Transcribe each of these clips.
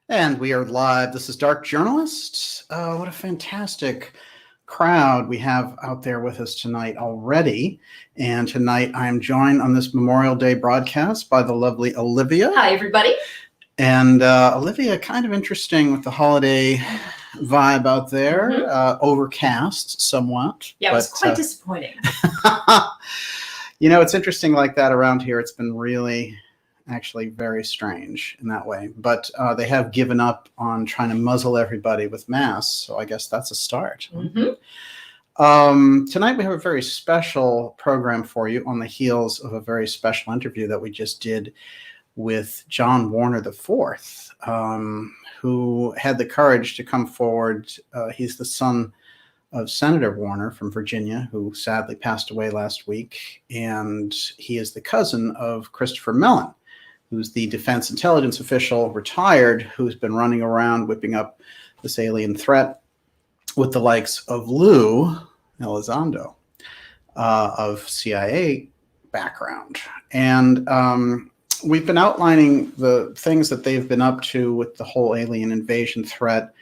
And we are live. This is Dark Journalists. What a fantastic crowd we have out there with us tonight already. And tonight I am joined on this Memorial Day broadcast by the lovely Olivia. Hi, everybody. And Olivia, kind of interesting with the holiday vibe out there. Overcast somewhat. Yeah, it was quite disappointing. You know, it's interesting like that around here. It's been really... actually very strange in that way, but they have given up on trying to muzzle everybody with masks, so I guess that's a start. Tonight we have a very special program for you on the heels of a very special interview that we just did with John Warner IV, who had the courage to come forward. He's the son of Senator Warner from Virginia, who sadly passed away last week, and he is the cousin of Christopher Mellon, who's the defense intelligence official, retired, who's been running around whipping up this alien threat with the likes of Elizondo of CIA background. And we've been outlining the things that they've been up to with the whole alien invasion threat.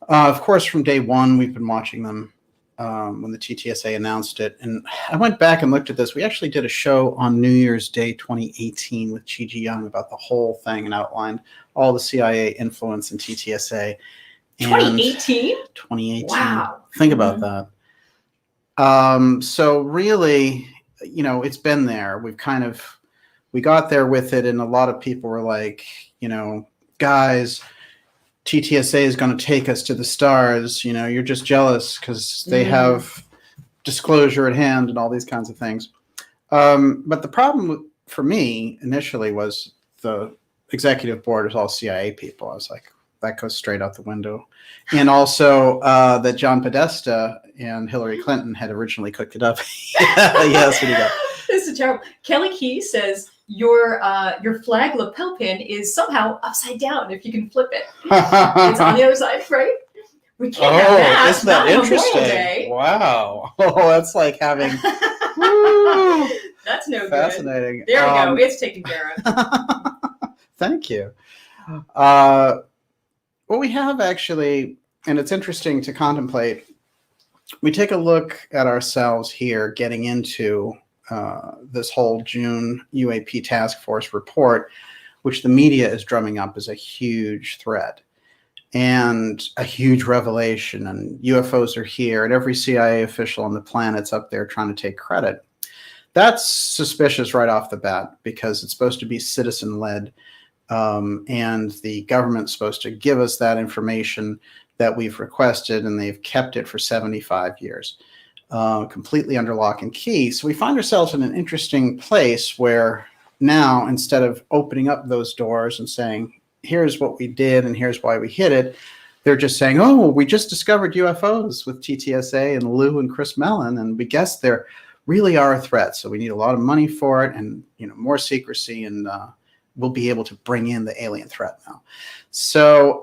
Of course, from day one, we've been watching them when the TTSA announced it. And I went back and looked at this. We actually did a show on New Year's Day 2018 with Chi Young about the whole thing and outlined all the CIA influence in TTSA. 2018? 2018. Wow. Think about that. So really, you know, it's been there. We got there with it, and a lot of people were like, you know, guys, TTSA is going to take us to the stars. You know, you're just jealous because they have disclosure at hand and all these kinds of things. But the problem for me initially was the executive board was all CIA people. I was like, that goes straight out the window. And also that John Podesta and Hillary Clinton had originally cooked it up. Yes, what do you got? This is terrible. Kelly Key says your flag lapel pin is somehow upside down if you can flip it. It's on the other side, right? We can't have that. Isn't that interesting? Day. Wow. Oh, that's like having... That's no fascinating. Good. There we go. It's taken care of. Thank you. Well, we have actually, and it's interesting to contemplate, we take a look at ourselves here getting into this whole June UAP task force report, which the media is drumming up as a huge threat and a huge revelation, and UFOs are here, and every CIA official on the planet's up there trying to take credit. That's suspicious right off the bat because it's supposed to be citizen-led, and the government's supposed to give us that information that we've requested, and they've kept it for 75 years. Completely under lock and key. So we find ourselves in an interesting place where now, instead of opening up those doors and saying, here's what we did and here's why we hid it, they're just saying, oh, we just discovered UFOs with TTSA and Lou and Chris Mellon, and we guess there really are a threat. So we need a lot of money for it and, you know, more secrecy, and we'll be able to bring in the alien threat now. So,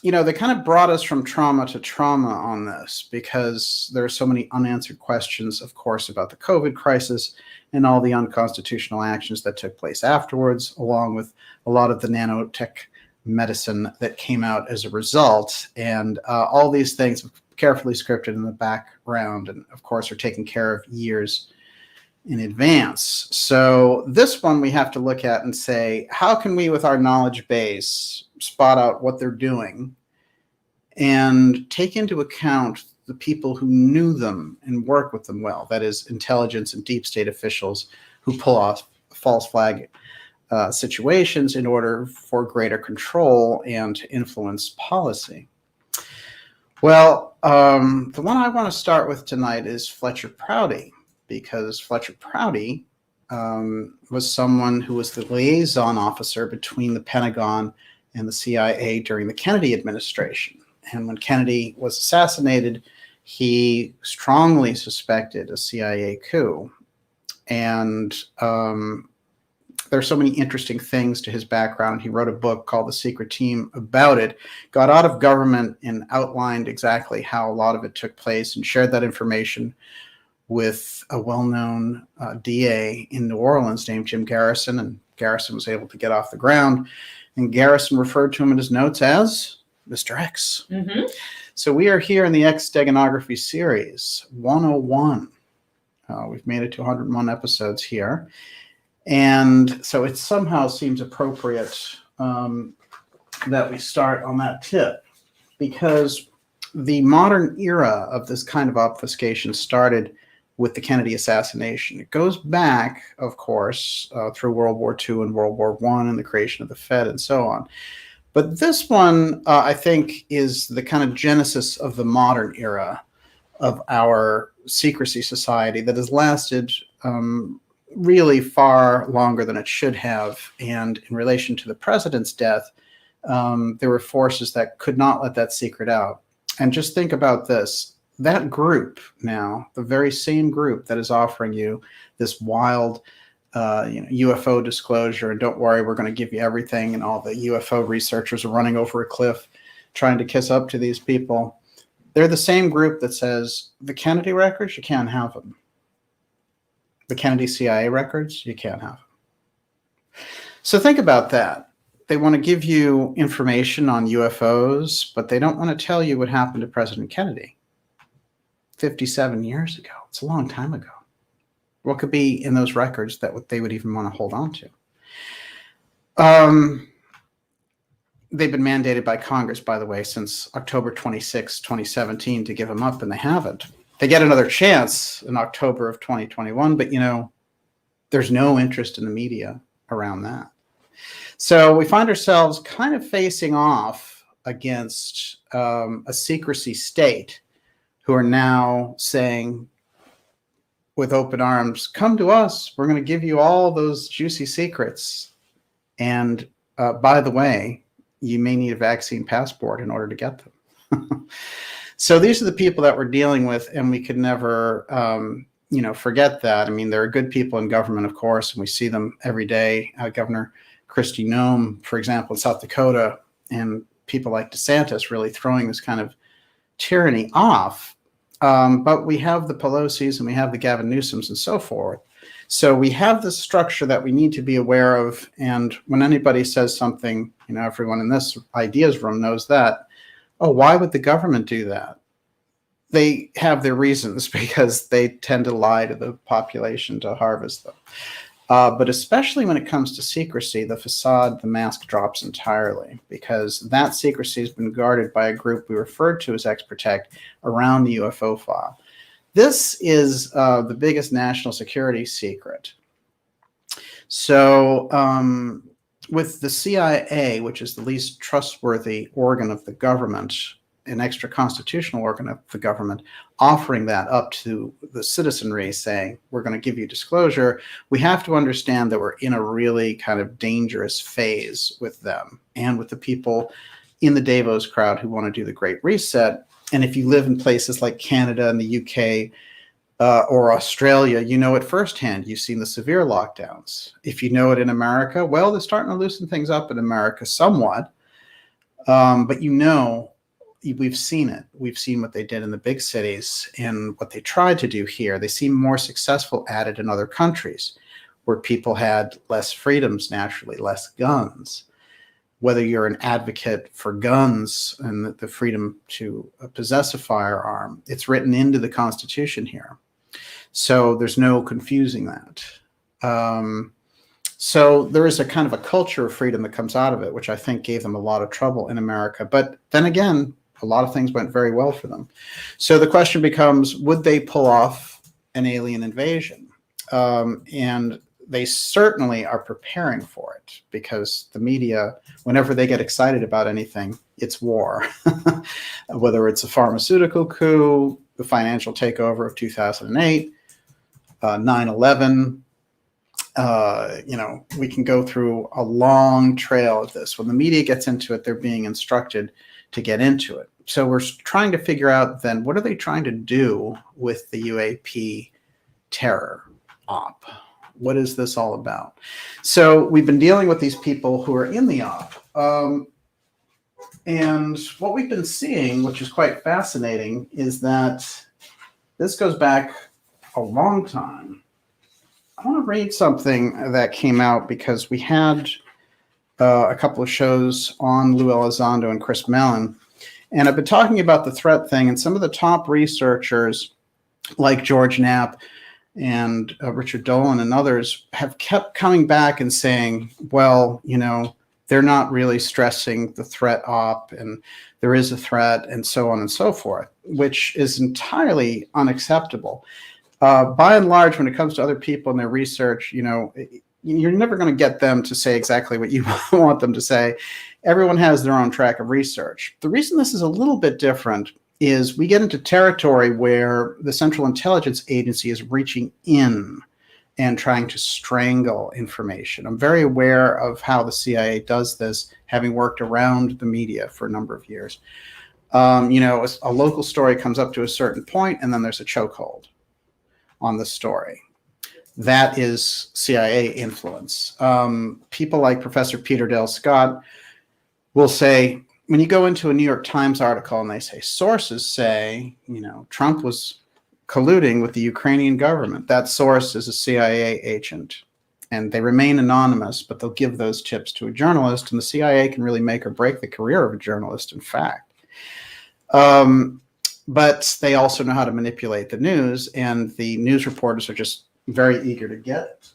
you know, they kind of brought us from trauma to trauma on this because there are so many unanswered questions, of course, about the COVID crisis and all the unconstitutional actions that took place afterwards, along with a lot of the nanotech medicine that came out as a result. And all these things carefully scripted in the background and, of course, are taken care of years in advance. So this one we have to look at and say, how can we, with our knowledge base, spot out what they're doing and take into account the people who knew them and work with them well, that is intelligence and deep state officials who pull off false flag situations in order for greater control and to influence policy. Well, the one I want to start with tonight is Fletcher Prouty, because Fletcher Prouty was someone who was the liaison officer between the Pentagon and the CIA during the Kennedy administration. And when Kennedy was assassinated, he strongly suspected a CIA coup. And there's so many interesting things to his background. He wrote a book called The Secret Team about it, got out of government and outlined exactly how a lot of it took place and shared that information with a well-known DA in New Orleans named Jim Garrison, and Garrison was able to get off the ground And Garrison referred to him in his notes as Mr. X. Mm-hmm. So we are here in the X Steganography series 101. We've made it to 101 episodes here. And so it somehow seems appropriate that we start on that tip, because the modern era of this kind of obfuscation started with the Kennedy assassination. It goes back, of course, through World War II and World War I and the creation of the Fed and so on. But this one, I think, is the kind of genesis of the modern era of our secrecy society that has lasted really far longer than it should have. And in relation to the president's death, there were forces that could not let that secret out. And just think about this. That group now, the very same group that is offering you this wild UFO disclosure, and don't worry, we're going to give you everything, and all the UFO researchers are running over a cliff trying to kiss up to these people. They're the same group that says the Kennedy records, you can't have them. The Kennedy CIA records, you can't have them. So think about that. They want to give you information on UFOs, but they don't want to tell you what happened to President Kennedy 57 years ago. It's a long time ago. What could be in those records that they would even want to hold on to? They've been mandated by Congress, by the way, since October 26, 2017 to give them up, and they haven't. They get another chance in October of 2021, but, there's no interest in the media around that. So we find ourselves kind of facing off against a secrecy state who are now saying with open arms, come to us. We're going to give you all those juicy secrets. And by the way, you may need a vaccine passport in order to get them. So these are the people that we're dealing with, and we could never, forget that. I mean, there are good people in government, of course, and we see them every day. Governor Kristi Noem, for example, in South Dakota, and people like DeSantis really throwing this kind of tyranny off. But we have the Pelosi's and we have the Gavin Newsoms and so forth. So we have this structure that we need to be aware of. And when anybody says something, everyone in this ideas room knows that, oh, why would the government do that? They have their reasons, because they tend to lie to the population to harvest them. But especially when it comes to secrecy, the facade, the mask drops entirely, because that secrecy has been guarded by a group we referred to as X-Protect around the UFO file. This is the biggest national security secret. So with the CIA, which is the least trustworthy organ of the government, an extra constitutional organ of the government, offering that up to the citizenry, saying, we're going to give you disclosure, we have to understand that we're in a really kind of dangerous phase with them and with the people in the Davos crowd who want to do the Great Reset. And if you live in places like Canada and the UK or Australia, you know it firsthand. You've seen the severe lockdowns. If you know it in America, well, they're starting to loosen things up in America somewhat. But we've seen it. We've seen what they did in the big cities and what they tried to do here. They seem more successful at it in other countries where people had less freedoms, naturally, less guns. Whether you're an advocate for guns and the freedom to possess a firearm, it's written into the Constitution here. So there's no confusing that. So there is a kind of a culture of freedom that comes out of it, which I think gave them a lot of trouble in America. But then again, a lot of things went very well for them. So the question becomes, would they pull off an alien invasion? And they certainly are preparing for it, because the media, whenever they get excited about anything, it's war. Whether it's a pharmaceutical coup, the financial takeover of 2008, 9/11, we can go through a long trail of this. When the media gets into it, they're being instructed to get into it. So we're trying to figure out then, what are they trying to do with the UAP terror op? What is this all about? So we've been dealing with these people who are in the op. And what we've been seeing, which is quite fascinating, is that this goes back a long time. I want to read something that came out because we had a couple of shows on Lou Elizondo and Chris Mellon. And I've been talking about the threat thing, and some of the top researchers like George Knapp and Richard Dolan and others have kept coming back and saying, well, you know, they're not really stressing the threat op, and there is a threat, and so on and so forth, which is entirely unacceptable. By and large, when it comes to other people and their research, you know, you're never going to get them to say exactly what you want them to say. Everyone has their own track of research. The reason this is a little bit different is we get into territory where the Central Intelligence Agency is reaching in and trying to strangle information. I'm very aware of how the CIA does this, having worked around the media for a number of years. You know, a local story comes up to a certain point, and then there's a chokehold on the story. That is CIA influence. People like Professor Peter Dale Scott will say, when you go into a New York Times article and they say, sources say, you know, Trump was colluding with the Ukrainian government, that source is a CIA agent. And they remain anonymous, but they'll give those tips to a journalist, and the CIA can really make or break the career of a journalist, in fact. But they also know how to manipulate the news, and the news reporters are just very eager to get it.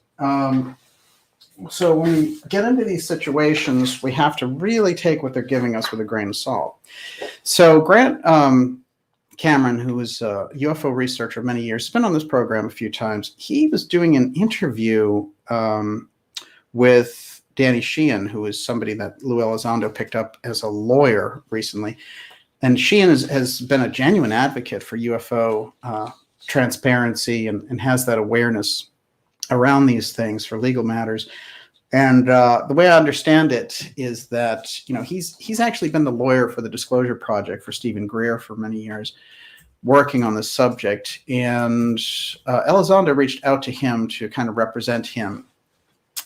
So when we get into these situations, we have to really take what they're giving us with a grain of salt. So Grant Cameron, who was a UFO researcher many years, has been on this program a few times. He was doing an interview with Danny Sheehan, who is somebody that Lou Elizondo picked up as a lawyer recently. And Sheehan has been a genuine advocate for UFO transparency and has that awareness around these things for legal matters. And the way I understand it is that, you know, he's actually been the lawyer for the Disclosure Project for Stephen Greer for many years, working on this subject. And Elizondo reached out to him to kind of represent him.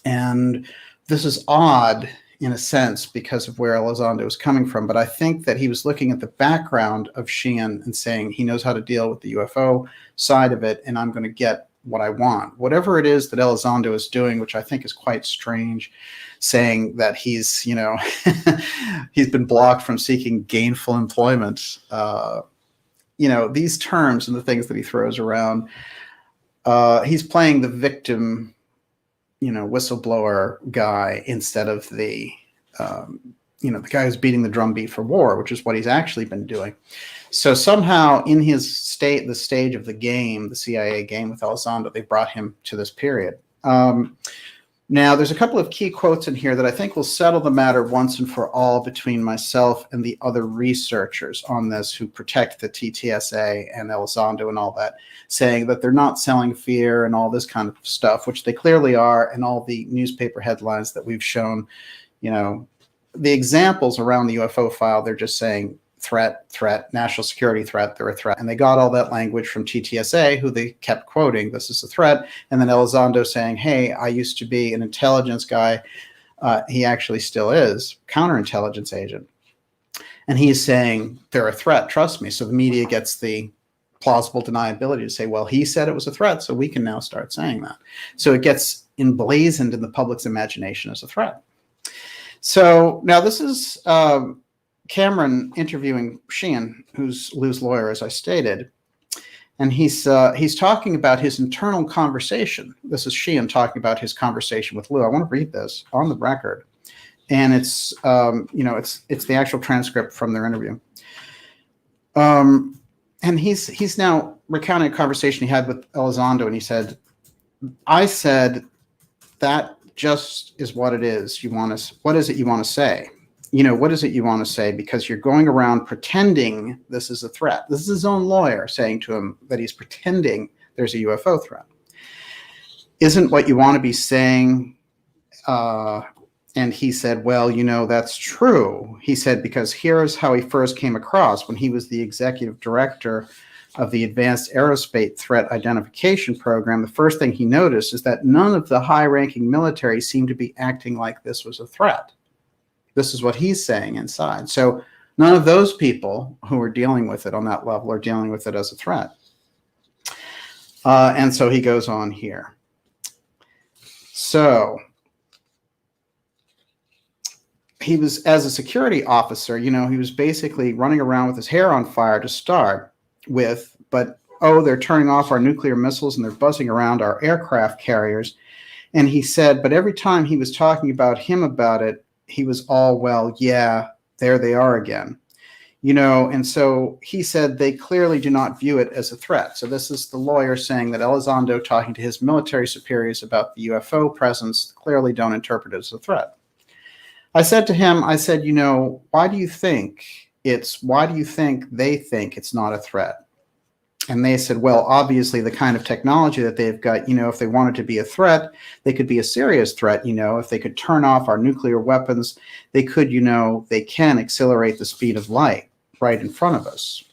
And this is odd in a sense because of where Elizondo is coming from. But I think that he was looking at the background of Sheehan and saying he knows how to deal with the UFO side of it, and I'm going to get what I want. Whatever it is that Elizondo is doing, which I think is quite strange, saying that he's, you know, he's been blocked from seeking gainful employment. You know, these terms and the things that he throws around, he's playing the victim, you know, whistleblower guy instead of the, you know, the guy who's beating the drumbeat for war, which is what he's actually been doing. So somehow in his state, the stage of the game, the CIA game with Elizondo, they brought him to this period. Now, there's a couple of key quotes in here that I think will settle the matter once and for all between myself and the other researchers on this who protect the TTSA and Elizondo and all that, saying that they're not selling fear and all this kind of stuff, which they clearly are, and all the newspaper headlines that we've shown, you know, the examples around the UFO file, they're just saying threat, national security threat, they're a threat. And they got all that language from TTSA, who they kept quoting, this is a threat. And then Elizondo saying, hey, I used to be an intelligence guy. He actually still is, counterintelligence agent. And he's saying, they're a threat, trust me. So the media gets the plausible deniability to say, well, he said it was a threat, so we can now start saying that. So it gets emblazoned in the public's imagination as a threat. So now this is Cameron interviewing Sheehan, who's Lou's lawyer, as I stated, and he's talking about his internal conversation. This is Sheehan talking about his conversation with Lou. I want to read this on the record, and it's you know, it's the actual transcript from their interview. And he's now recounting a conversation he had with Elizondo, and he said, "I said that just is what it is. You want to, what is it you want to say? You know, what is it you want to say? Because you're going around pretending this is a threat." This is his own lawyer saying to him that he's pretending there's a UFO threat. "Isn't what you want to be saying?" And he said, well, you know, that's true. He said, because here's how he first came across when he was the executive director of the Advanced Aerospace Threat Identification Program. The first thing he noticed is that none of the high-ranking military seemed to be acting like this was a threat. This is what he's saying inside. So none of those people who are dealing with it on that level are dealing with it as a threat. And so he goes on here. So he was, as a security officer, he was basically running around with his hair on fire to start with, but they're turning off our nuclear missiles and they're buzzing around our aircraft carriers. And he said, but every time he was talking about it, he was all, well, yeah, there they are again. And so he said they clearly do not view it as a threat. So this is the lawyer saying that Elizondo, talking to his military superiors about the UFO presence, clearly don't interpret it as a threat. I said to him, why do you think they think it's not a threat? And they said, well, obviously the kind of technology that they've got, if they wanted to be a threat, they could be a serious threat. If they could turn off our nuclear weapons, they could, they can accelerate the speed of light right in front of us.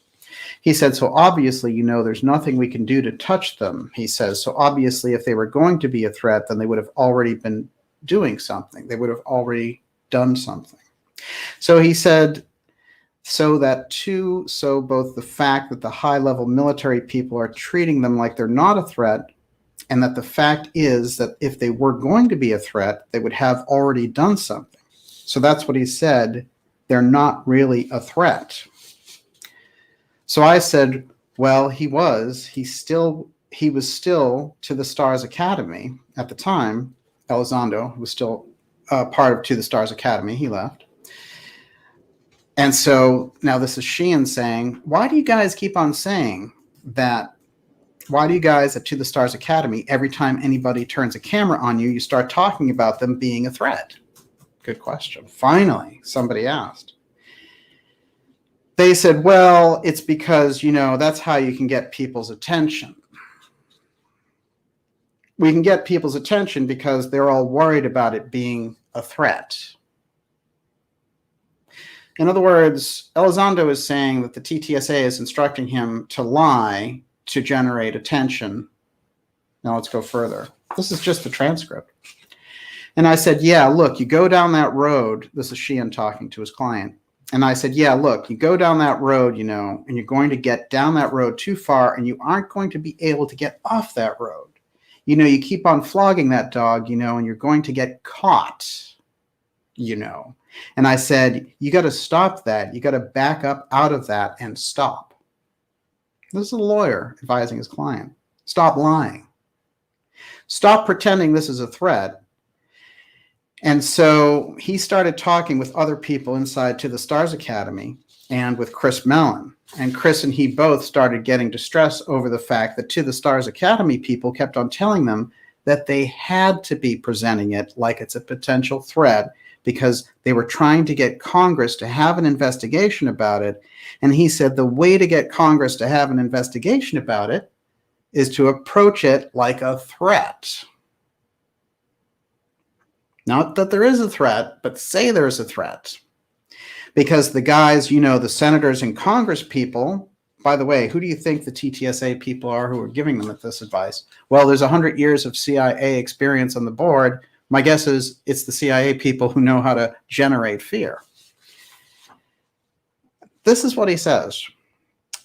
He said, so obviously, there's nothing we can do to touch them. He says, so obviously if they were going to be a threat, then they would have already been doing something. They would have already done something. So he said, so both the fact that the high-level military people are treating them like they're not a threat, and that the fact is that if they were going to be a threat, they would have already done something. So that's what he said. They're not really a threat. So I said, well, he was still to the Stars Academy at the time. Elizondo was still part of To the Stars Academy. He left. And so now this is Sheehan saying, why do you guys keep on saying that? Why do you guys at To the Stars Academy, every time anybody turns a camera on you, you start talking about them being a threat? Good question. Finally, somebody asked. They said, well, it's because, that's how you can get people's attention. We can get people's attention because they're all worried about it being a threat. In other words, Elizondo is saying that the TTSA is instructing him to lie to generate attention. Now let's go further. This is just the transcript. And I said, yeah, look, you go down that road. This is Sheehan talking to his client. And I said, yeah, look, you go down that road, and you're going to get down that road too far, and you aren't going to be able to get off that road. You keep on flogging that dog, and you're going to get caught, And I said, you got to stop that. You got to back up out of that and stop. This is a lawyer advising his client. Stop lying. Stop pretending this is a threat. And so he started talking with other people inside To the Stars Academy and with Chris Mellon. And Chris and he both started getting distressed over the fact that To the Stars Academy people kept on telling them that they had to be presenting it like it's a potential threat because they were trying to get Congress to have an investigation about it. And he said the way to get Congress to have an investigation about it is to approach it like a threat. Not that there is a threat, but say there's a threat. Because the guys, the senators and Congress people, by the way, who do you think the TTSA people are who are giving them this advice? Well, there's 100 years of CIA experience on the board. My guess is it's the CIA people who know how to generate fear. This is what he says.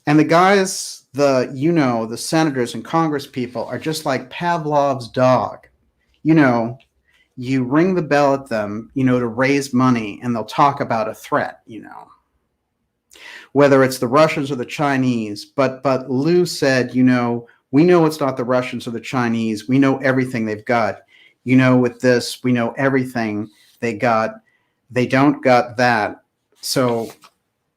And the guys, the senators and Congress people are just like Pavlov's dog. You ring the bell at them, to raise money, and they'll talk about a threat, Whether it's the Russians or the Chinese. But Lou said, we know it's not the Russians or the Chinese. We know everything they've got. With this, we know everything they got. They don't got that. So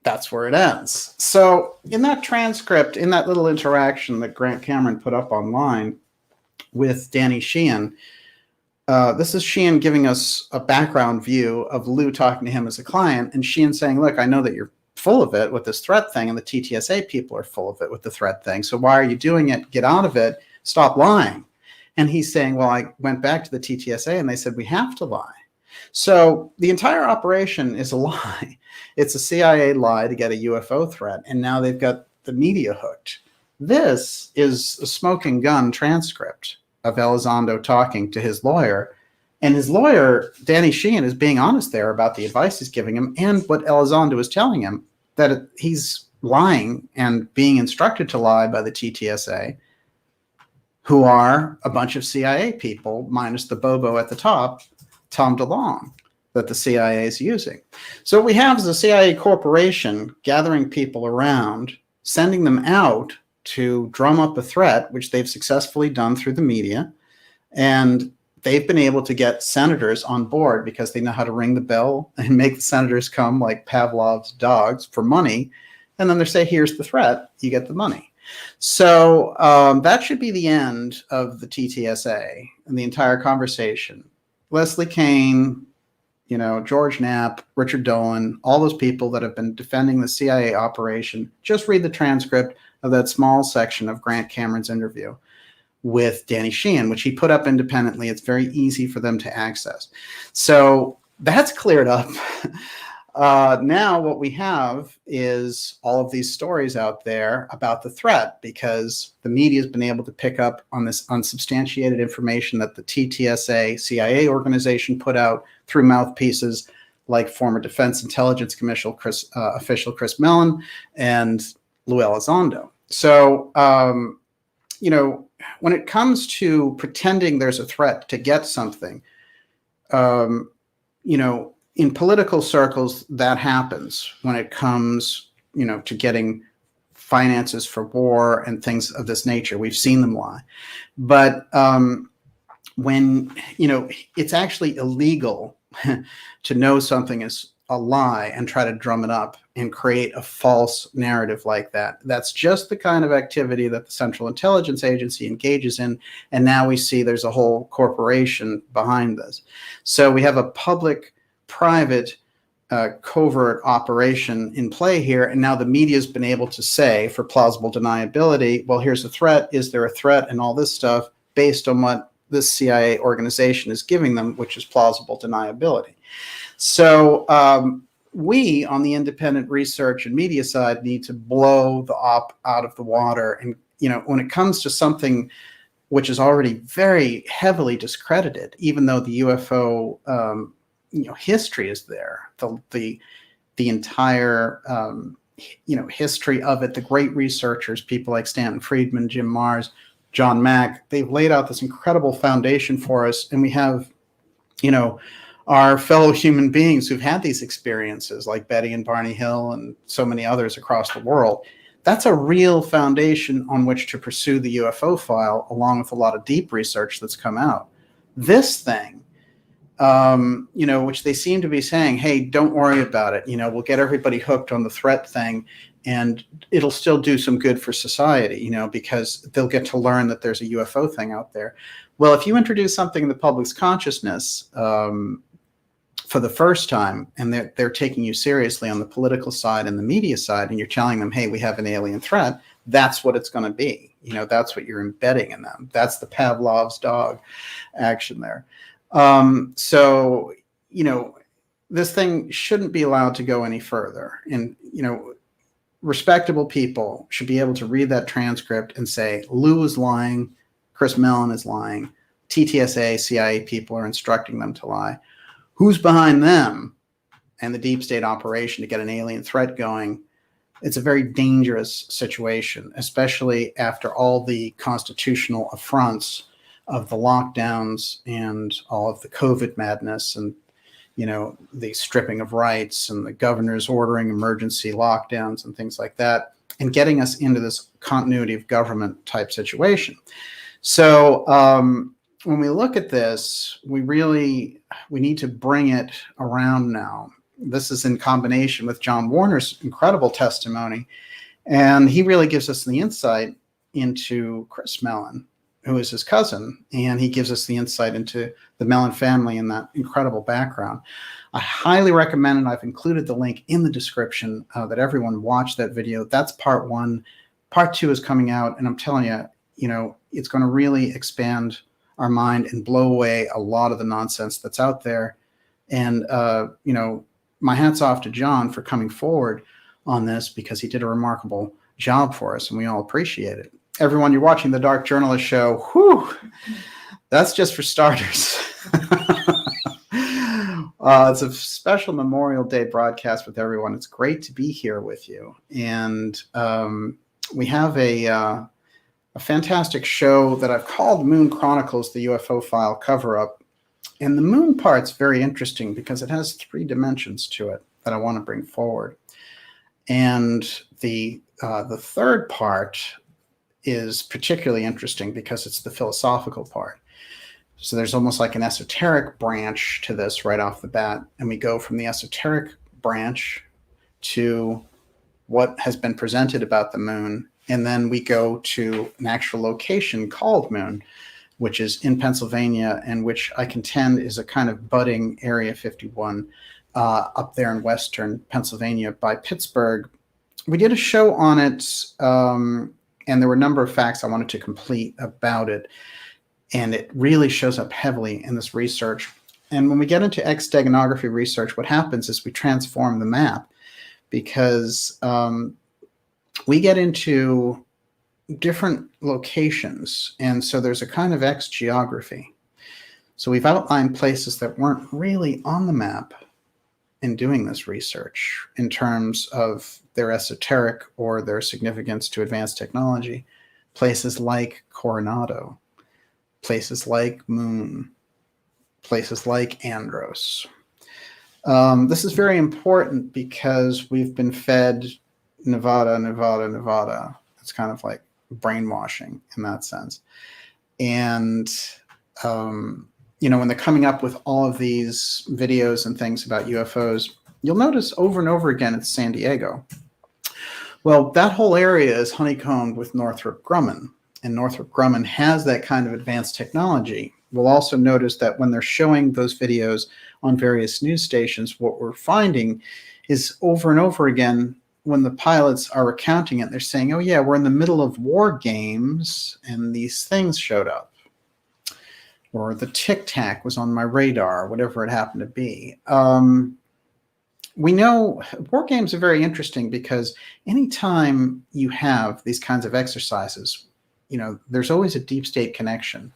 that's where it ends. So in that transcript, in that little interaction that Grant Cameron put up online with Danny Sheehan, this is Sheehan giving us a background view of Lou talking to him as a client, and Sheehan saying, look, I know that you're full of it with this threat thing, and the TTSA people are full of it with the threat thing. So why are you doing it? Get out of it. Stop lying. And he's saying, well, I went back to the TTSA, and they said, we have to lie. So the entire operation is a lie. It's a CIA lie to get a UFO threat, and now they've got the media hooked. This is a smoking gun transcript of Elizondo talking to his lawyer. And his lawyer, Danny Sheehan, is being honest there about the advice he's giving him and what Elizondo is telling him, that he's lying and being instructed to lie by the TTSA, who are a bunch of CIA people, minus the Bobo at the top, Tom DeLonge, that the CIA is using. So what we have is a CIA corporation gathering people around, sending them out to drum up a threat, which they've successfully done through the media. And they've been able to get senators on board because they know how to ring the bell and make the senators come like Pavlov's dogs for money. And then they say, here's the threat, you get the money. So that should be the end of the TTSA and the entire conversation. Leslie Kean, George Knapp, Richard Dolan, all those people that have been defending the CIA operation, just read the transcript of that small section of Grant Cameron's interview with Danny Sheehan, which he put up independently. It's very easy for them to access. So that's cleared up. Now what we have is all of these stories out there about the threat, because the media has been able to pick up on this unsubstantiated information that the TTSA CIA organization put out through mouthpieces like former Defense Intelligence Commission official Chris Mellon and Lou Elizondo. So, when it comes to pretending there's a threat to get something, in political circles, that happens when it comes, to getting finances for war and things of this nature. We've seen them lie. But when, it's actually illegal to know something is a lie and try to drum it up and create a false narrative like that. That's just the kind of activity that the Central Intelligence Agency engages in. And now we see there's a whole corporation behind this. So we have a public-private covert operation in play here. And now the media's been able to say, for plausible deniability, well, here's a threat. Is there a threat? And all this stuff based on what this CIA organization is giving them, which is plausible deniability. So we, on the independent research and media side, need to blow the op out of the water. And, when it comes to something which is already very heavily discredited, even though the UFO, history is there, the entire, history of it, the great researchers, people like Stanton Friedman, Jim Marrs, John Mack, they've laid out this incredible foundation for us. And we have, our fellow human beings who've had these experiences like Betty and Barney Hill and so many others across the world. That's a real foundation on which to pursue the UFO file, along with a lot of deep research that's come out. This thing, which they seem to be saying, hey, don't worry about it. We'll get everybody hooked on the threat thing and it'll still do some good for society, because they'll get to learn that there's a UFO thing out there. Well, if you introduce something in the public's consciousness, for the first time, and they're taking you seriously on the political side and the media side, and you're telling them, hey, we have an alien threat, that's what it's going to be. That's what you're embedding in them. That's the Pavlov's dog action there. So, this thing shouldn't be allowed to go any further. And, respectable people should be able to read that transcript and say, Lou is lying, Chris Mellon is lying, TTSA, CIA people are instructing them to lie. Who's behind them and the deep state operation to get an alien threat going? It's a very dangerous situation, especially after all the constitutional affronts of the lockdowns and all of the COVID madness and, the stripping of rights and the governors ordering emergency lockdowns and things like that, and getting us into this continuity of government type situation. So, when we look at this, we need to bring it around now. This is in combination with John Warner's incredible testimony. And he really gives us the insight into Chris Mellon, who is his cousin. And he gives us the insight into the Mellon family and that incredible background. I highly recommend, and I've included the link in the description, that everyone watch that video. That's part 1. Part 2 is coming out. And I'm telling you, it's going to really expand our mind and blow away a lot of the nonsense that's out there. And, my hat's off to John for coming forward on this, because he did a remarkable job for us and we all appreciate it. Everyone, you're watching The Dark Journalist Show. Whew, that's just for starters. It's a special Memorial Day broadcast with everyone. It's great to be here with you. And we have a fantastic show that I've called Moon Chronicles, the UFO File Cover-Up. And the moon part's very interesting because it has 3 dimensions to it that I want to bring forward. And the third part is particularly interesting because it's the philosophical part. So there's almost like an esoteric branch to this right off the bat. And we go from the esoteric branch to what has been presented about the moon. And then we go to an actual location called Moon, which is in Pennsylvania, and which I contend is a kind of budding Area 51 up there in western Pennsylvania by Pittsburgh. We did a show on it, and there were a number of facts I wanted to complete about it. And it really shows up heavily in this research. And when we get into X-steganography research, what happens is we transform the map, because we get into different locations. And so there's a kind of X geography. So we've outlined places that weren't really on the map in doing this research in terms of their esoteric or their significance to advanced technology. Places like Coronado, places like Moon, places like Andros. This is very important because we've been fed Nevada, Nevada, Nevada. It's kind of like brainwashing in that sense. And, when they're coming up with all of these videos and things about UFOs, you'll notice over and over again it's San Diego. Well, that whole area is honeycombed with Northrop Grumman, and Northrop Grumman has that kind of advanced technology. We'll also notice that when they're showing those videos on various news stations, what we're finding is over and over again, when the pilots are recounting it, they're saying, oh yeah, we're in the middle of war games and these things showed up. Or the Tic Tac was on my radar, whatever it happened to be. We know war games are very interesting because anytime you have these kinds of exercises, there's always a deep state connection.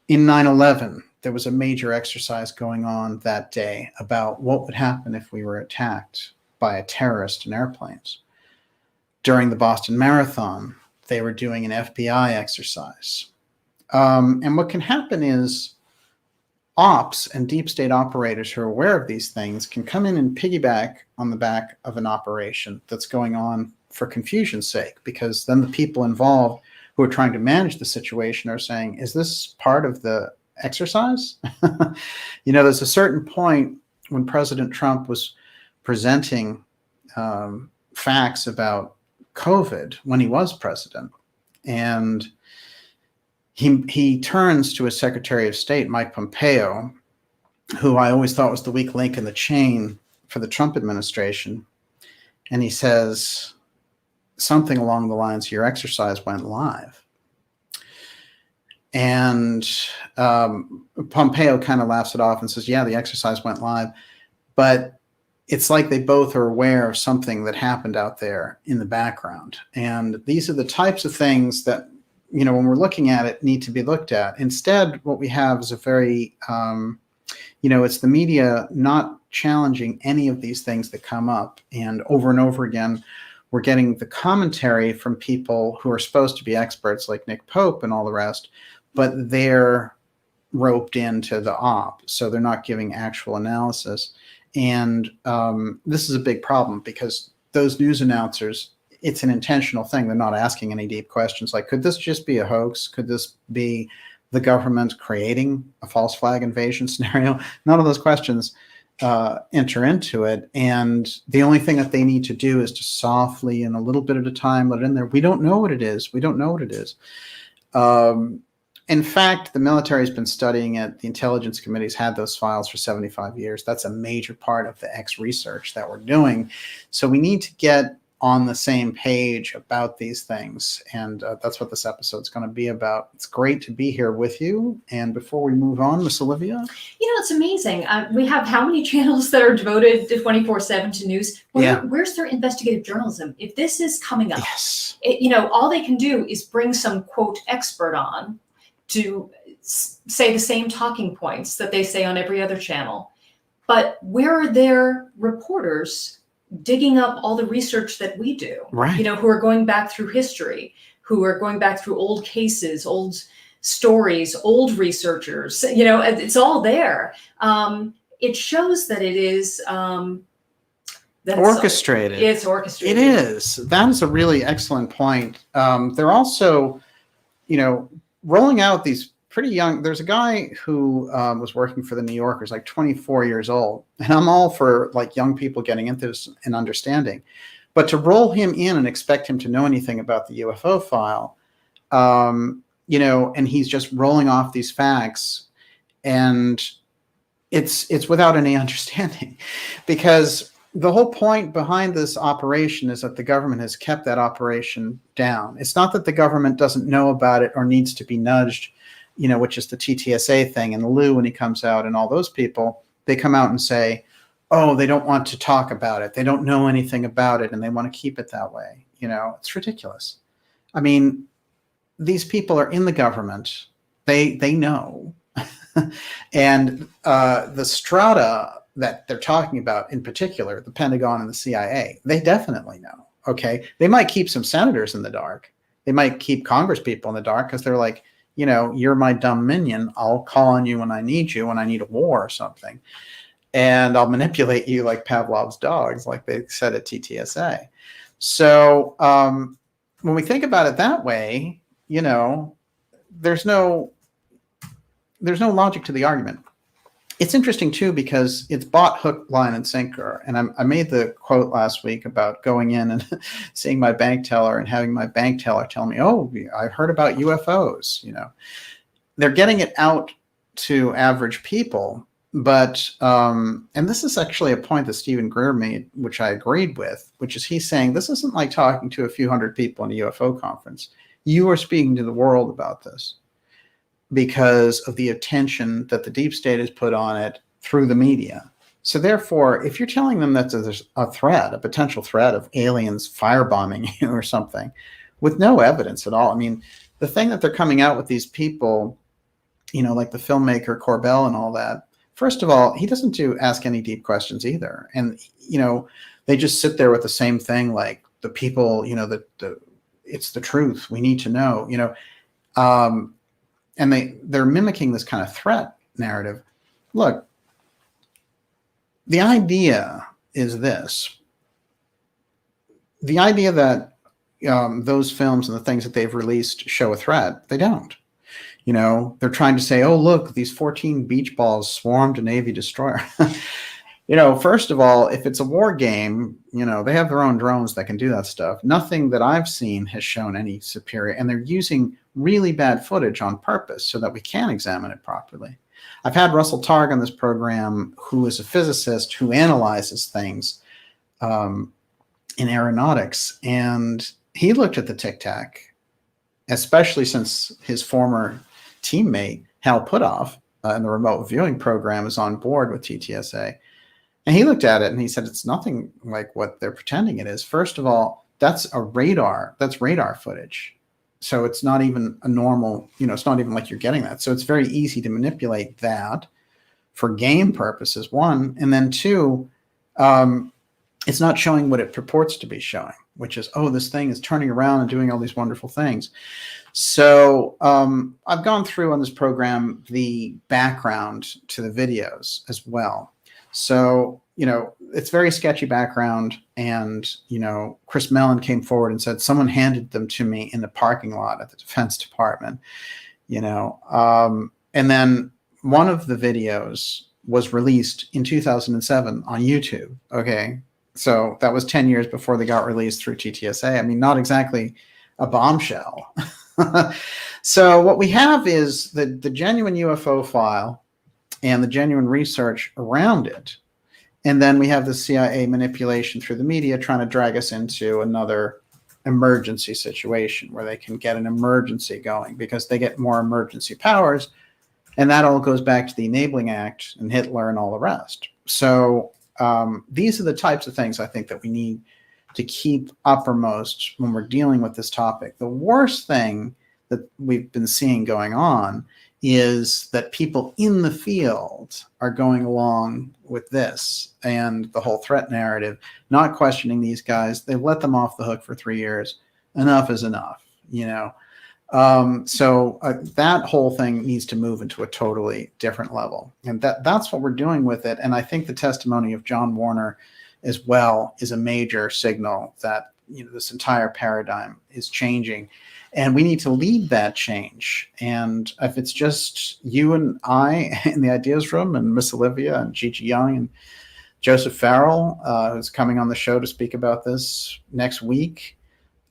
In 9/11, there was a major exercise going on that day about what would happen if we were attacked by a terrorist in airplanes. During the Boston Marathon, they were doing an FBI exercise. And what can happen is ops and deep state operators who are aware of these things can come in and piggyback on the back of an operation that's going on for confusion's sake, because then the people involved who are trying to manage the situation are saying, is this part of the exercise? There's a certain point when President Trump was presenting facts about COVID when he was president, and he turns to his Secretary of State, Mike Pompeo, who I always thought was the weak link in the chain for the Trump administration, and he says something along the lines, your exercise went live. And Pompeo kind of laughs it off and says, yeah, the exercise went live, but it's like they both are aware of something that happened out there in the background. And these are the types of things that, when we're looking at it, need to be looked at. Instead, what we have is a very, it's the media not challenging any of these things that come up. And over again, we're getting the commentary from people who are supposed to be experts like Nick Pope and all the rest, but they're roped into the op. So they're not giving actual analysis. And this is a big problem because those news announcers, it's an intentional thing. They're not asking any deep questions like, could this just be a hoax? Could this be the government creating a false flag invasion scenario? None of those questions enter into it. And the only thing that they need to do is to softly and a little bit at a time let it in there. We don't know what it is. We don't know what it is. In fact, the military has been studying it. The intelligence committees had those files for 75 years. That's a major part of the X research that we're doing. So we need to get on the same page about these things. And that's what this episode is going to be about. It's great to be here with you. And before we move on, Miss Olivia. It's amazing. We have how many channels that are devoted to 24/7 to news? Where's their investigative journalism? If this is coming up, yes. All they can do is bring some, quote, expert on to say the same talking points that they say on every other channel. But where are their reporters digging up all the research that we do? Right. Who are going back through history, who are going back through old cases, old stories, old researchers, you know, it's all there. It shows that it is orchestrated. It's orchestrated. It is. That is a really excellent point. They're also, you know, rolling out these pretty young. There's a guy who was working for the New Yorkers, like 24 years old, and I'm all for like young people getting into this and understanding, but to roll him in and expect him to know anything about the UFO file, you know, and he's just rolling off these facts, and it's without any understanding, because the whole point behind this operation is that the government has kept that operation down. It's not that the government doesn't know about it or needs to be nudged, you know, which is the TTSA thing. And Lou, when he comes out, and all those people, they come out and say, oh, they don't want to talk about it. They don't know anything about it, and they want to keep it that way. You know, it's ridiculous. I mean, these people are in the government. They know. And the strata that they're talking about, in particular, the Pentagon and the CIA, they definitely know. Okay. They might keep some senators in the dark. They might keep Congress people in the dark because they're like, you know, you're my dumb minion. I'll call on you when I need a war or something. And I'll manipulate you like Pavlov's dogs, like they said at TTSA. So when we think about it that way, you know, there's no logic to the argument. It's interesting, too, because it's bought hook, line, and sinker. And I made the quote last week about going in and seeing my bank teller and having my bank teller tell me, oh, I heard about UFOs. You know, they're getting it out to average people. But, and this is actually a point that Stephen Greer made, which I agreed with, which is he's saying this isn't like talking to a few hundred people in a UFO conference. You are speaking to the world about this, because of the attention that the deep state has put on it through the media. So therefore, if you're telling them that there's a threat, a potential threat of aliens firebombing you or something, with no evidence at all, I mean, the thing that they're coming out with these people, you know, like the filmmaker Corbell and all that, first of all, he doesn't ask any deep questions either. And, you know, they just sit there with the same thing, like the people, you know, it's the truth. We need to know, you know, and they're mimicking this kind of threat narrative. Look, the idea is this. The idea that those films and the things that they've released show a threat, they don't. You know, they're trying to say, oh, look, these 14 beach balls swarmed a Navy destroyer. You know, first of all, if it's a war game, you know, they have their own drones that can do that stuff. Nothing that I've seen has shown any superior, and they're using really bad footage on purpose so that we can examine it properly. I've had Russell Targ on this program, who is a physicist who analyzes things in aeronautics, and he looked at the Tic Tac, especially since his former teammate, Hal Puthoff, in the remote viewing program, is on board with TTSA. And he looked at it and he said, it's nothing like what they're pretending it is. First of all, that's radar footage. So it's not even a normal, you know, it's not even like you're getting that. So it's very easy to manipulate that for game purposes, one. And then two, it's not showing what it purports to be showing, which is, oh, this thing is turning around and doing all these wonderful things. So I've gone through on this program the background to the videos as well. So, you know, it's very sketchy background. And, you know, Chris Mellon came forward and said, someone handed them to me in the parking lot at the Defense Department, you know. And then one of the videos was released in 2007 on YouTube. Okay. So that was 10 years before they got released through TTSA. I mean, not exactly a bombshell. So what we have is the genuine UFO file and the genuine research around it. And then we have the CIA manipulation through the media trying to drag us into another emergency situation where they can get an emergency going because they get more emergency powers. And that all goes back to the Enabling Act and Hitler and all the rest. So these are the types of things I think that we need to keep uppermost when we're dealing with this topic. The worst thing that we've been seeing going on is that people in the field are going along with this and the whole threat narrative, not questioning these guys. They've let them off the hook for 3 years. Enough is enough, you know. That whole thing needs to move into a totally different level. And that's what we're doing with it. And I think the testimony of John Warner as well is a major signal that, you know, this entire paradigm is changing. And we need to lead that change. And if it's just you and I in the Ideas Room and Miss Olivia and Gigi Young and Joseph Farrell, who's coming on the show to speak about this next week,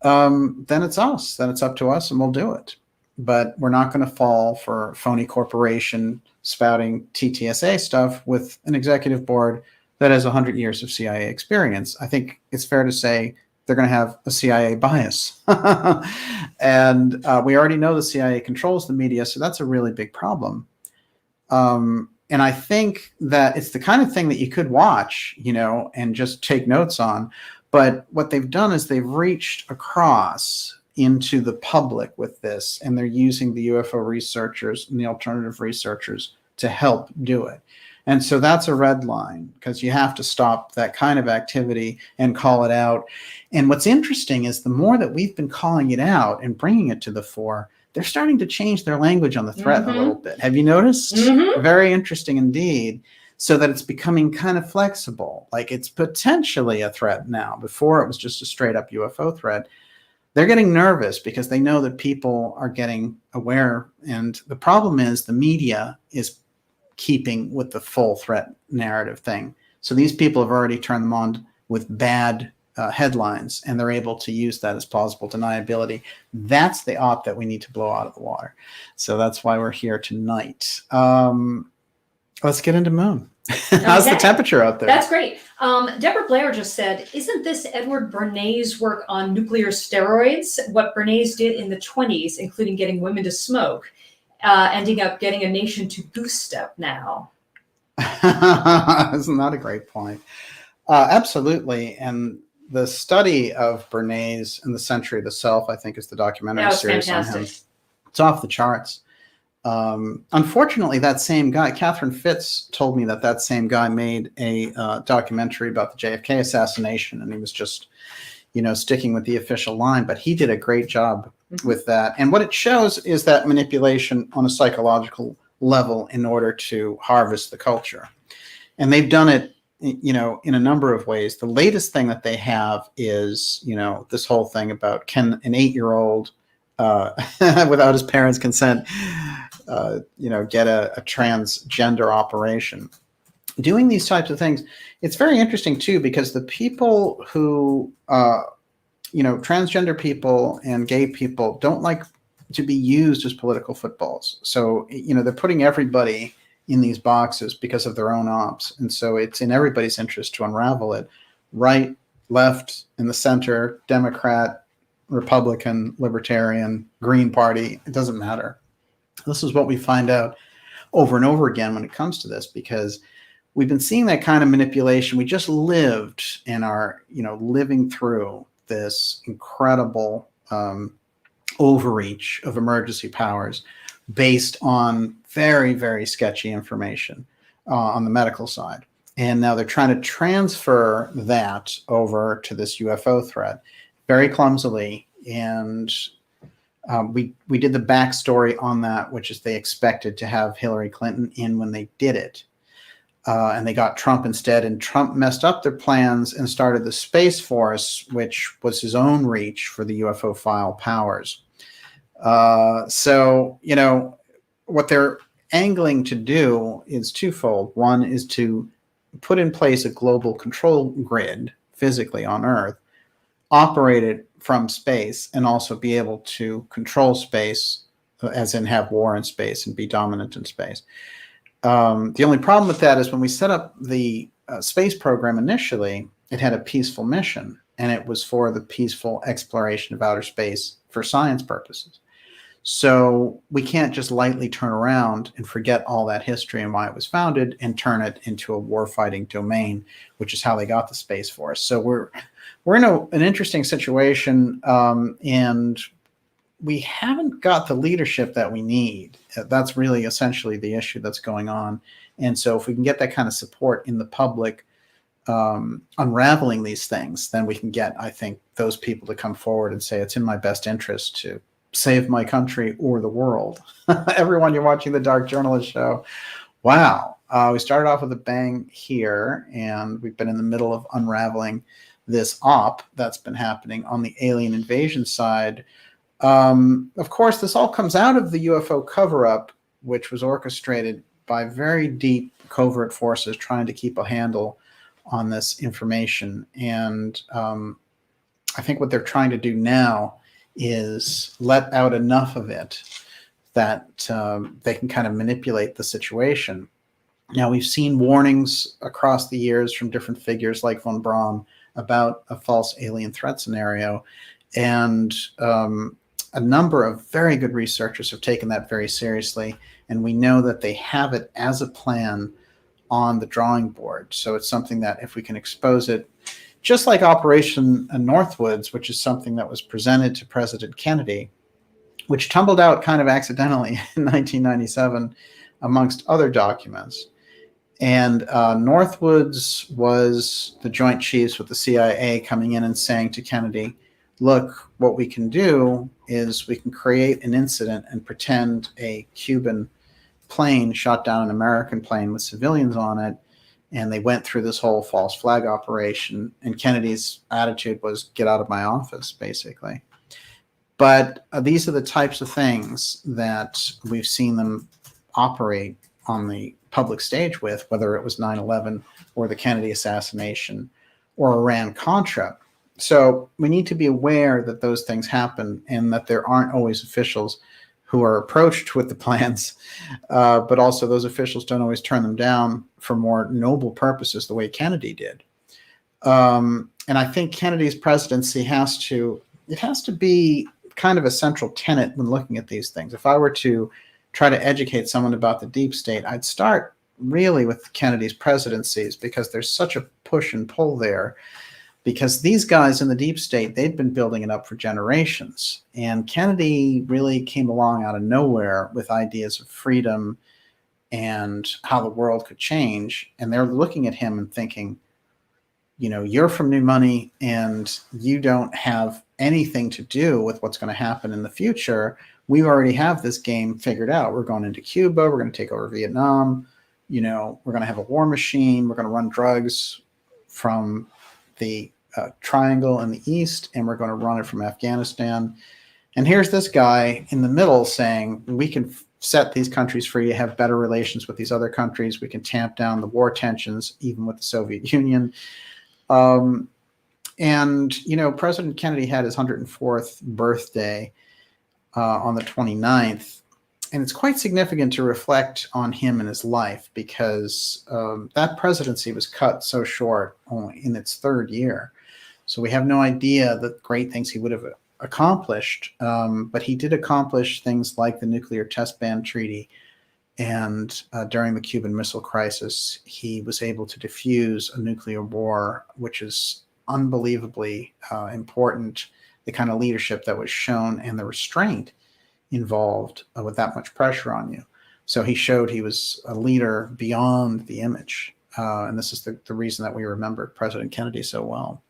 then it's us. Then it's up to us and we'll do it. But we're not going to fall for phony corporation spouting TTSA stuff with an executive board that has 100 years of CIA experience. I think it's fair to say they're going to have a CIA bias. And we already know the CIA controls the media, so that's a really big problem. And I think that it's the kind of thing that you could watch, you know, and just take notes on. But what they've done is they've reached across into the public with this, and they're using the UFO researchers and the alternative researchers to help do it. And so that's a red line, because you have to stop that kind of activity and call it out. And what's interesting is the more that we've been calling it out and bringing it to the fore, they're starting to change their language on the threat a little bit. Have you noticed? Very interesting indeed. So that it's becoming kind of flexible. Like it's potentially a threat now. Before it was just a straight up UFO threat. They're getting nervous because they know that people are getting aware. And the problem is the media is keeping with the full threat narrative thing. So these people have already turned them on with bad headlines, and they're able to use that as plausible deniability. That's the op that we need to blow out of the water. So that's why we're here tonight. Let's get into Moon. How's the temperature out there? That's great. Deborah Blair just said, isn't this Edward Bernays' work on nuclear steroids what Bernays did in the 1920s, including getting women to smoke, ending up getting a nation to goose step now? Isn't that a great point? Absolutely. And the study of Bernays and the Century of the Self, I think, is the documentary series fantastic on him. It's off the charts. Unfortunately, that same guy, Catherine Fitz, told me that same guy made a documentary about the JFK assassination, and he was just, you know, sticking with the official line. But he did a great job with that. And what it shows is that manipulation on a psychological level in order to harvest the culture. And they've done it, you know, in a number of ways. The latest thing that they have is, you know, this whole thing about can an 8-year-old without his parents' consent, you know, get a transgender operation. Doing these types of things, it's very interesting too, because the people who, you know, transgender people and gay people don't like to be used as political footballs. So, you know, they're putting everybody in these boxes because of their own ops. And so it's in everybody's interest to unravel it. Right, left, in the center, Democrat, Republican, Libertarian, Green Party, it doesn't matter. This is what we find out over and over again when it comes to this, because we've been seeing that kind of manipulation. We just lived and are, you know, living through this incredible overreach of emergency powers based on very, very sketchy information on the medical side. And now they're trying to transfer that over to this UFO threat very clumsily. And we did the backstory on that, which is they expected to have Hillary Clinton in when they did it. And they got Trump instead, and Trump messed up their plans and started the Space Force, which was his own reach for the UFO file powers. So, you know, what they're angling to do is twofold. One is to put in place a global control grid physically on Earth, operate it from space, and also be able to control space, as in have war in space and be dominant in space. The only problem with that is when we set up the space program initially, it had a peaceful mission, and it was for the peaceful exploration of outer space for science purposes. So we can't just lightly turn around and forget all that history and why it was founded and turn it into a warfighting domain, which is how they got the Space Force. So we're in an interesting situation, and we haven't got the leadership that we need. That's really essentially the issue that's going on. And so if we can get that kind of support in the public, unraveling these things, then we can get, I think, those people to come forward and say, it's in my best interest to save my country or the world. Everyone, you're watching the Dark Journalist Show. Wow. We started off with a bang here, and we've been in the middle of unraveling this op that's been happening on the alien invasion side. Of course, this all comes out of the UFO cover-up, which was orchestrated by very deep covert forces trying to keep a handle on this information. And I think what they're trying to do now is let out enough of it that they can kind of manipulate the situation. Now, we've seen warnings across the years from different figures like von Braun about a false alien threat scenario. And a number of very good researchers have taken that very seriously. And we know that they have it as a plan on the drawing board. So it's something that if we can expose it, just like Operation Northwoods, which is something that was presented to President Kennedy, which tumbled out kind of accidentally in 1997, amongst other documents. And Northwoods was the Joint Chiefs with the CIA coming in and saying to Kennedy, look, what we can do is we can create an incident and pretend a Cuban plane shot down an American plane with civilians on it. And they went through this whole false flag operation. And Kennedy's attitude was, get out of my office, basically. But these are the types of things that we've seen them operate on the public stage with, whether it was 9/11 or the Kennedy assassination or Iran-Contra. So we need to be aware that those things happen and that there aren't always officials who are approached with the plans, but also those officials don't always turn them down for more noble purposes the way Kennedy did. And I think Kennedy's presidency has to be kind of a central tenet when looking at these things. If I were to try to educate someone about the deep state, I'd start really with Kennedy's presidencies, because there's such a push and pull there. Because these guys in the deep state, they'd been building it up for generations. And Kennedy really came along out of nowhere with ideas of freedom and how the world could change. And they're looking at him and thinking, you know, you're from New Money and you don't have anything to do with what's going to happen in the future. We already have this game figured out. We're going into Cuba. We're going to take over Vietnam. You know, we're going to have a war machine. We're going to run drugs from the triangle in the east, and we're going to run it from Afghanistan. And here's this guy in the middle saying, we can set these countries free, have better relations with these other countries. We can tamp down the war tensions, even with the Soviet Union. And, you know, President Kennedy had his 104th birthday on the 29th. And it's quite significant to reflect on him and his life, because that presidency was cut so short, only in its third year. So we have no idea the great things he would have accomplished. But he did accomplish things like the nuclear test ban treaty. And during the Cuban Missile Crisis, he was able to defuse a nuclear war, which is unbelievably important. The kind of leadership that was shown and the restraint involved with that much pressure on you. So he showed he was a leader beyond the image. And this is the reason that we remember President Kennedy so well.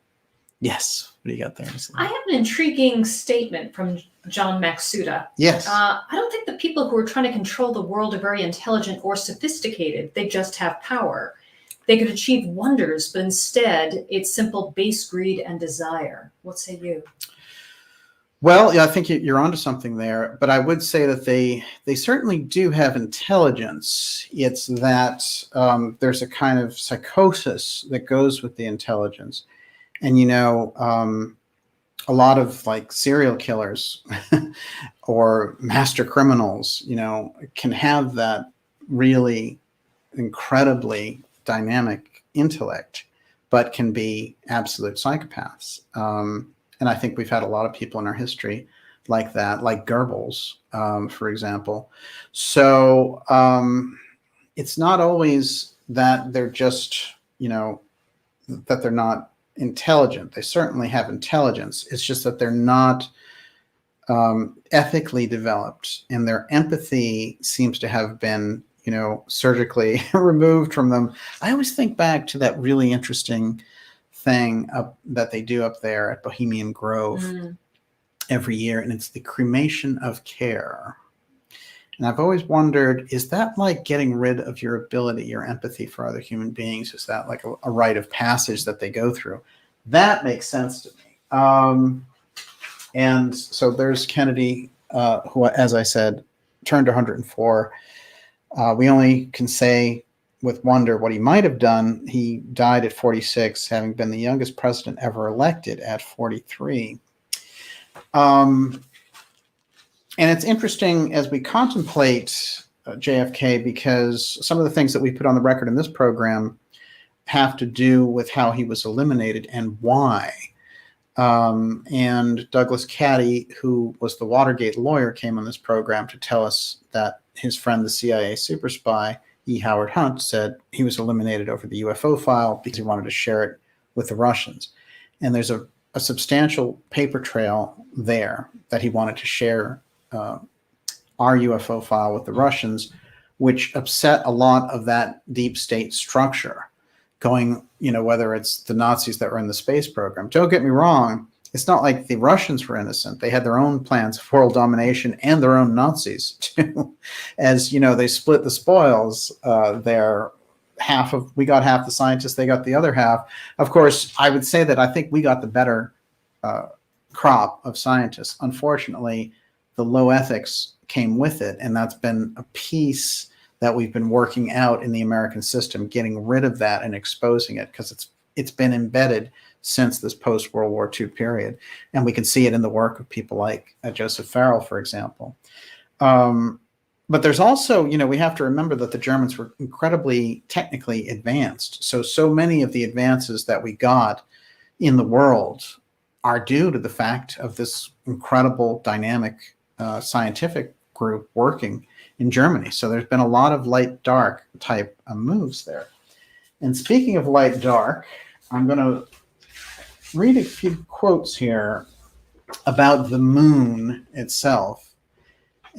Yes. What do you got there? I have an intriguing statement from John Maxuda. Yes. I don't think the people who are trying to control the world are very intelligent or sophisticated. They just have power. They could achieve wonders, but instead it's simple base greed and desire. What say you? Well, yeah, I think you're onto something there, but I would say that they certainly do have intelligence. It's that there's a kind of psychosis that goes with the intelligence. And, you know, a lot of like serial killers or master criminals, you know, can have that really incredibly dynamic intellect, but can be absolute psychopaths. And I think we've had a lot of people in our history like that, like Goebbels, for example. So it's not always that they're just, you know, that they're not intelligent. They certainly have intelligence. It's just that they're not ethically developed, and their empathy seems to have been, you know, surgically removed from them. I always think back to that really interesting thing that they do up there at Bohemian Grove. every year, and it's the cremation of care. And I've always wondered, is that like getting rid of your ability, your empathy for other human beings? Is that like a rite of passage that they go through? That makes sense to me. And so there's Kennedy, who, as I said, turned 104. We only can say with wonder what he might have done. He died at 46, having been the youngest president ever elected at 43. And it's interesting as we contemplate JFK, because some of the things that we put on the record in this program have to do with how he was eliminated and why. And Douglas Caddy, who was the Watergate lawyer, came on this program to tell us that his friend, the CIA super spy, E. Howard Hunt, said he was eliminated over the UFO file because he wanted to share it with the Russians. And there's a substantial paper trail there that he wanted to share our UFO file with the Russians, which upset a lot of that deep state structure going, whether it's the Nazis that were in the space program. Don't get me wrong. It's not like the Russians were innocent. They had their own plans of world domination and their own Nazis too. As they split the spoils there. We got half the scientists, they got the other half. Of course, I would say that I think we got the better crop of scientists. Unfortunately, the low ethics came with it, and that's been a piece that we've been working out in the American system, getting rid of that and exposing it, because it's been embedded since this post-World War II period. And we can see it in the work of people like Joseph Farrell, for example. But there's also, we have to remember that the Germans were incredibly technically advanced. So many of the advances that we got in the world are due to the fact of this incredible dynamic scientific group working in Germany. So there's been a lot of light-dark type of moves there. And speaking of light-dark, I'm going to read a few quotes here about the moon itself.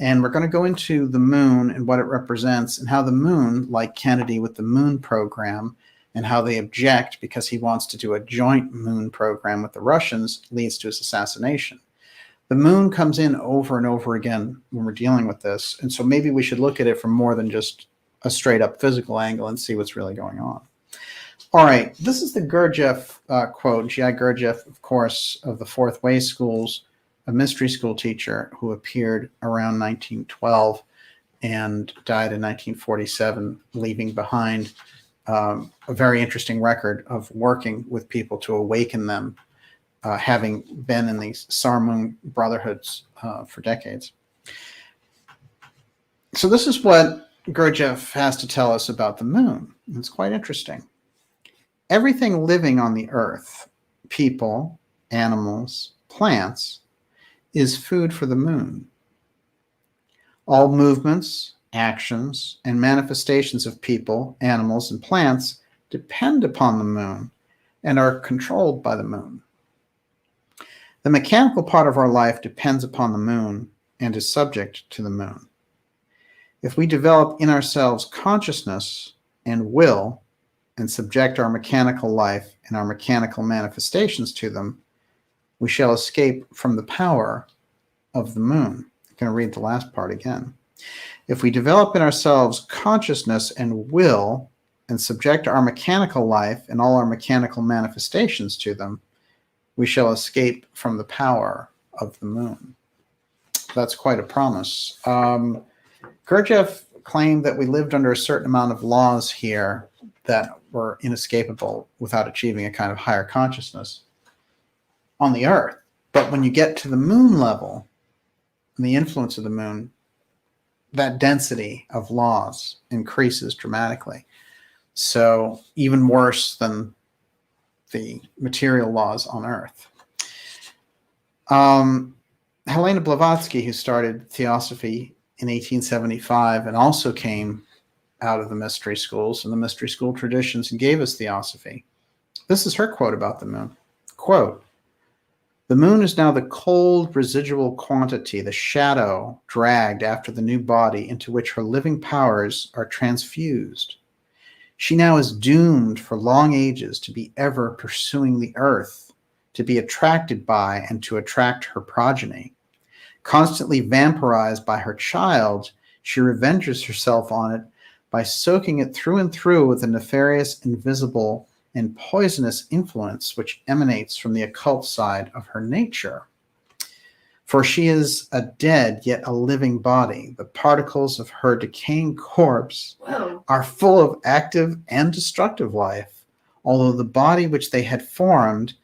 And we're going to go into the moon and what it represents, and how the moon, like Kennedy with the moon program, and how they object because he wants to do a joint moon program with the Russians, leads to his assassination. The moon comes in over and over again when we're dealing with this. And so maybe we should look at it from more than just a straight up physical angle and see what's really going on. All right, this is the Gurdjieff quote. G.I. Gurdjieff, of course, of the Fourth Way schools, a mystery school teacher who appeared around 1912 and died in 1947, leaving behind a very interesting record of working with people to awaken them, having been in these Sarmoon brotherhoods for decades. So this is what Gurdjieff has to tell us about the moon. It's quite interesting. Everything living on the earth, people, animals, plants, is food for the moon. All movements, actions, and manifestations of people, animals, and plants depend upon the moon and are controlled by the moon. The mechanical part of our life depends upon the moon and is subject to the moon. If we develop in ourselves consciousness and will and subject our mechanical life and our mechanical manifestations to them, we shall escape from the power of the moon. I'm going to read the last part again. If we develop in ourselves consciousness and will and subject our mechanical life and all our mechanical manifestations to them, we shall escape from the power of the moon. That's quite a promise. Gurdjieff claimed that we lived under a certain amount of laws here that were inescapable without achieving a kind of higher consciousness on the earth. But when you get to the moon level and the influence of the moon, that density of laws increases dramatically. So even worse than the material laws on earth. Helena Blavatsky, who started Theosophy in 1875 and also came out of the mystery schools and the mystery school traditions and gave us Theosophy. This is her quote about the moon. Quote, "The moon is now the cold residual quantity, the shadow dragged after the new body into which her living powers are transfused. She now is doomed for long ages to be ever pursuing the earth to be attracted by and to attract her progeny. Constantly vampirized by her child, she revenges herself on it by soaking it through and through with a nefarious, invisible, and poisonous influence which emanates from the occult side of her nature. For she is a dead yet a living body. The particles of her decaying corpse are full of active and destructive life, although the body which they had formed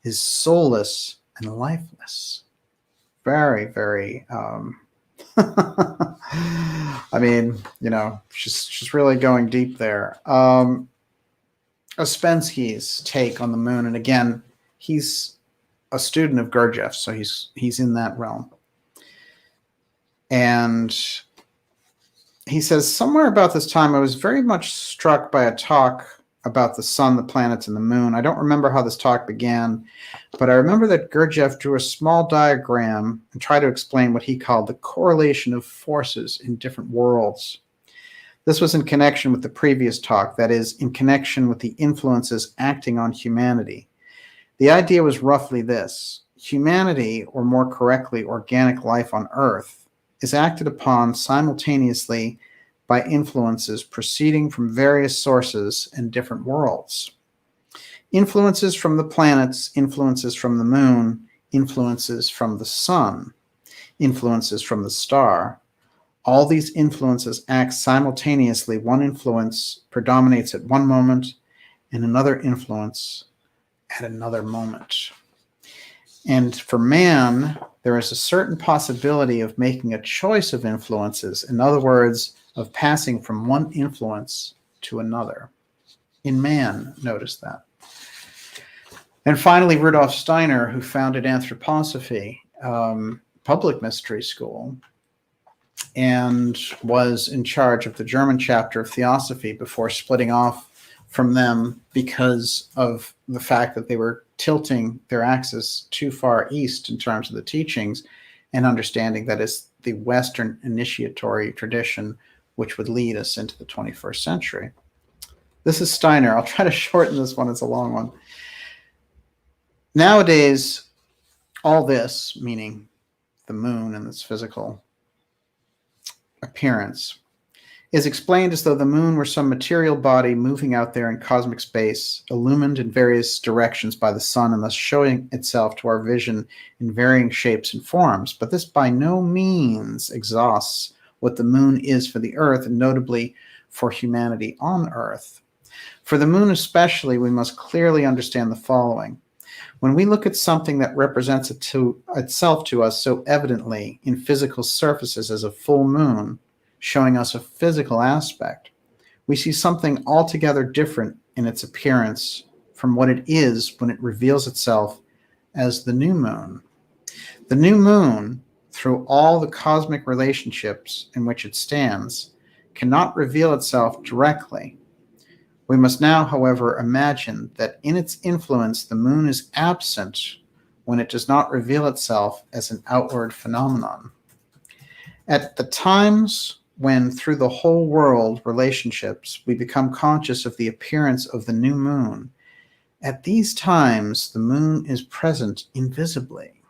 is soulless and lifeless. Very, very, I mean, you know, she's really going deep there. Ouspensky's take on the moon, and again, he's a student of Gurdjieff, so he's in that realm. And he says, somewhere about this time, I was very much struck by a talk about the sun, the planets, and the moon. I don't remember how this talk began, but I remember that Gurdjieff drew a small diagram and tried to explain what he called the correlation of forces in different worlds. This was in connection with the previous talk, that is, in connection with the influences acting on humanity. The idea was roughly this: humanity, or more correctly, organic life on Earth, is acted upon simultaneously by influences proceeding from various sources and different worlds. Influences from the planets, influences from the moon, influences from the sun, influences from the star. All these influences act simultaneously. One influence predominates at one moment and another influence at another moment. And for man, there is a certain possibility of making a choice of influences. In other words, of passing from one influence to another. In man, notice that. And finally, Rudolf Steiner, who founded Anthroposophy, public mystery school, and was in charge of the German chapter of Theosophy before splitting off from them because of the fact that they were tilting their axis too far east in terms of the teachings, and understanding that it's the Western initiatory tradition which would lead us into the 21st century. This is Steiner. I'll try to shorten this one. It's a long one. Nowadays, all this, meaning the moon and its physical appearance, is explained as though the moon were some material body moving out there in cosmic space, illumined in various directions by the sun, and thus showing itself to our vision in varying shapes and forms. But this by no means exhausts what the moon is for the Earth, and notably for humanity on Earth. For the moon especially, we must clearly understand the following. When we look at something that represents itself to us so evidently in physical surfaces as a full moon, showing us a physical aspect, we see something altogether different in its appearance from what it is when it reveals itself as the new moon. The new moon, through all the cosmic relationships in which it stands, cannot reveal itself directly. We must now, however, imagine that in its influence the moon is absent when it does not reveal itself as an outward phenomenon. At the times when, through the whole world relationships, we become conscious of the appearance of the new moon, at these times the moon is present invisibly,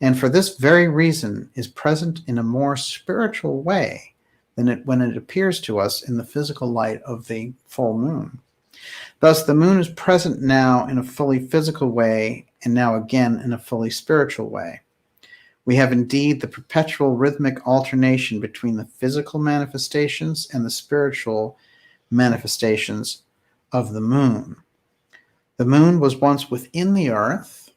and for this very reason is present in a more spiritual way than when it appears to us in the physical light of the full moon. Thus, the moon is present now in a fully physical way, and now again in a fully spiritual way. We have indeed the perpetual rhythmic alternation between the physical manifestations and the spiritual manifestations of the moon. The moon was once within the earth.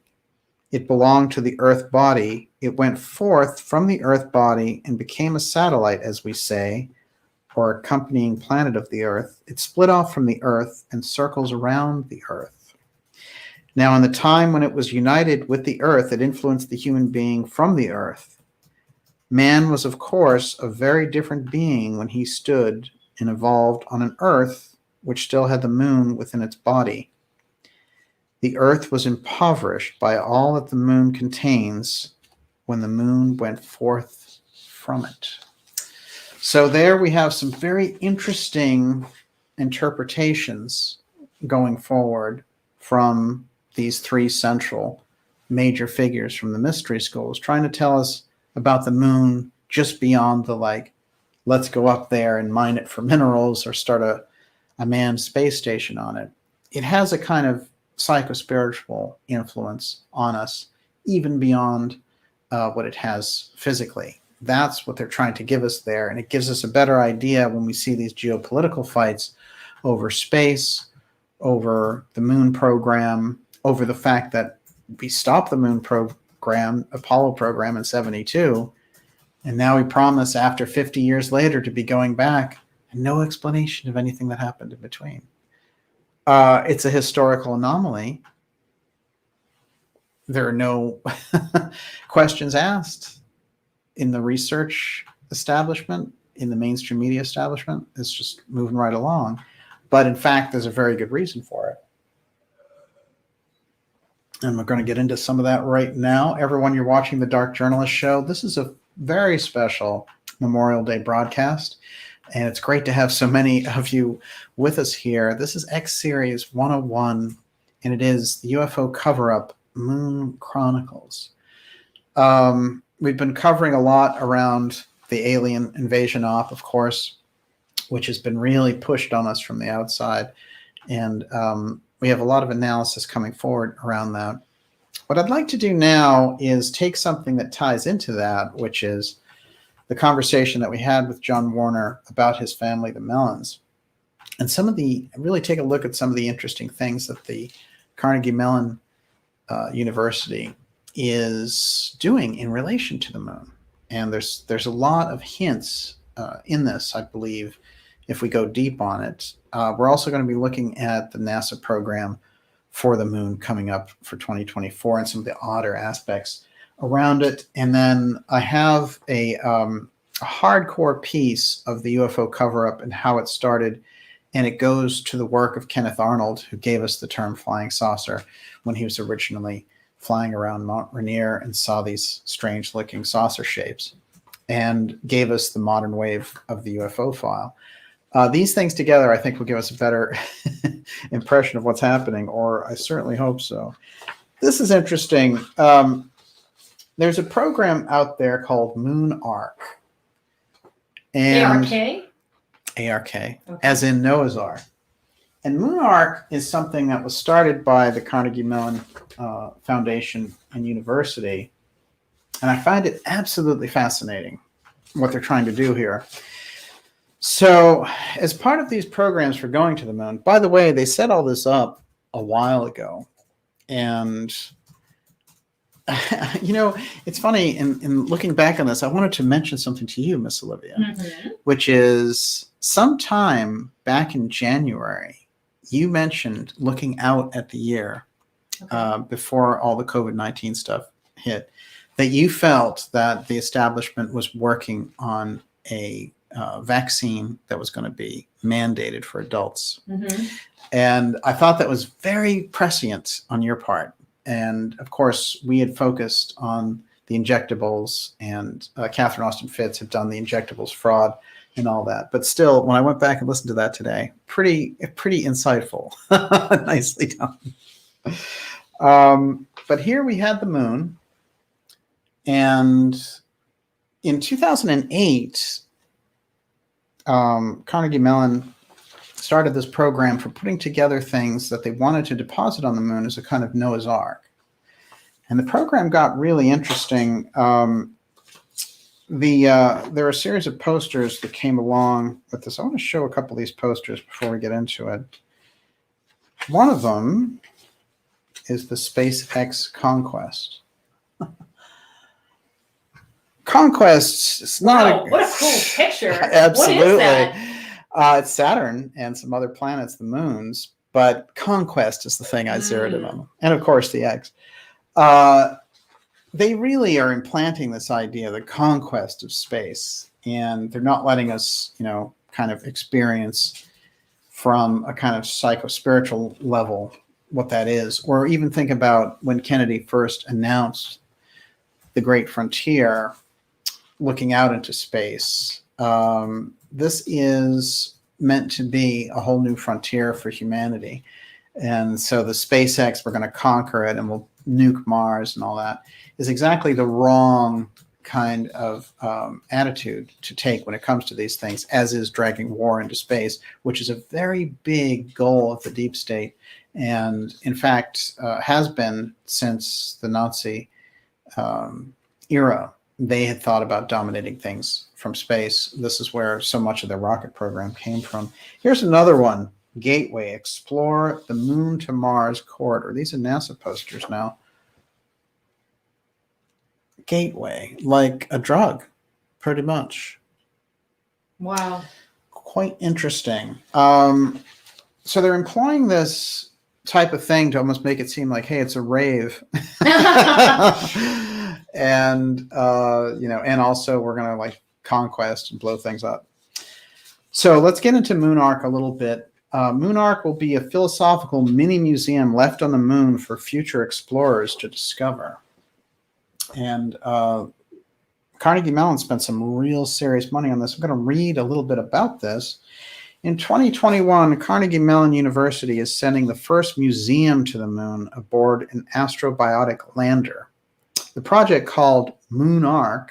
It belonged to the earth body. It went forth from the earth body and became a satellite, as we say, or accompanying planet of the earth. It split off from the earth and circles around the earth. Now, in the time when it was united with the earth, it influenced the human being from the earth. Man was, of course, a very different being when he stood and evolved on an earth which still had the moon within its body. The earth was impoverished by all that the moon contains when the moon went forth from it. So there we have some very interesting interpretations going forward from these three central major figures from the mystery schools, trying to tell us about the moon just beyond the, like, let's go up there and mine it for minerals or start a manned space station on it. It has a kind of psychospiritual influence on us, even beyond what it has physically. That's what they're trying to give us there. And it gives us a better idea when we see these geopolitical fights over space, over the moon program, over the fact that we stopped the moon program, Apollo program in 72, and now we promise after 50 years later to be going back, and no explanation of anything that happened in between. It's a historical anomaly. There are no questions asked in the research establishment, in the mainstream media establishment. It's just moving right along. But in fact, there's a very good reason for it. And we're going to get into some of that right now. Everyone, you're watching the Dark Journalist Show. This is a very special Memorial Day broadcast, and it's great to have so many of you with us here. This is X Series 101, and it is the UFO cover-up Moon Chronicles. We've been covering a lot around the alien invasion op, of course, which has been really pushed on us from the outside. And we have a lot of analysis coming forward around that. What I'd like to do now is take something that ties into that, which is the conversation that we had with John Warner about his family, the Mellons, and really take a look at some of the interesting things that the Carnegie Mellon University is doing in relation to the moon. And there's a lot of hints in this, I believe, if we go deep on it. We're also going to be looking at the NASA program for the moon coming up for 2024 and some of the odder aspects around it. And then I have a hardcore piece of the UFO cover-up and how it started. And it goes to the work of Kenneth Arnold, who gave us the term flying saucer when he was originally flying around Mount Rainier and saw these strange-looking saucer shapes, and gave us the modern wave of the UFO file. These things together, I think, will give us a better impression of what's happening, or I certainly hope so. This is interesting. There's a program out there called Moon Ark. And ARK? ARK, Okay. as in Noah's Ark. And Moon Ark is something that was started by the Carnegie Mellon Foundation and University. And I find it absolutely fascinating what they're trying to do here. So as part of these programs for going to the moon, by the way, they set all this up a while ago. And, you know, it's funny, in looking back on this, I wanted to mention something to you, Miss Olivia, which is sometime back in January, you mentioned looking out at the year before all the COVID-19 stuff hit, that you felt that the establishment was working on a vaccine that was going to be mandated for adults. And I thought that was very prescient on your part. And of course, we had focused on the injectables, and Catherine Austin Fitts had done the injectables fraud and all that. But still, when I went back and listened to that today, pretty insightful. Nicely done. But here we had the moon. And in 2008, Carnegie Mellon started this program for putting together things that they wanted to deposit on the moon as a kind of Noah's Ark. And the program got really interesting. There are a series of posters that came along with this. I want to show a couple of these posters before we get into it. One of them is the SpaceX Conquest. Conquest, it's not what a cool picture. Absolutely. What is that? It's Saturn and some other planets, the moons, but Conquest is the thing I zeroed in on. And of course the X. They really are implanting this idea, the conquest of space, and they're not letting us, kind of experience from a kind of psycho-spiritual level what that is, or even think about when Kennedy first announced the Great Frontier, looking out into space. This is meant to be a whole new frontier for humanity. And so the SpaceX, we're going to conquer it and we'll nuke Mars and all that, is exactly the wrong kind of attitude to take when it comes to these things, as is dragging war into space, which is a very big goal of the deep state. And in fact, has been since the Nazi era. They had thought about dominating things from space. This is where so much of their rocket program came from. Here's another one. Gateway, explore the Moon to Mars corridor. These are NASA posters now. Gateway, like a drug, pretty much. Wow. Quite interesting. So they're employing this type of thing to almost make it seem like, hey, it's a rave. And, and also we're going to like conquest and blow things up. So let's get into Moonarch a little bit. Moonarch will be a philosophical mini museum left on the moon for future explorers to discover. And Carnegie Mellon spent some real serious money on this. I'm going to read a little bit about this. In 2021, Carnegie Mellon University is sending the first museum to the moon aboard an astrobiotic lander. The project, called Moonarch,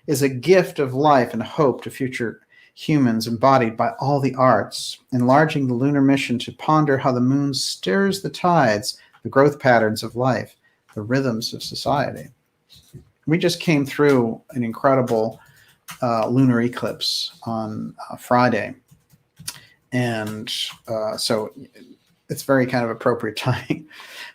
is a gift of life and hope to future humans embodied by all the arts, enlarging the lunar mission to ponder how the moon stirs the tides, the growth patterns of life, the rhythms of society. We just came through an incredible lunar eclipse on Friday. And so it's very kind of appropriate timing.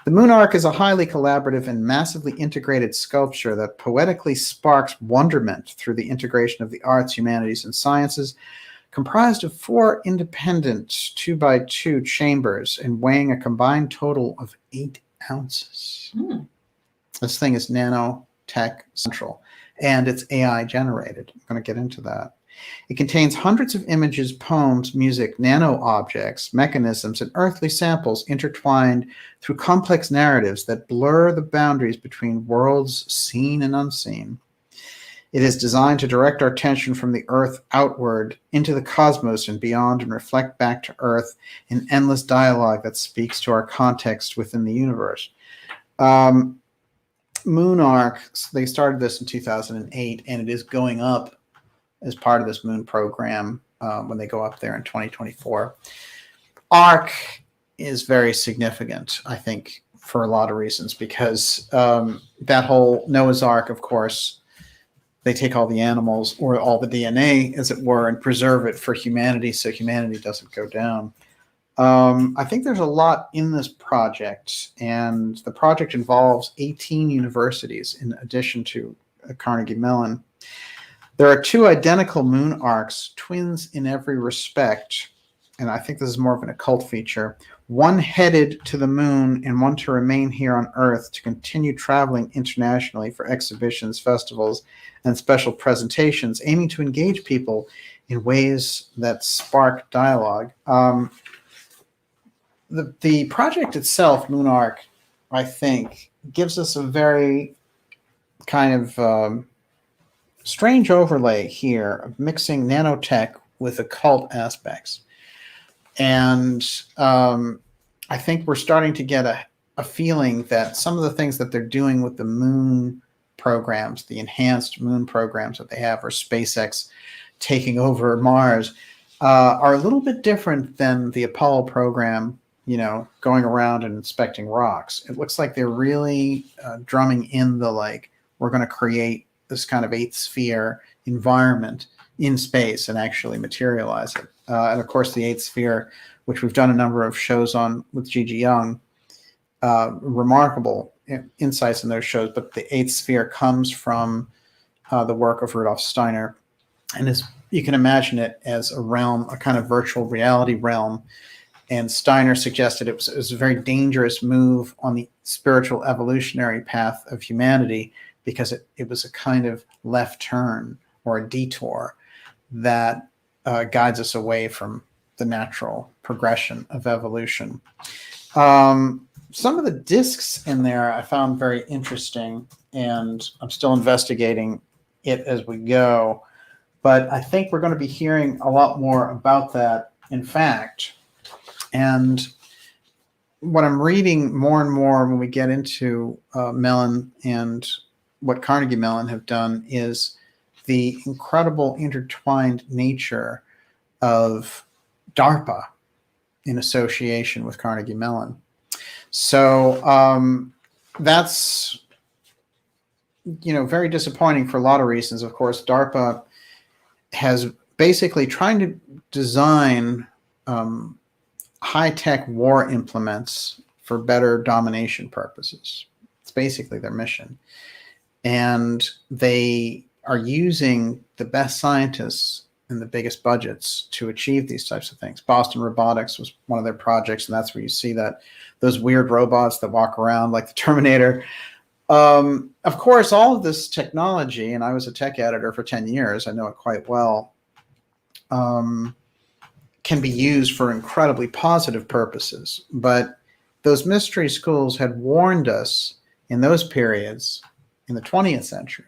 The Moonarch is a highly collaborative and massively integrated sculpture that poetically sparks wonderment through the integration of the arts, humanities, and sciences, comprised of 4 independent 2x2 chambers and weighing a combined total of 8 ounces. This thing is nanotech central, and it's AI generated. I'm going to get into that. It contains hundreds of images, poems, music, nano-objects, mechanisms, and earthly samples intertwined through complex narratives that blur the boundaries between worlds seen and unseen. It is designed to direct our attention from the Earth outward into the cosmos and beyond, and reflect back to Earth in endless dialogue that speaks to our context within the universe. Moonarch, they started this in 2008, and it is going up as part of this moon program when they go up there in 2024. Ark is very significant, I think, for a lot of reasons, because that whole Noah's Ark, of course, they take all the animals, or all the DNA, as it were, and preserve it for humanity so humanity doesn't go down. I think there's a lot in this project, and the project involves 18 universities in addition to Carnegie Mellon. There are 2 identical Moonarchs, twins in every respect, and I think this is more of an occult feature. One headed to the moon and one to remain here on Earth to continue traveling internationally for exhibitions, festivals, and special presentations, aiming to engage people in ways that spark dialogue. The project itself, Moonarch, I think, gives us a very kind of strange overlay here of mixing nanotech with occult aspects. And I think we're starting to get a feeling that some of the things that they're doing with the moon programs, the enhanced moon programs that they have, or SpaceX taking over Mars, are a little bit different than the Apollo program, going around and inspecting rocks. It looks like they're really drumming in the, like, we're going to create this kind of 8th sphere environment in space and actually materialize it. And of course, the 8th sphere, which we've done a number of shows on with Gigi Young, remarkable insights in those shows. But the 8th sphere comes from the work of Rudolf Steiner, and you can imagine it as a realm, a kind of virtual reality realm. And Steiner suggested it was a very dangerous move on the spiritual evolutionary path of humanity, because it was a kind of left turn or a detour that guides us away from the natural progression of evolution. Some of the discs in there I found very interesting, and I'm still investigating it as we go. But I think we're going to be hearing a lot more about that, in fact. And what I'm reading more and more when we get into Mellon and what Carnegie Mellon have done is the incredible intertwined nature of DARPA in association with Carnegie Mellon. So that's, very disappointing for a lot of reasons. Of course, DARPA has basically trying to design high-tech war implements for better domination purposes. It's basically their mission. And they are using the best scientists and the biggest budgets to achieve these types of things. Boston Robotics was one of their projects, and that's where you see those weird robots that walk around like the Terminator. Of course, all of this technology, and I was a tech editor for 10 years, I know it quite well, can be used for incredibly positive purposes. But those mystery schools had warned us in those periods in the 20th century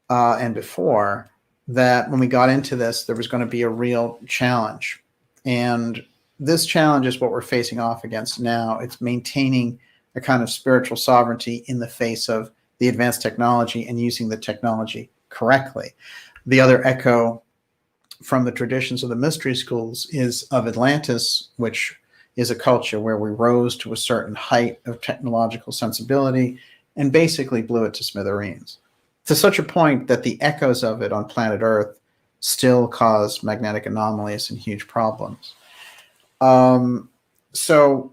and before that when we got into this, there was going to be a real challenge. And this challenge is what we're facing off against now. It's maintaining a kind of spiritual sovereignty in the face of the advanced technology and using the technology correctly. The other echo from the traditions of the mystery schools is of Atlantis, which is a culture where we rose to a certain height of technological sensibility and basically blew it to smithereens, to such a point that the echoes of it on planet Earth still cause magnetic anomalies and huge problems. So,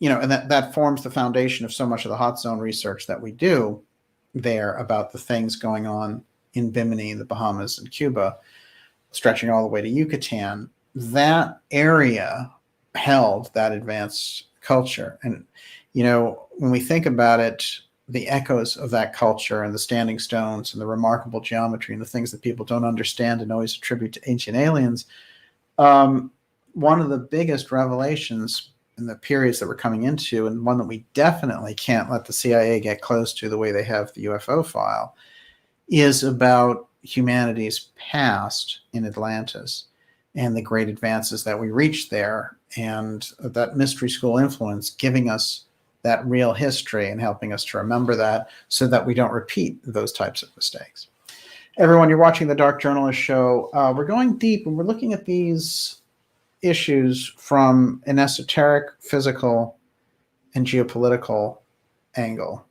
and that forms the foundation of so much of the hot zone research that we do there about the things going on in Bimini, the Bahamas, and Cuba, stretching all the way to Yucatan. That area held that advanced culture. And, when we think about it, the echoes of that culture and the standing stones and the remarkable geometry and the things that people don't understand and always attribute to ancient aliens, one of the biggest revelations in the periods that we're coming into, and one that we definitely can't let the CIA get close to the way they have the UFO file, is about humanity's past in Atlantis and the great advances that we reached there, and that mystery school influence giving us that real history and helping us to remember that so that we don't repeat those types of mistakes. Everyone, you're watching the Dark Journalist Show. We're going deep and we're looking at these issues from an esoteric, physical, and geopolitical angle.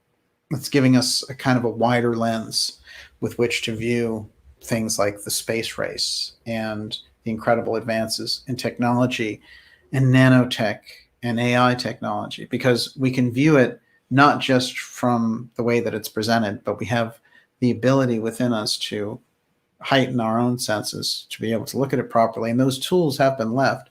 It's giving us a kind of a wider lens with which to view things like the space race and the incredible advances in technology and nanotech and AI technology, because we can view it not just from the way that it's presented, but we have the ability within us to heighten our own senses to be able to look at it properly. And those tools have been left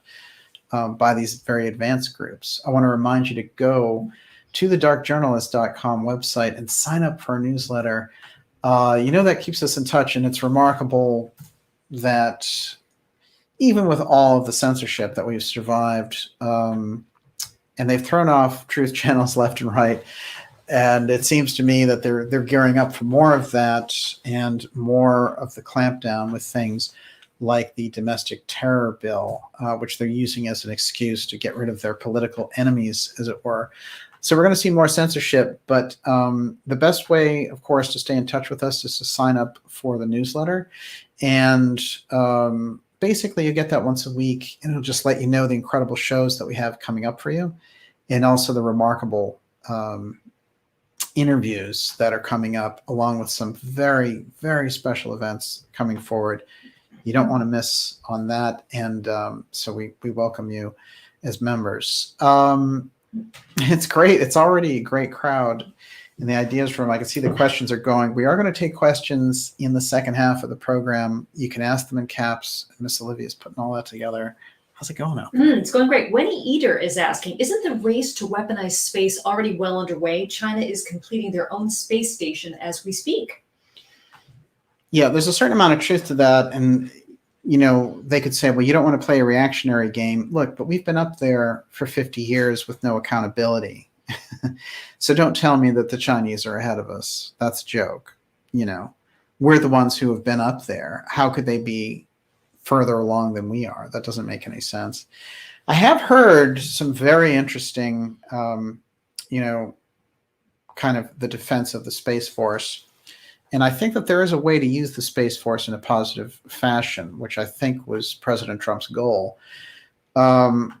by these very advanced groups. I want to remind you to go to the darkjournalist.com website and sign up for our newsletter. That keeps us in touch, and it's remarkable that even with all of the censorship that we've survived, and they've thrown off truth channels left and right, and it seems to me that they're gearing up for more of that and more of the clampdown with things like the domestic terror bill, which they're using as an excuse to get rid of their political enemies, as it were. So we're going to see more censorship, but the best way, of course, to stay in touch with us is to sign up for the newsletter. And basically, you get that once a week, and it'll just let you know the incredible shows that we have coming up for you, and also the remarkable interviews that are coming up, along with some very, very special events coming forward. You don't want to miss on that, and so we welcome you as members. It's great. It's already a great crowd in the ideas room. I can see the questions are going. We are going to take questions in the second half of the program. You can ask them in caps. Miss Olivia's putting all that together. How's it going now? It's going great. Winnie Eater is asking, isn't the race to weaponize space already well underway? China is completing their own space station as we speak. Yeah, there's a certain amount of truth to that. And, they could say, well, you don't want to play a reactionary game. Look, but we've been up there for 50 years with no accountability. So don't tell me that the Chinese are ahead of us. That's a joke. We're the ones who have been up there. How could they be further along than we are? That doesn't make any sense. I have heard some very interesting, kind of the defense of the Space Force. And I think that there is a way to use the Space Force in a positive fashion, which I think was President Trump's goal. One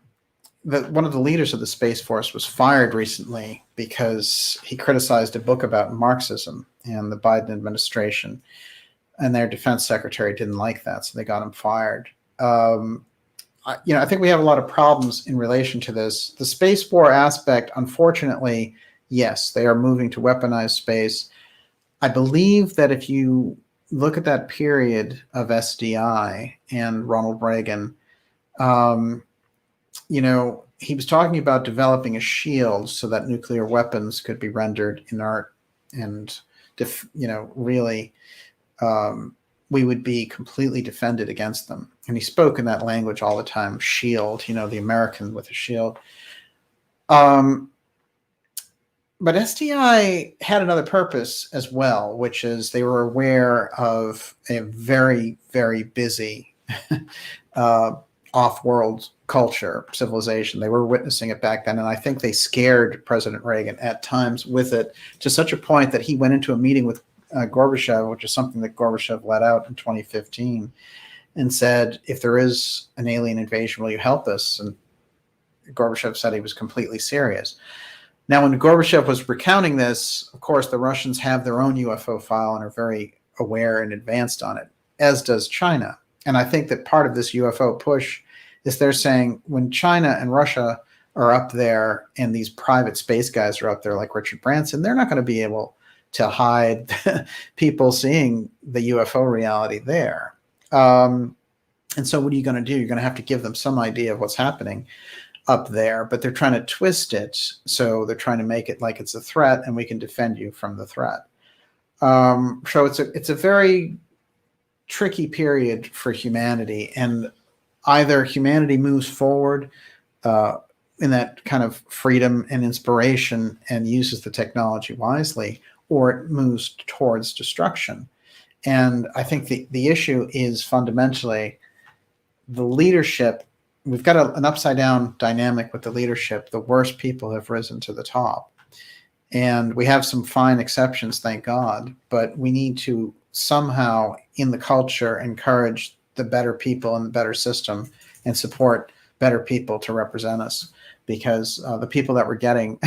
of the leaders of the Space Force was fired recently because he criticized a book about Marxism, and the Biden administration and their defense secretary didn't like that, so they got him fired. I think we have a lot of problems in relation to this. The space war aspect, unfortunately, yes, they are moving to weaponized space. I believe that if you look at that period of SDI and Ronald Reagan, he was talking about developing a shield so that nuclear weapons could be rendered inert and, really we would be completely defended against them. And he spoke in that language all the time, shield, the American with a shield. But SDI had another purpose as well, which is they were aware of a very, very busy off-world culture, civilization. They were witnessing it back then, and I think they scared President Reagan at times with it, to such a point that he went into a meeting with Gorbachev, which is something that Gorbachev let out in 2015, and said, if there is an alien invasion, will you help us? And Gorbachev said he was completely serious. Now, when Gorbachev was recounting this, of course, the Russians have their own UFO file and are very aware and advanced on it, as does China. And I think that part of this UFO push is they're saying when China and Russia are up there and these private space guys are up there like Richard Branson, they're not going to be able to hide people seeing the UFO reality there. And so what are you going to do? You're going to have to give them some idea of what's happening up there, but they're trying to twist it. So they're trying to make it like it's a threat and we can defend you from the threat. So it's a very tricky period for humanity, and either humanity moves forward in that kind of freedom and inspiration and uses the technology wisely, or it moves towards destruction. And I think the issue is fundamentally the leadership. We've got an upside down dynamic with the leadership. The worst people have risen to the top. And we have some fine exceptions, thank God, but we need to somehow in the culture encourage the better people in the better system and support better people to represent us, because the people that we're getting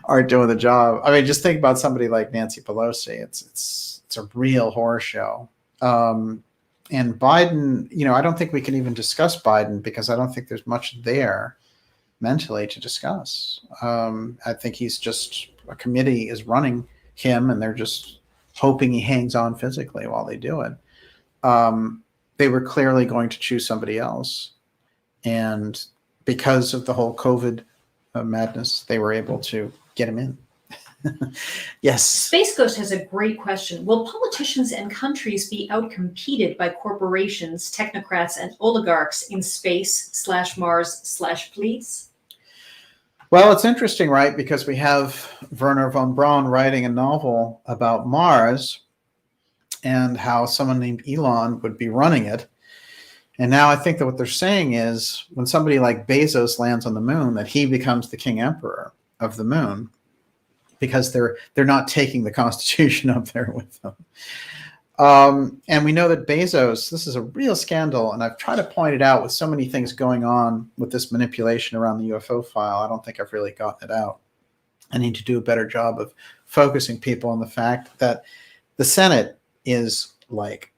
aren't doing the job. I mean, just think about somebody like Nancy Pelosi. It's a real horror show. And Biden, I don't think we can even discuss Biden because I don't think there's much there mentally to discuss. I think he's just, a committee is running him and they're just hoping he hangs on physically while they do it. They were clearly going to choose somebody else. And because of the whole COVID madness, they were able to get him in. Yes. Space Ghost has a great question. Will politicians and countries be outcompeted by corporations, technocrats, and oligarchs in space/Mars/fleets? Well, it's interesting, right? Because we have Werner von Braun writing a novel about Mars and how someone named Elon would be running it. And now I think that what they're saying is when somebody like Bezos lands on the moon, that he becomes the king emperor of the moon, because they're not taking the Constitution up there with them. And we know that Bezos, this is a real scandal, and I've tried to point it out with so many things going on with this manipulation around the UFO file. I don't think I've really gotten it out. I need to do a better job of focusing people on the fact that the Senate is like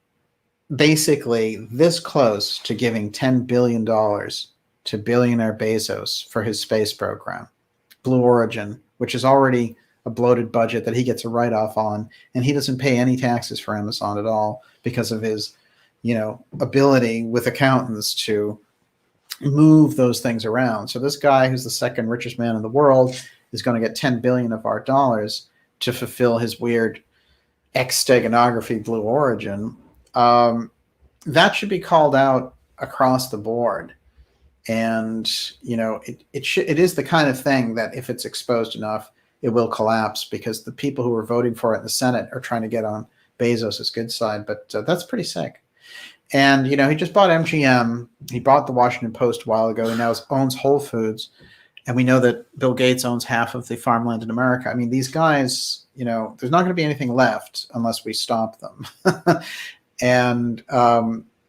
basically this close to giving $10 billion to billionaire Bezos for his space program, Blue Origin, which is already a bloated budget that he gets a write-off on, and he doesn't pay any taxes for Amazon at all because of his, ability with accountants to move those things around. So this guy, who's the second richest man in the world, is going to get 10 billion of our dollars to fulfill his weird X-steganography Blue Origin. That should be called out across the board. And, it is the kind of thing that if it's exposed enough, it will collapse, because the people who are voting for it in the Senate are trying to get on Bezos's good side. But that's pretty sick. And, you know, he just bought MGM. He bought the Washington Post a while ago. He now owns Whole Foods. And we know that Bill Gates owns half of the farmland in America. I mean, these guys, you know, there's not going to be anything left unless we stop them. And,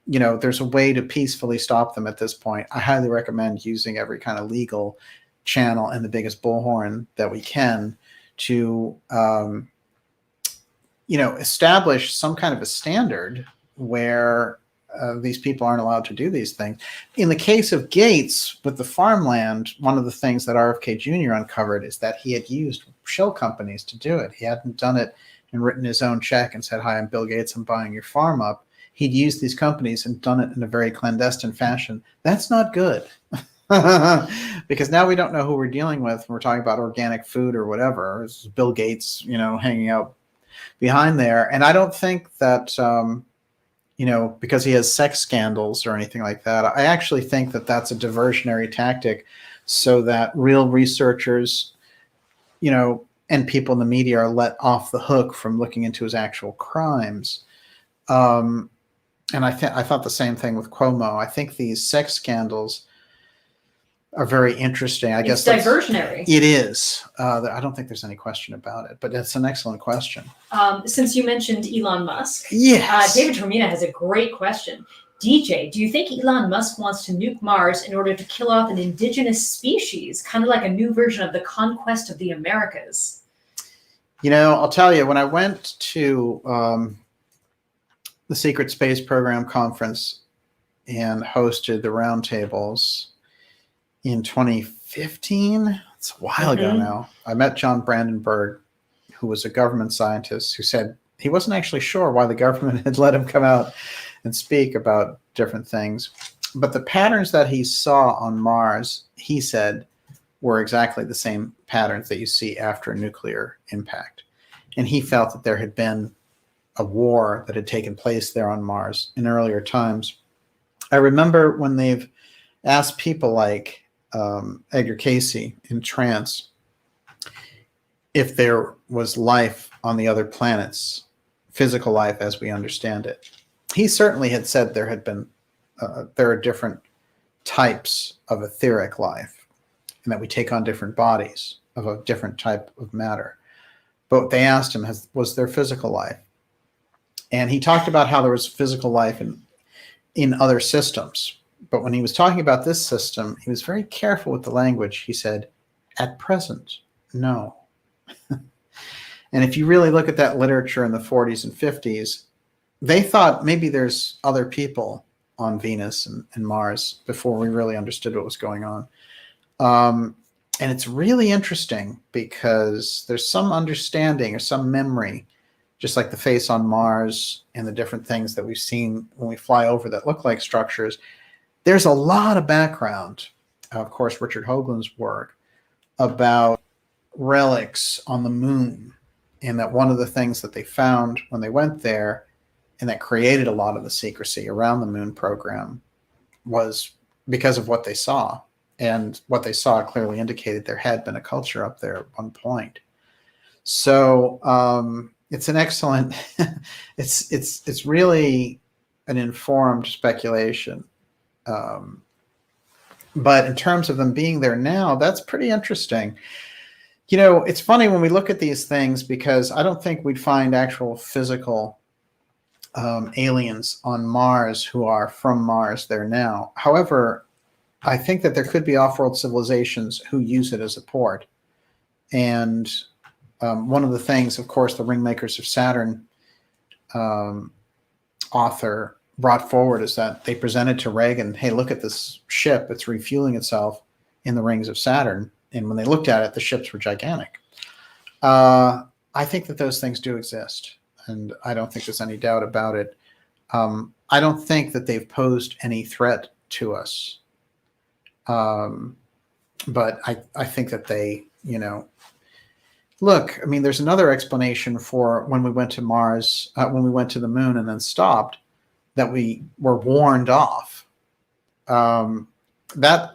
you know, there's a way to peacefully stop them at this point. I highly recommend using every kind of legal channel and the biggest bullhorn that we can to, you know, establish some kind of a standard where these people aren't allowed to do these things. In the case of Gates with the farmland, one of the things that RFK Jr. uncovered is that he had used shell companies to do it. He hadn't done it and written his own check and said, "Hi, I'm Bill Gates, I'm buying your farm up." He'd used these companies and done it in a very clandestine fashion. That's not good. Because now we don't know who we're dealing with when we're talking about organic food or whatever. It's Bill Gates, you know, hanging out behind there. And I don't think that, you know, because he has sex scandals or anything like that, I actually think that that's a diversionary tactic so that real researchers, you know, and people in the media are let off the hook from looking into his actual crimes. And I thought the same thing with Cuomo. I think these sex scandals are very interesting. I guess it's diversionary. It is. I don't think there's any question about it, but that's an excellent question. Since you mentioned Elon Musk, yes. David Termina has a great question. DJ, do you think Elon Musk wants to nuke Mars in order to kill off an indigenous species, kind of like a new version of the conquest of the Americas? You know, I'll tell you, when I went to the Secret Space Program Conference and hosted the roundtables in 2015, it's a while ago now, I met John Brandenburg, who was a government scientist, who said he wasn't actually sure why the government had let him come out and speak about different things. But the patterns that he saw on Mars, he said, were exactly the same patterns that you see after a nuclear impact. And he felt that there had been a war that had taken place there on Mars in earlier times. I remember when they've asked people like Edgar Casey in Trance if there was life on the other planets, physical life as we understand it. He certainly had said there had been, there are different types of etheric life and that we take on different bodies of a different type of matter. But they asked him, was there physical life? And he talked about how there was physical life in other systems. But when he was talking about this system, he was very careful with the language. He said, at present, no. And if you really look at that literature in the 40s and 50s, they thought maybe there's other people on Venus and Mars before we really understood what was going on. And it's really interesting because there's some understanding or some memory, just like the face on Mars and the different things that we've seen when we fly over that look like structures. There's a lot of background, of course, Richard Hoagland's work about relics on the moon, and that one of the things that they found when they went there and that created a lot of the secrecy around the moon program was because of what they saw. And what they saw clearly indicated there had been a culture up there at one point. So it's an excellent, it's really an informed speculation. But in terms of them being there now, that's pretty interesting. You know, it's funny when we look at these things because I don't think we'd find actual physical aliens on Mars who are from Mars there now. However, I think that there could be off-world civilizations who use it as a port. And one of the things, of course, the Ringmakers of Saturn author brought forward is that they presented to Reagan, hey, look at this ship. It's refueling itself in the rings of Saturn. And when they looked at it, the ships were gigantic. I think that those things do exist. And I don't think there's any doubt about it. I don't think that they've posed any threat to us. But I think that they, you know, look, I mean, there's another explanation for when we went to Mars, when we went to the moon and then stopped, that we were warned off. That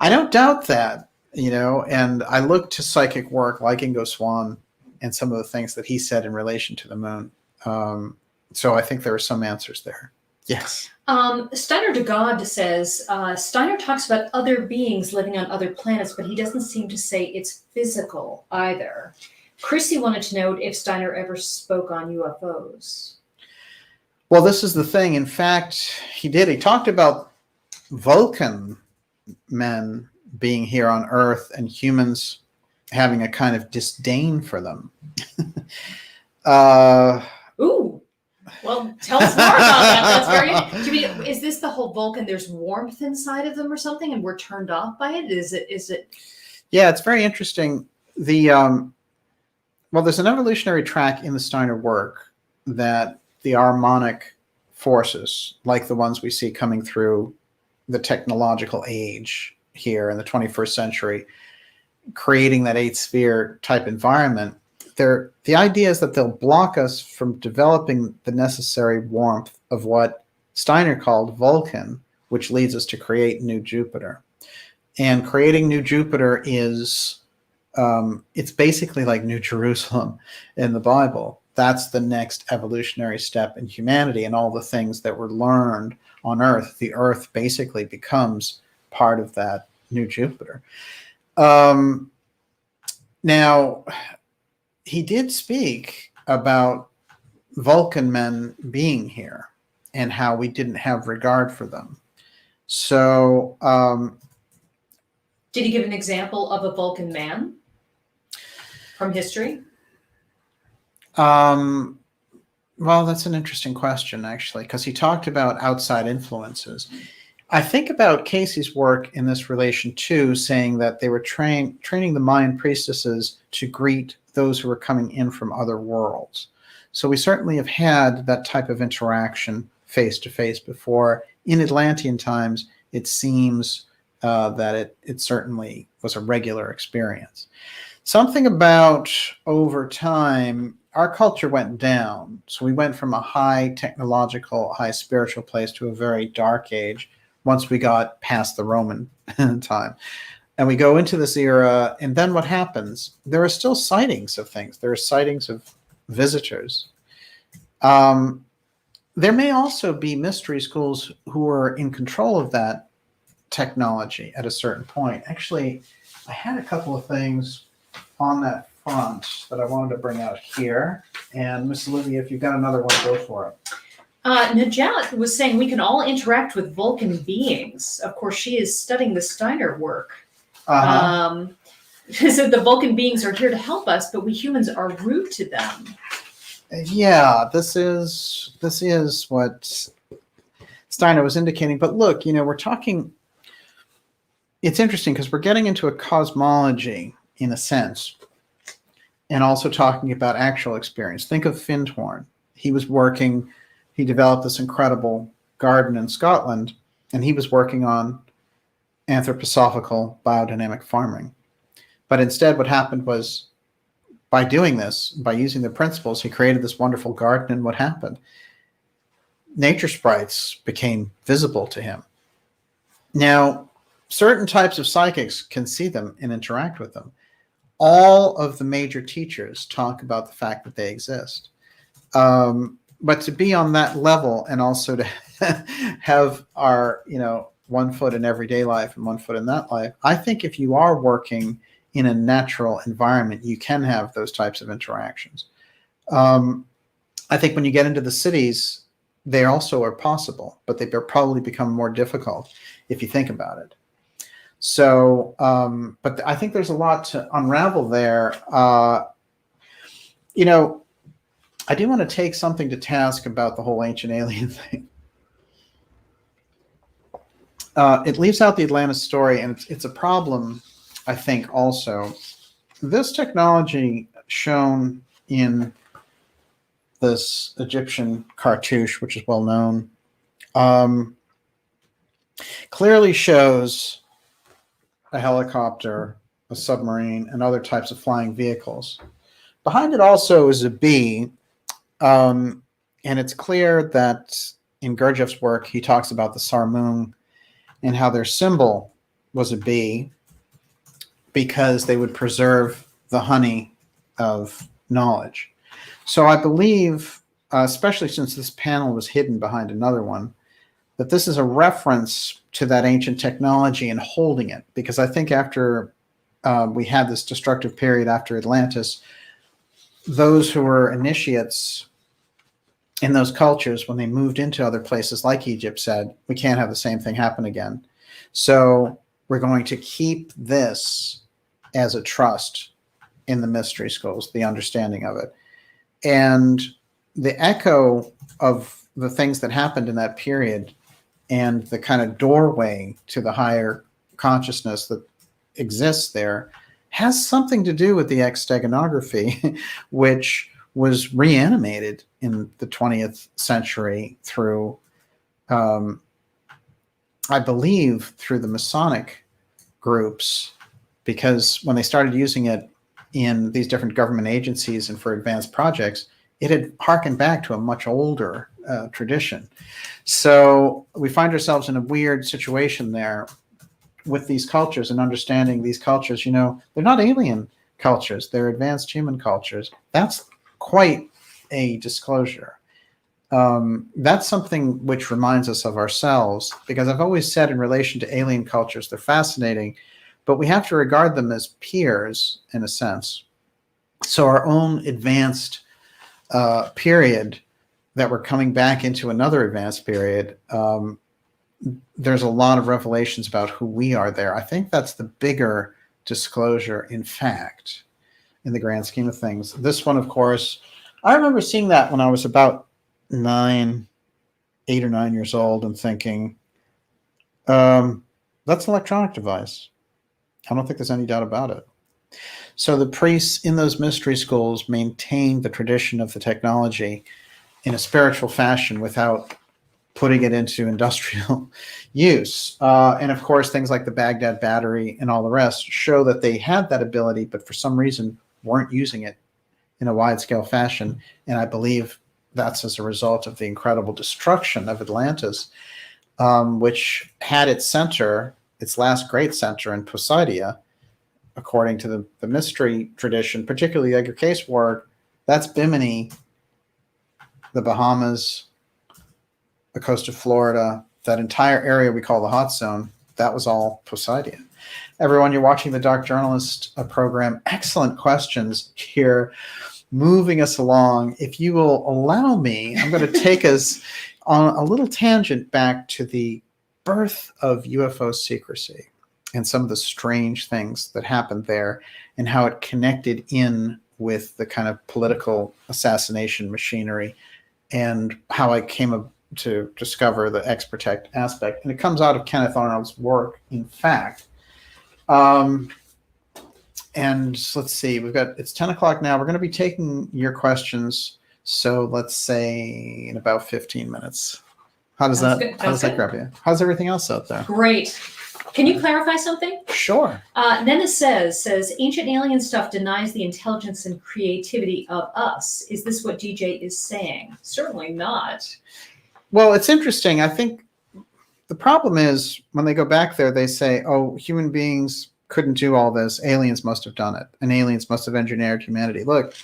I don't doubt that, you know, and I look to psychic work like Ingo Swann and some of the things that he said in relation to the moon. So I think there are some answers there. Yes. Steiner de God says, Steiner talks about other beings living on other planets, but he doesn't seem to say it's physical either. Chrissy wanted to know if Steiner ever spoke on UFOs. Well, this is the thing. In fact, he did. He talked about Vulcan men being here on Earth and humans having a kind of disdain for them. Ooh. Well, tell us more about that. That's very interesting. Do you mean, is this the whole Vulcan? There's warmth inside of them or something, and we're turned off by it? Is it? Yeah, it's very interesting. Well, there's an evolutionary track in the Steiner work that the harmonic forces, like the ones we see coming through the technological age here in the 21st century, creating that eighth sphere type environment, the idea is that they'll block us from developing the necessary warmth of what Steiner called Vulcan, which leads us to create new Jupiter. And creating new Jupiter is, it's basically like New Jerusalem in the Bible. That's the next evolutionary step in humanity, and all the things that were learned on Earth. The Earth basically becomes part of that new Jupiter. Now, he did speak about Vulcan men being here and how we didn't have regard for them. So, Did he give an example of a Vulcan man from history? Well, that's an interesting question, actually, because he talked about outside influences. I think about Casey's work in this relation, too, saying that they were training the Mayan priestesses to greet those who were coming in from other worlds. So we certainly have had that type of interaction face-to-face before. In Atlantean times, it seems that it certainly was a regular experience. Something about over time, our culture went down. So we went from a high technological, high spiritual place to a very dark age once we got past the Roman time. And we go into this era, and then what happens? There are still sightings of things. There are sightings of visitors. There may also be mystery schools who are in control of that technology at a certain point. Actually, I had a couple of things on that front that I wanted to bring out here. And Miss Olivia, if you've got another one, go for it. Najat was saying we can all interact with Vulcan beings. Of course, she is studying the Steiner work. So the Vulcan beings are here to help us, but we humans are rude to them. Yeah, this is what Steiner was indicating. But look, we're talking. It's interesting because we're getting into a cosmology in a sense, and also talking about actual experience. Think of Findhorn. He developed this incredible garden in Scotland, and he was working on anthroposophical biodynamic farming. But instead, what happened was, by doing this, by using the principles, he created this wonderful garden, and what happened? Nature sprites became visible to him. Now, certain types of psychics can see them and interact with them. All of the major teachers talk about the fact that they exist. But to be on that level and also to have our, one foot in everyday life and one foot in that life, I think if you are working in a natural environment, you can have those types of interactions. I think when you get into the cities, they also are possible, but they'll probably become more difficult if you think about it. So, but I think there's a lot to unravel there. I do want to take something to task about the whole ancient alien thing. It leaves out the Atlantis story, and it's a problem, I think, also. This technology shown in this Egyptian cartouche, which is well known, clearly shows a helicopter, a submarine, and other types of flying vehicles. Behind it also is a bee, and it's clear that in Gurdjieff's work, he talks about the Sarmung and how their symbol was a bee because they would preserve the honey of knowledge. So I believe especially since this panel was hidden behind another one, that this is a reference to that ancient technology and holding it. Because I think after we had this destructive period after Atlantis, those who were initiates in those cultures, when they moved into other places like Egypt, said, we can't have the same thing happen again. So we're going to keep this as a trust in the mystery schools, the understanding of it. And the echo of the things that happened in that period and the kind of doorway to the higher consciousness that exists there has something to do with the X-steganography, which was reanimated in the 20th century through, I believe, through the Masonic groups, because when they started using it in these different government agencies and for advanced projects, it had harkened back to a much older tradition. So we find ourselves in a weird situation there with these cultures and understanding these cultures. You know, they're not alien cultures, they're advanced human cultures. That's quite a disclosure. That's something which reminds us of ourselves, because I've always said in relation to alien cultures, they're fascinating, but we have to regard them as peers in a sense. So our own advanced period that we're coming back into another advanced period, there's a lot of revelations about who we are there. I think that's the bigger disclosure, in fact, in the grand scheme of things. This one, of course, I remember seeing that when I was about 8 or 9 years old and thinking, that's an electronic device. I don't think there's any doubt about it. So the priests in those mystery schools maintained the tradition of the technology in a spiritual fashion without putting it into industrial use. And of course, things like the Baghdad battery and all the rest show that they had that ability, but for some reason weren't using it in a wide-scale fashion. And I believe that's as a result of the incredible destruction of Atlantis, which had its center, its last great center in Poseidia, according to the mystery tradition, particularly the Edgar Cayce work. That's Bimini, the Bahamas, the coast of Florida, that entire area we call the hot zone. That was all Poseidia. Everyone, you're watching the Dark Journalist program. Excellent questions here, moving us along. If you will allow me, I'm going to take us on a little tangent back to the birth of UFO secrecy and some of the strange things that happened there and how it connected in with the kind of political assassination machinery and how I came to discover the X-Protect aspect. And it comes out of Kenneth Arnold's work, in fact. And let's see, it's 10 o'clock now. We're going to be taking your questions. So let's say in about 15 minutes. How does that grab you? How's everything else out there? Great. Can you clarify something? Sure. Nenna says ancient alien stuff denies the intelligence and creativity of us. Is this what DJ is saying? Certainly not. Well, it's interesting. I think the problem is when they go back there, they say, oh, human beings couldn't do all this. Aliens must have done it. And aliens must have engineered humanity. Look,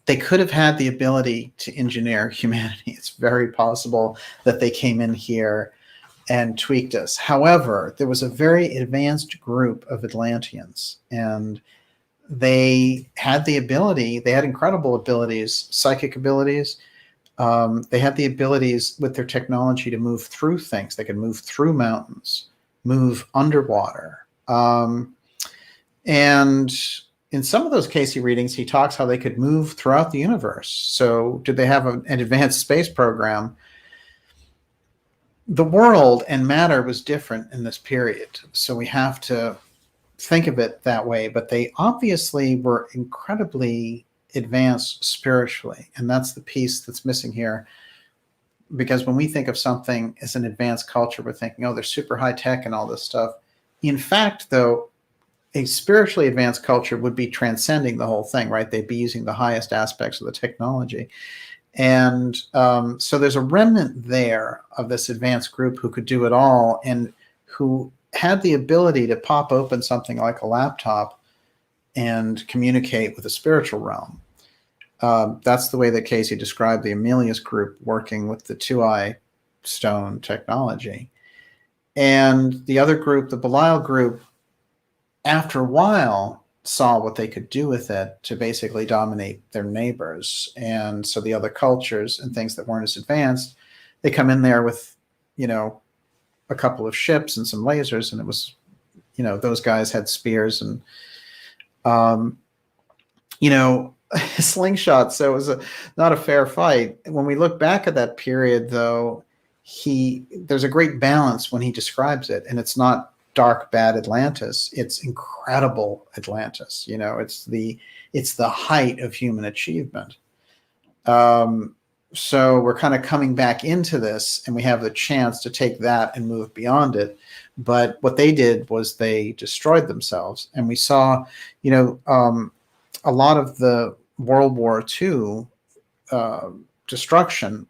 they could have had the ability to engineer humanity. It's very possible that they came in here and tweaked us. However, there was a very advanced group of Atlanteans, and they had the ability, they had incredible abilities, psychic abilities. They had the abilities with their technology to move through things. They could move through mountains, move underwater. And in some of those Casey readings, he talks how they could move throughout the universe. So did they have an advanced space program? The world and matter was different in this period. So we have to think of it that way. But they obviously were incredibly advanced spiritually. And that's the piece that's missing here. Because when we think of something as an advanced culture, we're thinking, oh, they're super high tech and all this stuff. In fact, though, a spiritually advanced culture would be transcending the whole thing, right? They'd be using the highest aspects of the technology. And so there's a remnant there of this advanced group who could do it all and who had the ability to pop open something like a laptop and communicate with the spiritual realm. That's the way that Casey described the Amelius group working with the two-eye stone technology. And the other group, the Belial group, after a while saw what they could do with it to basically dominate their neighbors. And so the other cultures and things that weren't as advanced, they come in there with, a couple of ships and some lasers, and it was, those guys had spears and, slingshots. So it was not a fair fight. When we look back at that period, though, there's a great balance when he describes it, and it's not dark, bad Atlantis. It's incredible Atlantis. It's the height of human achievement. So we're kind of coming back into this, and we have the chance to take that and move beyond it. But what they did was they destroyed themselves, and we saw, a lot of the World War II destruction.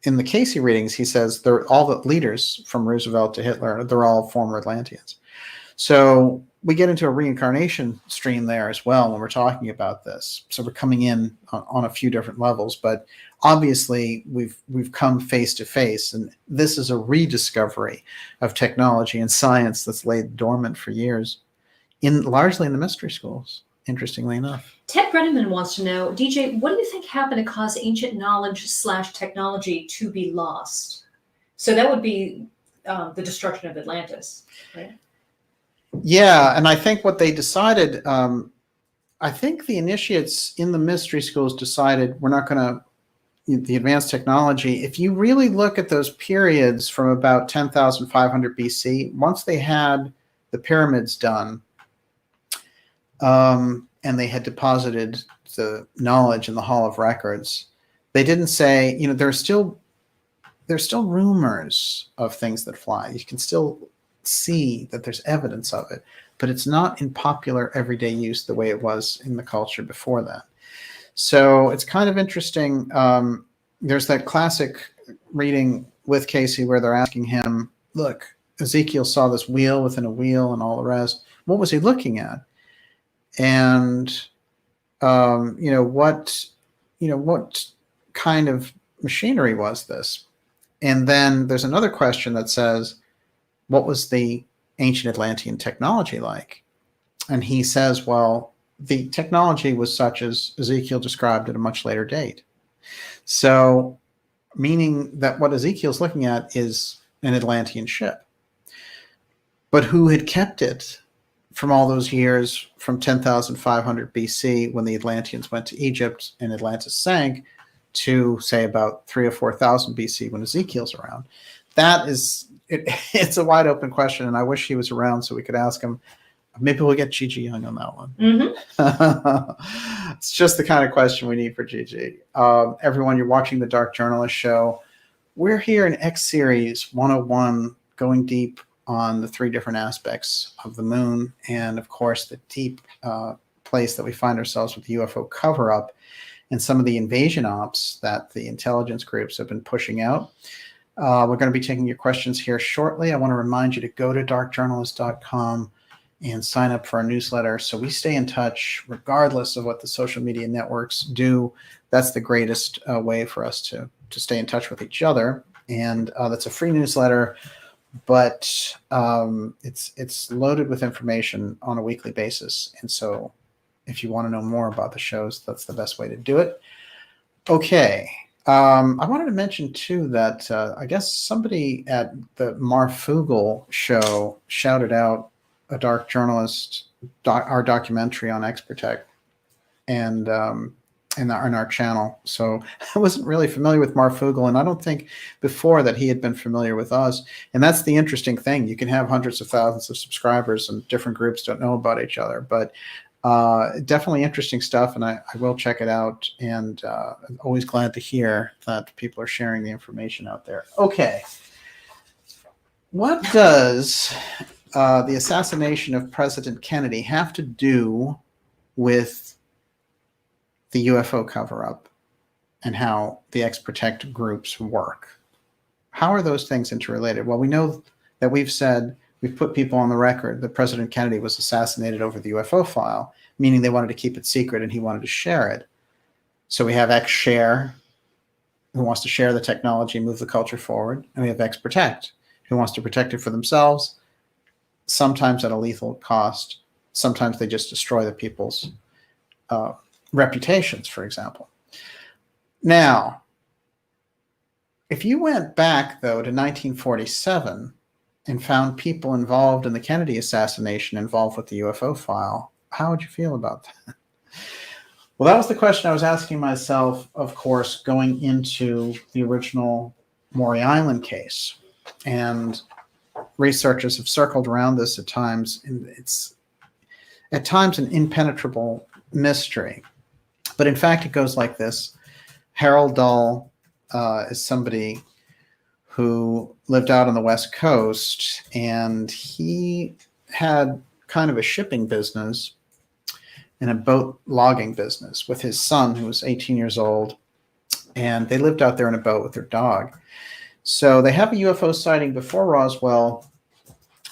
In the Casey readings, he says they're all the leaders from Roosevelt to Hitler, they're all former Atlanteans. So we get into a reincarnation stream there as well when we're talking about this. So we're coming in on a few different levels, but obviously we've come face to face, and this is a rediscovery of technology and science that's laid dormant for years, largely in the mystery schools, interestingly enough. Ted Brenneman wants to know, DJ, what do you think happened to cause ancient knowledge / technology to be lost? So that would be the destruction of Atlantis, right? Yeah, and I think what they decided, I think the initiates in the mystery schools decided we're not going to, the advanced technology, if you really look at those periods from about 10,500 BC, once they had the pyramids done, and they had deposited the knowledge in the Hall of Records, they didn't say, there's still rumors of things that fly. You can still see that there's evidence of it, but it's not in popular everyday use the way it was in the culture before that. So it's kind of interesting. There's that classic reading with Casey where they're asking him, look, Ezekiel saw this wheel within a wheel and all the rest. What was he looking at? And, what kind of machinery was this? And then there's another question that says, what was the ancient Atlantean technology like? And he says, well, the technology was such as Ezekiel described at a much later date. So, meaning that what Ezekiel's looking at is an Atlantean ship. But who had kept it from all those years from 10,500 BC when the Atlanteans went to Egypt and Atlantis sank to, say, about 3,000 or 4,000 BC when Ezekiel's around? That is, it's a wide open question, and I wish he was around so we could ask him. Maybe we'll get Gigi Young on that one. Mm-hmm. It's just the kind of question we need for Gigi. Everyone, you're watching the Dark Journalist Show. We're here in X Series 101, going deep on the three different aspects of the moon, and of course the deep place that we find ourselves with the UFO cover-up and some of the invasion ops that the intelligence groups have been pushing out. We're going to be taking your questions here shortly. I want to remind you to go to darkjournalist.com and sign up for our newsletter so we stay in touch regardless of what the social media networks do. That's the greatest way for us to stay in touch with each other. And that's a free newsletter, but it's loaded with information on a weekly basis. And so if you want to know more about the shows, that's the best way to do it. Okay. I wanted to mention, too, that I guess somebody at the Marfugel show shouted out a Dark Journalist, our documentary on X-Protect, and in our channel. So I wasn't really familiar with Marfugel, and I don't think before that he had been familiar with us. And that's the interesting thing. You can have hundreds of thousands of subscribers, and different groups don't know about each other. But definitely interesting stuff, and I will check it out. And I'm always glad to hear that people are sharing the information out there. Okay. What does the assassination of President Kennedy have to do with the UFO cover-up and how the X-Protect groups work? How are those things interrelated? Well, we know that we've put people on the record that President Kennedy was assassinated over the UFO file, meaning they wanted to keep it secret and he wanted to share it. So we have X share, who wants to share the technology, move the culture forward, and we have X protect, who wants to protect it for themselves, sometimes at a lethal cost. Sometimes they just destroy the people's reputations, for example. Now, if you went back, though, to 1947 and found people involved in the Kennedy assassination involved with the UFO file, how would you feel about that? Well, that was the question I was asking myself, of course, going into the original Maury Island case. And researchers have circled around this at times. It's at times an impenetrable mystery. But in fact, it goes like this. Harold Dahl is somebody who lived out on the West Coast, and he had kind of a shipping business and a boat logging business with his son, who was 18 years old, and they lived out there in a boat with their dog. So they have a UFO sighting before Roswell.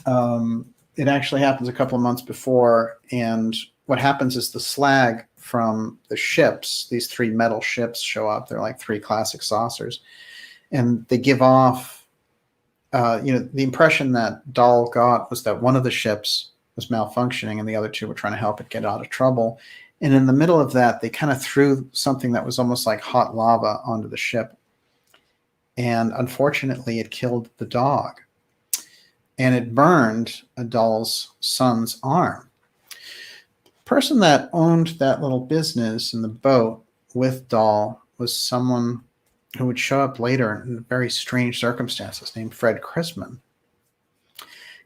It actually happens a couple of months before, and what happens is the slag from the ships, these three metal ships show up. They're like three classic saucers, and they give off, the impression that Dahl got was that one of the ships was malfunctioning and the other two were trying to help it get out of trouble. And in the middle of that, they kind of threw something that was almost like hot lava onto the ship. And unfortunately, it killed the dog. And it burned Dahl's son's arm. The person that owned that little business in the boat with Dahl was someone who would show up later in very strange circumstances, named Fred Chrisman.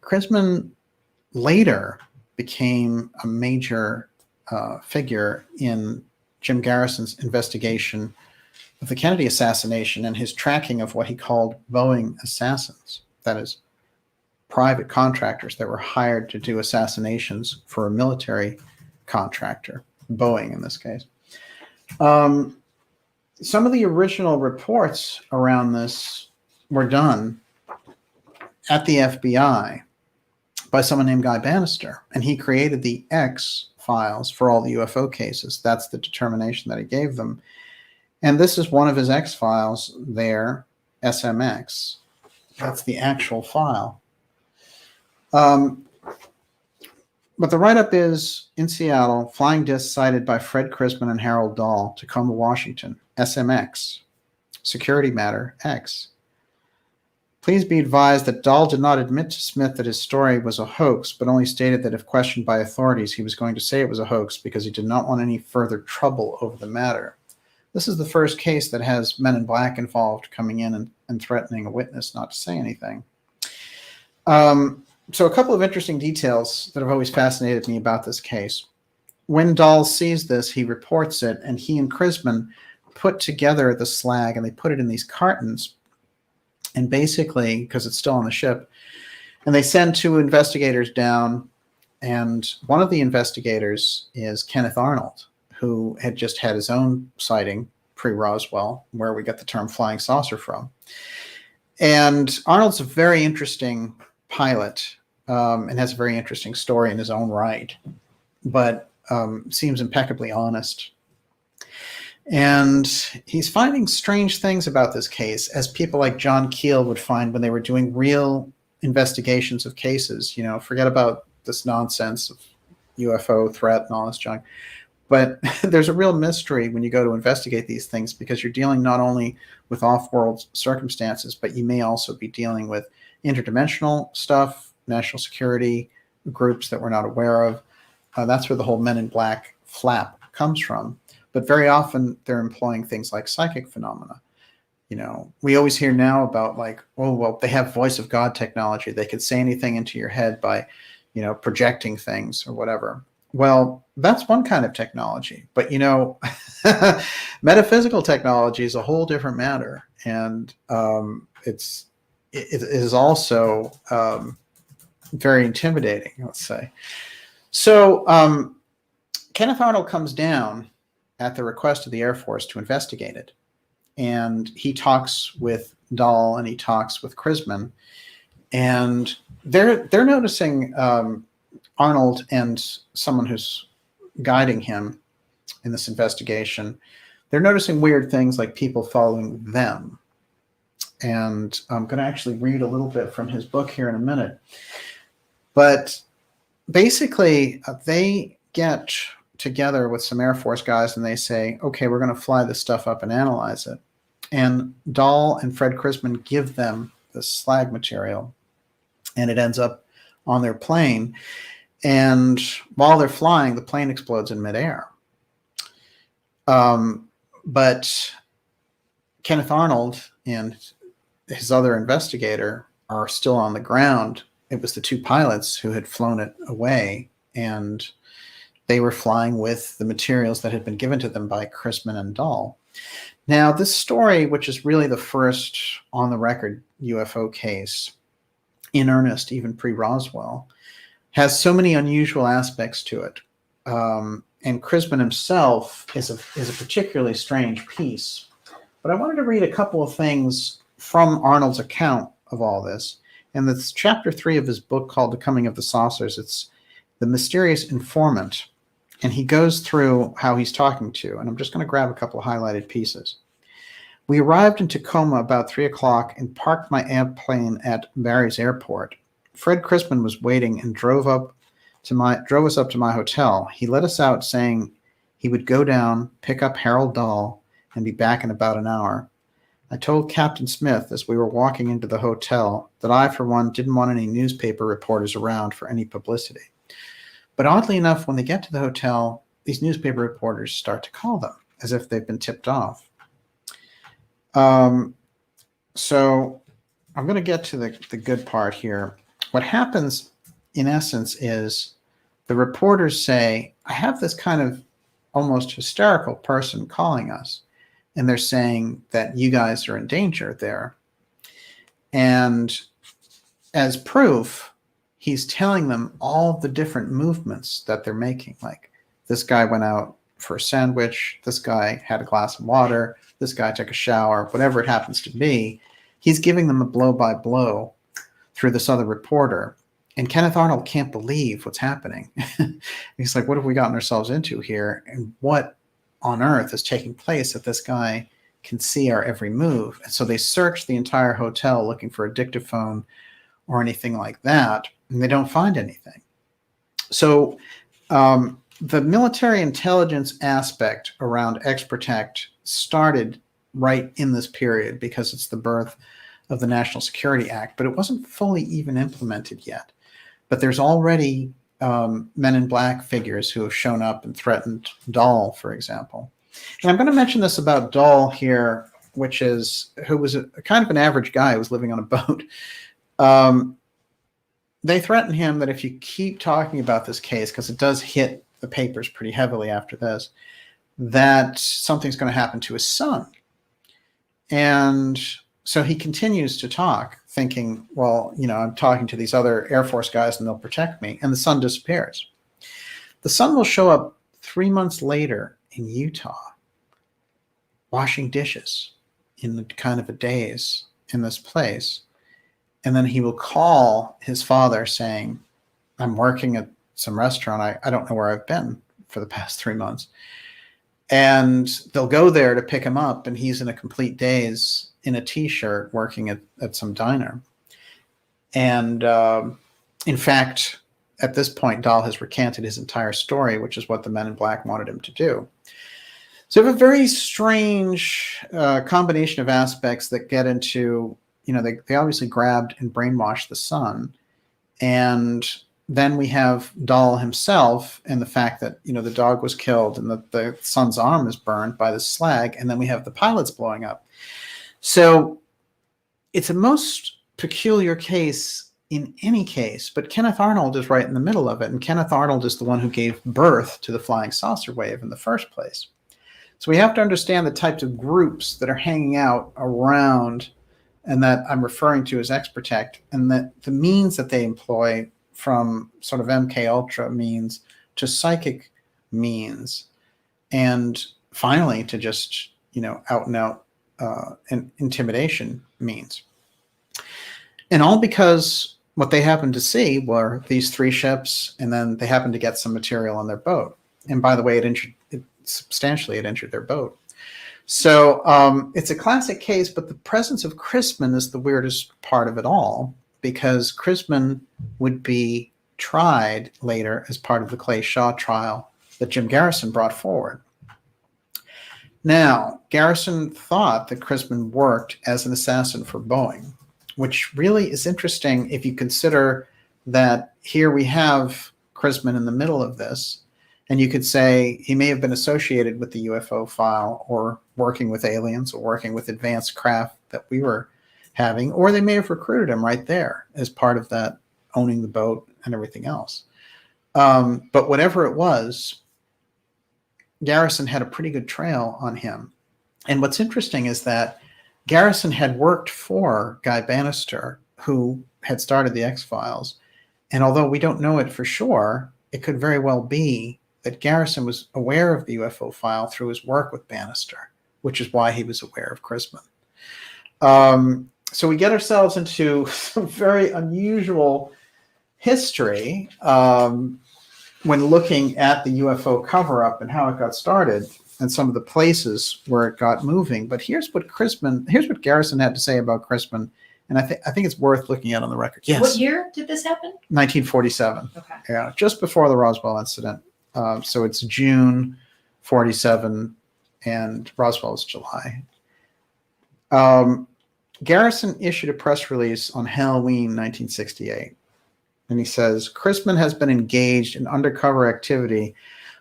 Chrisman later became a major figure in Jim Garrison's investigation of the Kennedy assassination and his tracking of what he called Boeing assassins. That is, private contractors that were hired to do assassinations for a military contractor, Boeing in this case. Some of the original reports around this were done at the FBI by someone named Guy Bannister, and he created the X files for all the UFO cases. That's the determination that he gave them. And this is one of his X files there, SMX. That's the actual file. But the write-up is, in Seattle, flying disc sighted by Fred Chrisman and Harold Dahl, Tacoma, Washington, SMX, security matter, X. Please be advised that Dahl did not admit to Smith that his story was a hoax, but only stated that if questioned by authorities, he was going to say it was a hoax because he did not want any further trouble over the matter. This is the first case that has men in black involved coming in and threatening a witness not to say anything. So a couple of interesting details that have always fascinated me about this case. When Dahl sees this, he reports it, and he and Chrisman put together the slag, and they put it in these cartons. And basically, because it's still on the ship, and they send two investigators down, and one of the investigators is Kenneth Arnold, who had just had his own sighting pre-Roswell, where we get the term flying saucer from. And Arnold's a very interesting pilot and has a very interesting story in his own right, but seems impeccably honest. And he's finding strange things about this case, as people like John Keel would find when they were doing real investigations of cases. You know, forget about this nonsense of UFO threat and all this junk. But there's a real mystery when you go to investigate these things, because you're dealing not only with off-world circumstances, but you may also be dealing with interdimensional stuff, national security groups that we're not aware of. That's where the whole Men in Black flap comes from. But very often they're employing things like psychic phenomena. You know, we always hear now about like, oh, well, they have voice of God technology. They could say anything into your head by, you know, projecting things or whatever. Well, that's one kind of technology. But, you know, metaphysical technology is a whole different matter. And it is also very intimidating, let's say. So Kenneth Arnold comes down at the request of the Air Force to investigate it. And he talks with Dahl and he talks with Chrisman. And they're noticing Arnold and someone who's guiding him in this investigation. they're noticing weird things like people following them. And I'm going to actually read a little bit from his book here in a minute. But basically, they get together with some Air Force guys and they say, okay, we're going to fly this stuff up and analyze it. And Dahl and Fred Chrisman give them the slag material, and it ends up on their plane. And while they're flying, the plane explodes in midair. But Kenneth Arnold and his other investigator are still on the ground. It was the two pilots who had flown it away, and they were flying with the materials that had been given to them by Chrisman and Dahl. Now, this story, which is really the first on-the-record UFO case, in earnest, even pre-Roswell, has so many unusual aspects to it. And Chrisman himself is a particularly strange piece. But I wanted to read a couple of things from Arnold's account of all this. And that's chapter 3 of his book called The Coming of the Saucers. It's The Mysterious Informant. And he goes through how he's talking to, and I'm just going to grab a couple of highlighted pieces. We arrived in Tacoma about 3 o'clock and parked my airplane at Barry's airport. Fred Chrisman was waiting and drove us up to my hotel. He let us out saying he would go down, pick up Harold Dahl, and be back in about an hour. I told Captain Smith as we were walking into the hotel that I, for one, didn't want any newspaper reporters around for any publicity. But oddly enough, when they get to the hotel, these newspaper reporters start to call them as if they've been tipped off. So I'm going to get to the good part here. What happens, in essence, is the reporters say, I have this kind of almost hysterical person calling us, and they're saying that you guys are in danger there. And as proof, he's telling them all the different movements that they're making. Like, this guy went out for a sandwich, this guy had a glass of water, this guy took a shower, whatever it happens to be. He's giving them a blow-by-blow through this other reporter. And Kenneth Arnold can't believe what's happening. He's like, what have we gotten ourselves into here? And what on earth is taking place that this guy can see our every move? And so they search the entire hotel looking for a dictaphone or anything like that, and they don't find anything. So the military intelligence aspect around X-Protect started right in this period because it's the birth of the National Security Act, but it wasn't fully even implemented yet. But there's already men in black figures who have shown up and threatened Dahl, for example. And I'm going to mention this about Dahl here, who was a kind of an average guy who was living on a boat. They threatened him that if you keep talking about this case, because it does hit the papers pretty heavily after this, that something's going to happen to his son. And so he continues to talk, thinking, well, I'm talking to these other Air Force guys and they'll protect me. And the son disappears. The son will show up 3 months later in Utah, washing dishes in kind of a daze in this place. And then he will call his father saying, I'm working at some restaurant. I don't know where I've been for the past 3 months. And they'll go there to pick him up, and he's in a complete daze in a T-shirt working at some diner. And in fact, at this point, Dahl has recanted his entire story, which is what the men in black wanted him to do. So we have a very strange combination of aspects that get into, they obviously grabbed and brainwashed the son. And then we have Dahl himself and the fact that, the dog was killed and that the son's arm is burned by the slag. And then we have the pilots blowing up. So it's a most peculiar case in any case, but Kenneth Arnold is right in the middle of it. And Kenneth Arnold is the one who gave birth to the flying saucer wave in the first place. So we have to understand the types of groups that are hanging out around and that I'm referring to as X-Protect, and that the means that they employ, from sort of MK Ultra means to psychic means, and finally to just, out and out intimidation means. And all because what they happened to see were these 3 ships, and then they happened to get some material on their boat. And by the way, it substantially injured their boat. So it's a classic case, but the presence of Chrisman is the weirdest part of it all, because Chrisman would be tried later as part of the Clay Shaw trial that Jim Garrison brought forward. Now, Garrison thought that Chrisman worked as an assassin for Boeing, which really is interesting if you consider that here we have Chrisman in the middle of this, and you could say he may have been associated with the UFO file, or working with aliens, or working with advanced craft that we were having, or they may have recruited him right there as part of that owning the boat and everything else. But whatever it was, Garrison had a pretty good trail on him. And what's interesting is that Garrison had worked for Guy Bannister, who had started the X-Files. And although we don't know it for sure, it could very well be that Garrison was aware of the UFO file through his work with Bannister, which is why he was aware of Chrisman. So we get ourselves into some very unusual history when looking at the UFO cover-up and how it got started and some of the places where it got moving. But here's what Garrison had to say about Chrisman, and I think it's worth looking at on the record. Yes. What year did this happen? 1947. Okay. Yeah, just before the Roswell incident. So it's June 47, and Roswell is July. Garrison issued a press release on Halloween 1968. And he says, Chrisman has been engaged in undercover activity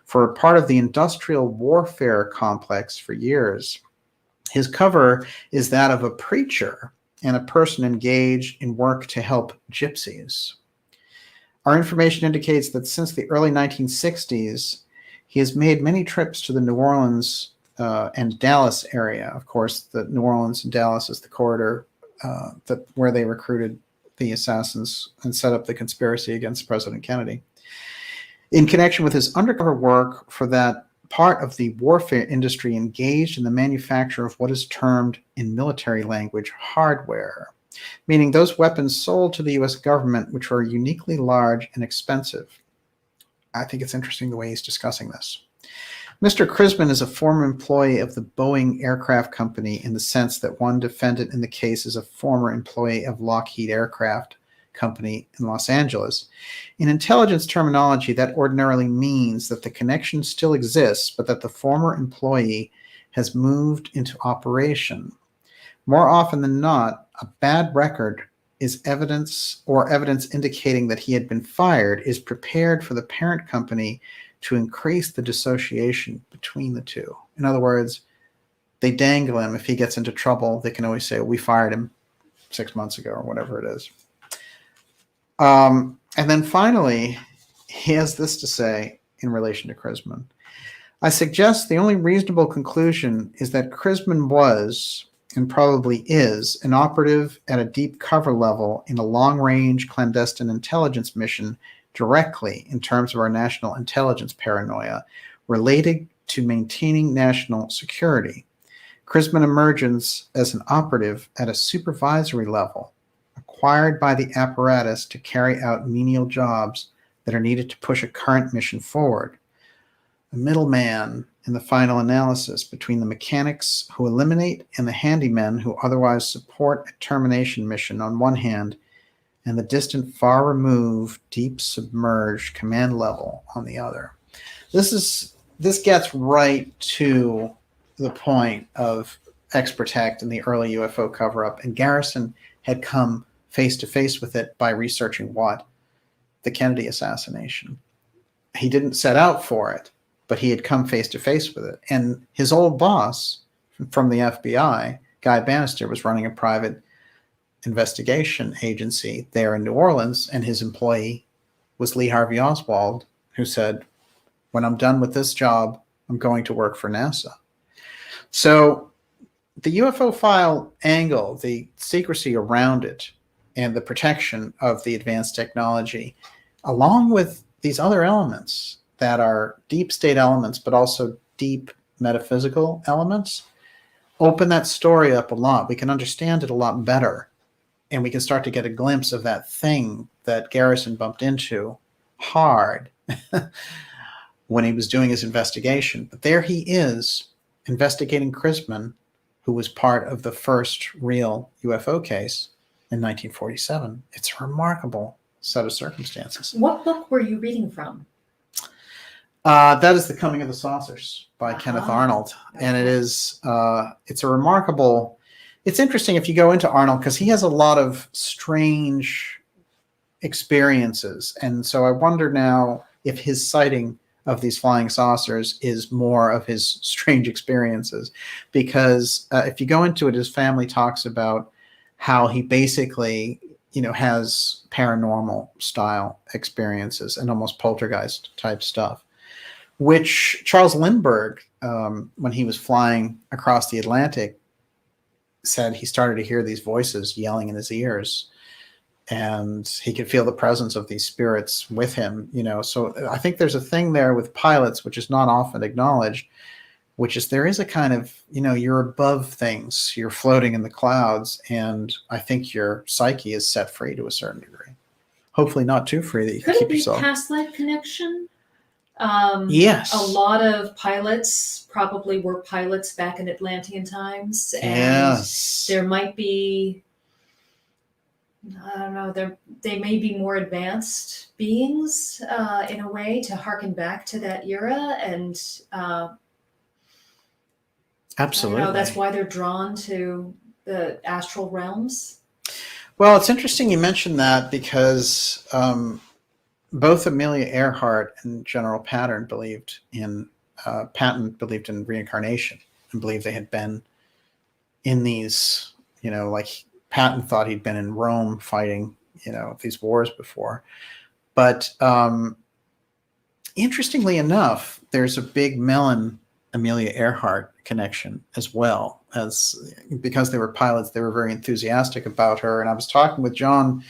for a part of the industrial warfare complex for years. His cover is that of a preacher and a person engaged in work to help gypsies. Our information indicates that since the early 1960s, he has made many trips to the New Orleans and Dallas area. Of course, the New Orleans and Dallas is the corridor where they recruited the assassins and set up the conspiracy against President Kennedy. In connection with his undercover work for that part of the warfare industry engaged in the manufacture of what is termed in military language hardware, meaning those weapons sold to the U.S. government which are uniquely large and expensive. I think it's interesting the way he's discussing this. Mr. Chrisman is a former employee of the Boeing Aircraft Company in the sense that one defendant in the case is a former employee of Lockheed Aircraft Company in Los Angeles. In intelligence terminology, that ordinarily means that the connection still exists, but that the former employee has moved into operation. More often than not, a bad record is evidence indicating that he had been fired is prepared for the parent company to increase the dissociation between the two. In other words, they dangle him. If he gets into trouble, they can always say, we fired him 6 months ago or whatever it is. And then finally, he has this to say in relation to Chrisman. I suggest the only reasonable conclusion is that Chrisman was, and probably is, an operative at a deep cover level in a long-range clandestine intelligence mission directly in terms of our national intelligence paranoia related to maintaining national security. Chrisman emerges as an operative at a supervisory level, acquired by the apparatus to carry out menial jobs that are needed to push a current mission forward. A middleman in the final analysis between the mechanics who eliminate and the handymen who otherwise support a termination mission on one hand, and the distant, far removed, deep submerged command level on the other. This gets right to the point of X-Protect and the early UFO cover-up, and Garrison had come face to face with it by researching what? The Kennedy assassination. He didn't set out for it, but he had come face to face with it. And his old boss from the FBI, Guy Bannister, was running a private investigation agency there in New Orleans, and his employee was Lee Harvey Oswald, who said, when I'm done with this job, I'm going to work for NASA. So the UFO file angle, the secrecy around it, and the protection of the advanced technology, along with these other elements that are deep state elements, but also deep metaphysical elements, open that story up a lot. We can understand it a lot better. And we can start to get a glimpse of that thing that Garrison bumped into hard when he was doing his investigation. But there he is investigating Chrisman, who was part of the first real UFO case in 1947. It's a remarkable set of circumstances. What book were you reading from? That is The Coming of the Saucers by Kenneth Uh-huh. Arnold. And it is, it's a remarkable, it's interesting if you go into Arnold, because he has a lot of strange experiences. And so I wonder now if his sighting of these flying saucers is more of his strange experiences, because if you go into it, his family talks about how he basically, has paranormal style experiences and almost poltergeist type stuff, which Charles Lindbergh, when he was flying across the Atlantic, said he started to hear these voices yelling in his ears, and he could feel the presence of these spirits with him. So I think there's a thing there with pilots, which is not often acknowledged, which is there is a kind of, you're above things, you're floating in the clouds, and I think your psyche is set free to a certain degree. Hopefully not too free that you can Could it keep be yourself. past life connection? Yes. A lot of pilots probably were pilots back in Atlantean times, and Yes. there might be, I don't know, they may be more advanced beings in a way to harken back to that era, and Absolutely. I don't know, that's why they're drawn to the astral realms. Well, it's interesting you mentioned that, because both Amelia Earhart and General Patton believed in reincarnation and believed they had been in these, like Patton thought he'd been in Rome fighting, these wars before. But interestingly enough, there's a big Mellon Amelia Earhart connection as well, as because they were pilots, they were very enthusiastic about her. And I was talking with John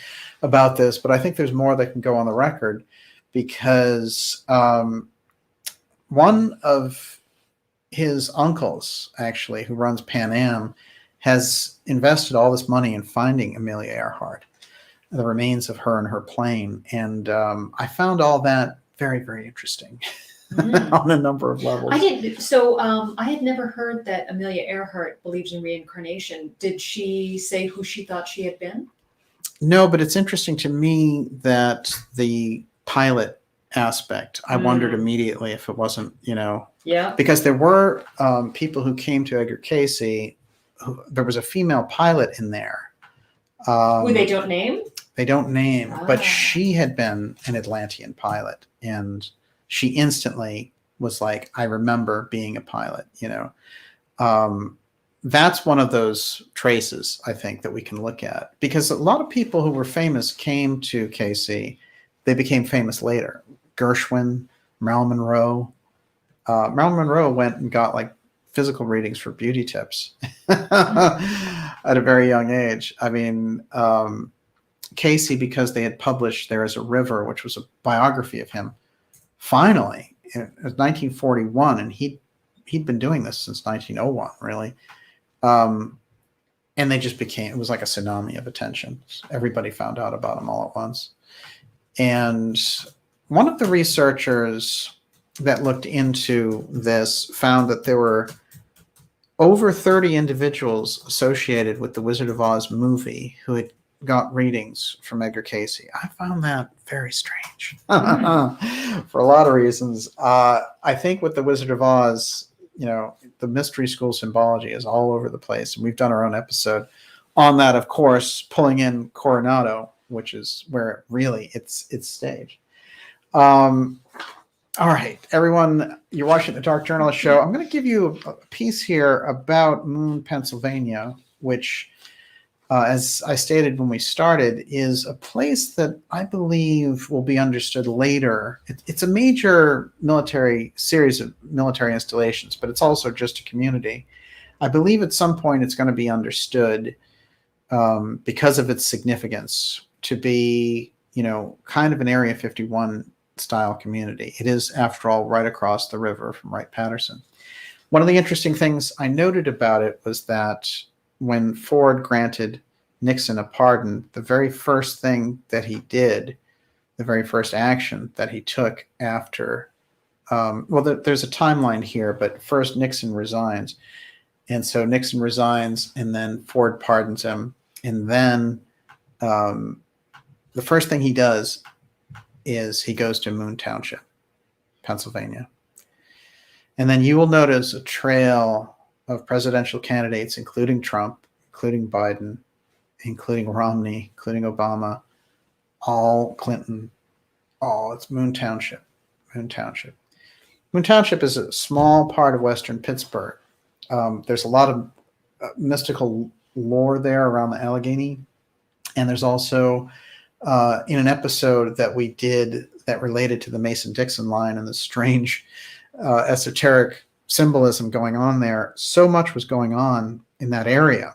about this, but I think there's more that can go on the record, because one of his uncles, actually, who runs Pan Am, has invested all this money in finding Amelia Earhart, the remains of her and her plane. And I found all that very, very interesting. On a number of levels. I had never heard that Amelia Earhart believes in reincarnation. Did she say who she thought she had been? No, but it's interesting to me that the pilot aspect, I wondered immediately if it wasn't, Yeah. because there were people who came to Edgar Casey, there was a female pilot in there. Who they don't name? They don't name, but she had been an Atlantean pilot, and she instantly was like, I remember being a pilot, That's one of those traces, I think, that we can look at, because a lot of people who were famous came to KC. They became famous later. Gershwin, Marilyn Monroe. Marilyn Monroe went and got like physical readings for beauty tips at a very young age. I mean, Casey, because they had published There Is a River, which was a biography of him, finally, it was 1941, and he'd been doing this since 1901, really. And they just it was like a tsunami of attention. Everybody found out about him all at once. And one of the researchers that looked into this found that there were over 30 individuals associated with the Wizard of Oz movie who had got readings from Edgar Casey. I found that very strange for a lot of reasons. I think with the Wizard of Oz, the mystery school symbology is all over the place. And we've done our own episode on that, of course, pulling in Coronado, which is where really it's staged. All right, everyone, you're watching the Dark Journalist Show. I'm going to give you a piece here about Moon, Pennsylvania, which, as I stated when we started, is a place that I believe will be understood later. It's a major series of military installations, but it's also just a community. I believe at some point it's going to be understood because of its significance to be, kind of an Area 51 style community. It is, after all, right across the river from Wright-Patterson. One of the interesting things I noted about it was that when Ford granted Nixon a pardon, the very first thing that he did, the very first action that he took after well, there's a timeline here, but first Nixon resigns. And so Nixon resigns, and then Ford pardons him. And then the first thing he does is he goes to Moon Township, Pennsylvania. And then you will notice a trail of presidential candidates, including Trump, including Biden, including Romney, including Obama, all Clinton, all. It's Moon Township. Moon Township. Moon Township is a small part of western Pittsburgh. There's a lot of mystical lore there around the Allegheny. And there's also, in an episode that we did that related to the Mason-Dixon line and the strange esoteric symbolism going on there, so much was going on in that area.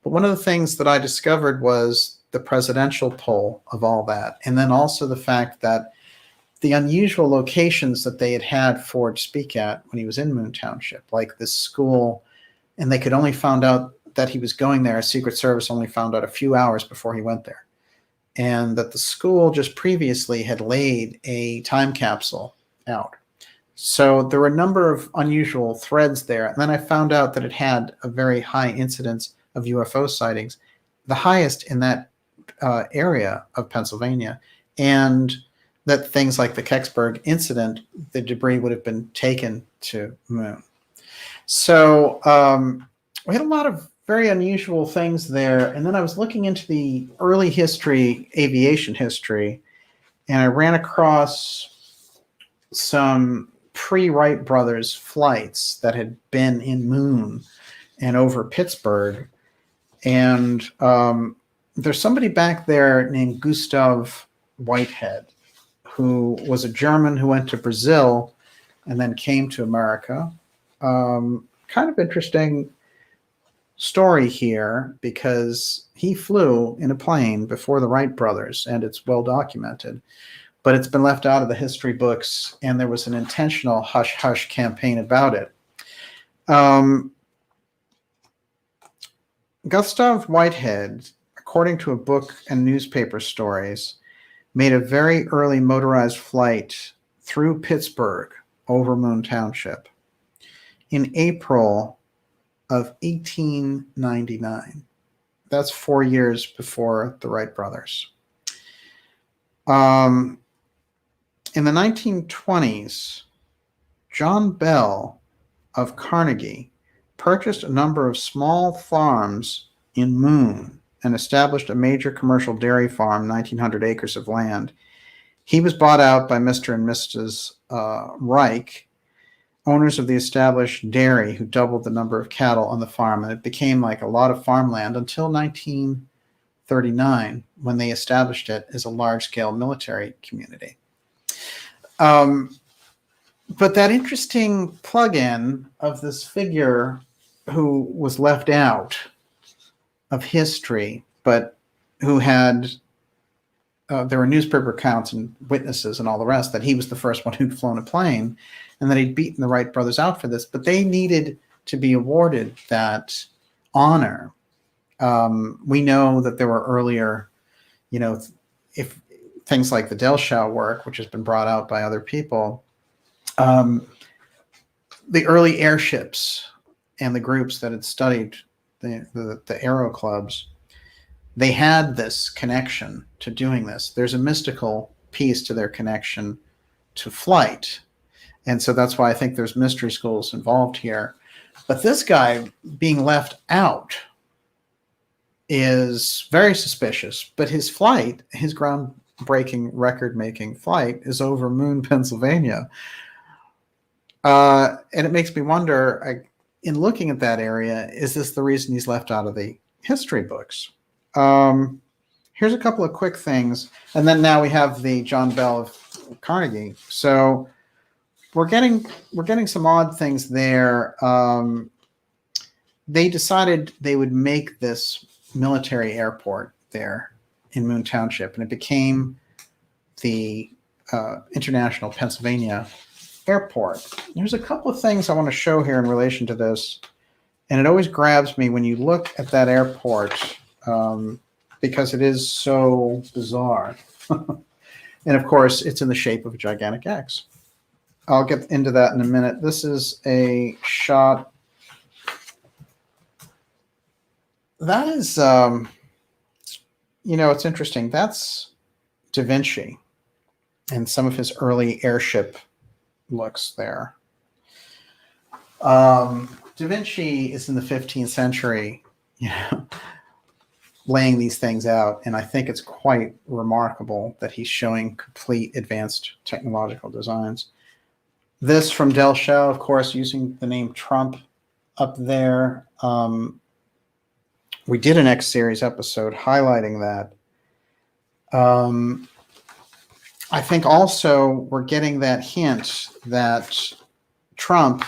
But one of the things that I discovered was the presidential pull of all that. And then also the fact that the unusual locations that they had Ford speak at when he was in Moon Township, like this school, and they could only found out that he was going there. Secret Service only found out a few hours before he went there. And that the school just previously had laid a time capsule out. So there were a number of unusual threads there. And then I found out that it had a very high incidence of UFO sightings, the highest in that area of Pennsylvania. And that things like the Kecksburg incident, the debris would have been taken to Moon. So we had a lot of very unusual things there. And then I was looking into the early history, aviation history, and I ran across some pre-Wright brothers flights that had been in Moon and over Pittsburgh. And there's somebody back there named Gustav Whitehead, who was a German who went to Brazil and then came to America. Kind of interesting story here, because he flew in a plane before the Wright brothers, and it's well documented, but it's been left out of the history books, and there was an intentional hush-hush campaign about it. Gustav Whitehead, according to a book and newspaper stories, made a very early motorized flight through Pittsburgh over Moon Township in April of 1899. That's 4 years before the Wright brothers. In the 1920s, John Bell of Carnegie purchased a number of small farms in Moon and established a major commercial dairy farm, 1,900 acres of land. He was bought out by Mr. and Mrs. Reich, owners of the established dairy, who doubled the number of cattle on the farm, and it became like a lot of farmland until 1939, when they established it as a large-scale military community. But that interesting plug-in of this figure who was left out of history, but who had, there were newspaper accounts and witnesses and all the rest that he was the first one who'd flown a plane, and that he'd beaten the Wright brothers out for this, but they needed to be awarded that honor. We know that there were earlier, if things like the Delshow work, which has been brought out by other people, the early airships and the groups that had studied the aero clubs, they had this connection to doing this. There's a mystical piece to their connection to flight. And so that's why I think there's mystery schools involved here. But this guy being left out is very suspicious. But his flight, his groundbreaking record-making flight, is over Moon, Pennsylvania. And it makes me wonder, in looking at that area, is this the reason he's left out of the history books? Here's a couple of quick things. And then now we have the John Bell of Carnegie. So we're getting some odd things there. They decided they would make this military airport there in Moon Township, and it became the International Pennsylvania Airport. There's a couple of things I want to show here in relation to this, and it always grabs me when you look at that airport, because it is so bizarre. And of course, it's in the shape of a gigantic X. I'll get into that in a minute. This is a shot. That is, it's interesting. That's Da Vinci and some of his early airship looks there. Da Vinci is in the 15th century, laying these things out, and I think it's quite remarkable that he's showing complete advanced technological designs. This from Del Show, of course, using the name Trump up there. We did an X series episode highlighting that. I think also we're getting that hint that Trump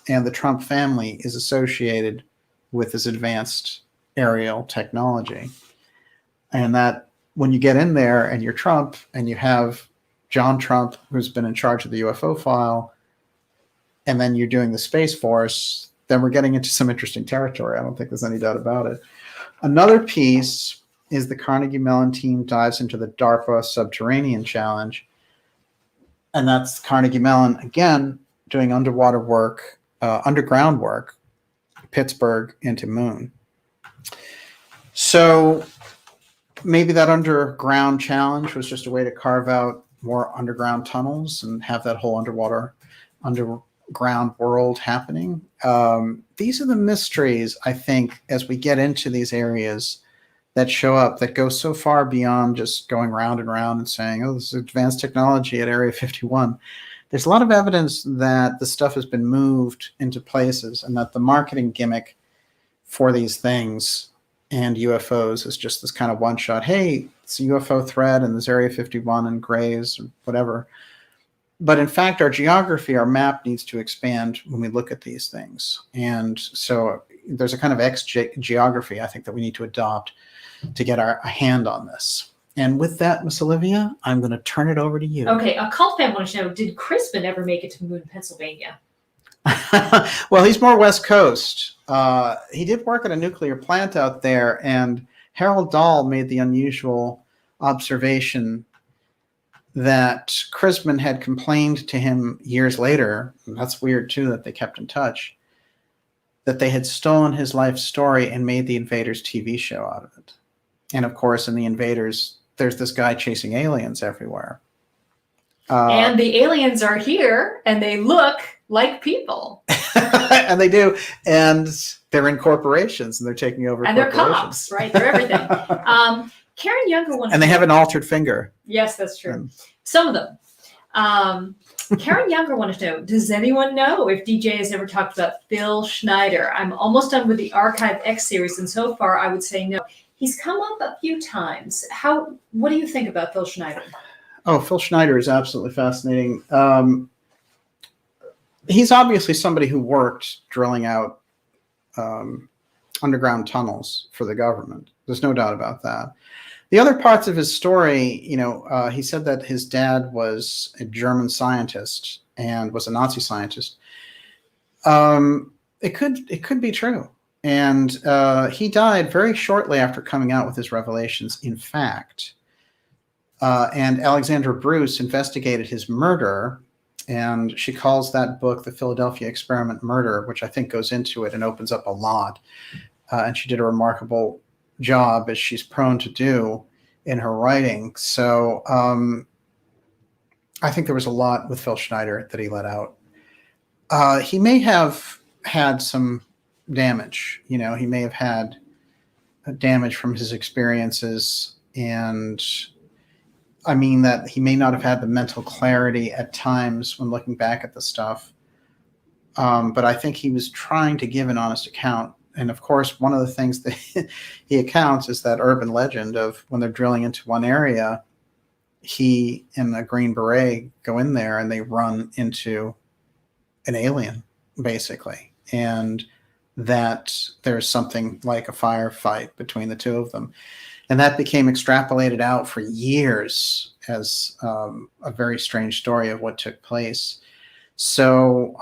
and the Trump family is associated with this advanced aerial technology. And that when you get in there and you're Trump and you have John Trump, who's been in charge of the UFO file, and then you're doing the Space Force, then we're getting into some interesting territory. I don't think there's any doubt about it. Another piece is the Carnegie Mellon team dives into the DARPA Subterranean Challenge. And that's Carnegie Mellon, again, doing underwater work, underground work, Pittsburgh into Moon. So maybe that underground challenge was just a way to carve out more underground tunnels and have that whole underground world happening. These are the mysteries, I think, as we get into these areas that show up, that go so far beyond just going round and round and saying, oh, this is advanced technology at Area 51. There's a lot of evidence that the stuff has been moved into places and that the marketing gimmick for these things and UFOs is just this kind of one shot. Hey, it's a UFO threat and there's Area 51 and Grays or whatever. But in fact, our geography, our map needs to expand when we look at these things. And so there's a kind of X geography, I think, that we need to adopt to get a hand on this. And with that, Miss Olivia, I'm going to turn it over to you. Okay, a cult fan wants to know, did Crispin ever make it to Moon, Pennsylvania? Well, he's more West Coast. He did work at a nuclear plant out there, and Harold Dahl made the unusual observation that Crispin had complained to him years later, and that's weird too that they kept in touch, that they had stolen his life story and made the Invaders TV show out of it. And of course, in the Invaders, there's this guy chasing aliens everywhere. And the aliens are here, and they look like people. And they do. And they're in corporations, and they're taking over and corporations. They're cops, right? They're everything. Karen Younger wants and they have an altered finger. Yes, that's true. Some of them. Karen Younger wanted to know, does anyone know if DJ has ever talked about Phil Schneider? I'm almost done with the Archive X series, and so far I would say no. He's come up a few times. What do you think about Phil Schneider? Oh, Phil Schneider is absolutely fascinating. He's obviously somebody who worked drilling out underground tunnels for the government. There's no doubt about that. The other parts of his story, he said that his dad was a German scientist and was a Nazi scientist. It could be true. And he died very shortly after coming out with his revelations, in fact. And Alexandra Bruce investigated his murder, and she calls that book The Philadelphia Experiment Murder, which I think goes into it and opens up a lot. And she did a remarkable job, as she's prone to do in her writing. So I think there was a lot with Phil Schneider that he let out. He may have had some damage. He may have had damage from his experiences, and I mean that he may not have had the mental clarity at times when looking back at the stuff. But I think he was trying to give an honest account. And of course, one of the things that he accounts is that urban legend of when they're drilling into one area, he and a Green Beret go in there and they run into an alien, basically. And that there's something like a firefight between the two of them. And that became extrapolated out for years as a very strange story of what took place. So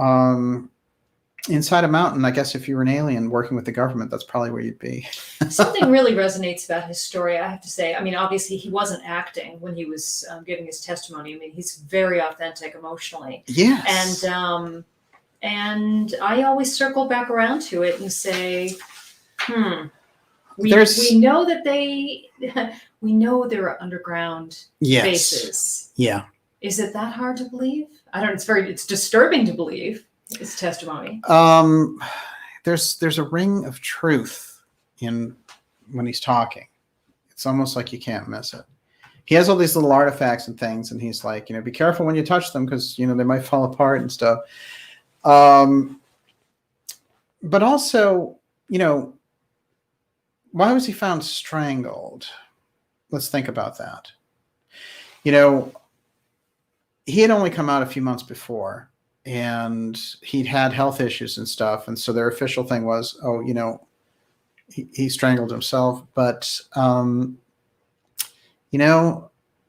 inside a mountain, I guess if you were an alien working with the government, that's probably where you'd be. Something really resonates about his story, I have to say. I mean, obviously, he wasn't acting when he was giving his testimony. I mean, he's very authentic emotionally. Yes. And I always circle back around to it and say, we know that we know there are underground bases. Yeah. Is it that hard to believe? I don't know. It's disturbing to believe his testimony. There's a ring of truth in when he's talking. It's almost like you can't miss it. He has all these little artifacts and things, and he's like, be careful when you touch them because they might fall apart and stuff. But also, why was he found strangled? Let's think about that. He had only come out a few months before, and he'd had health issues and stuff. And so their official thing was, he strangled himself. But,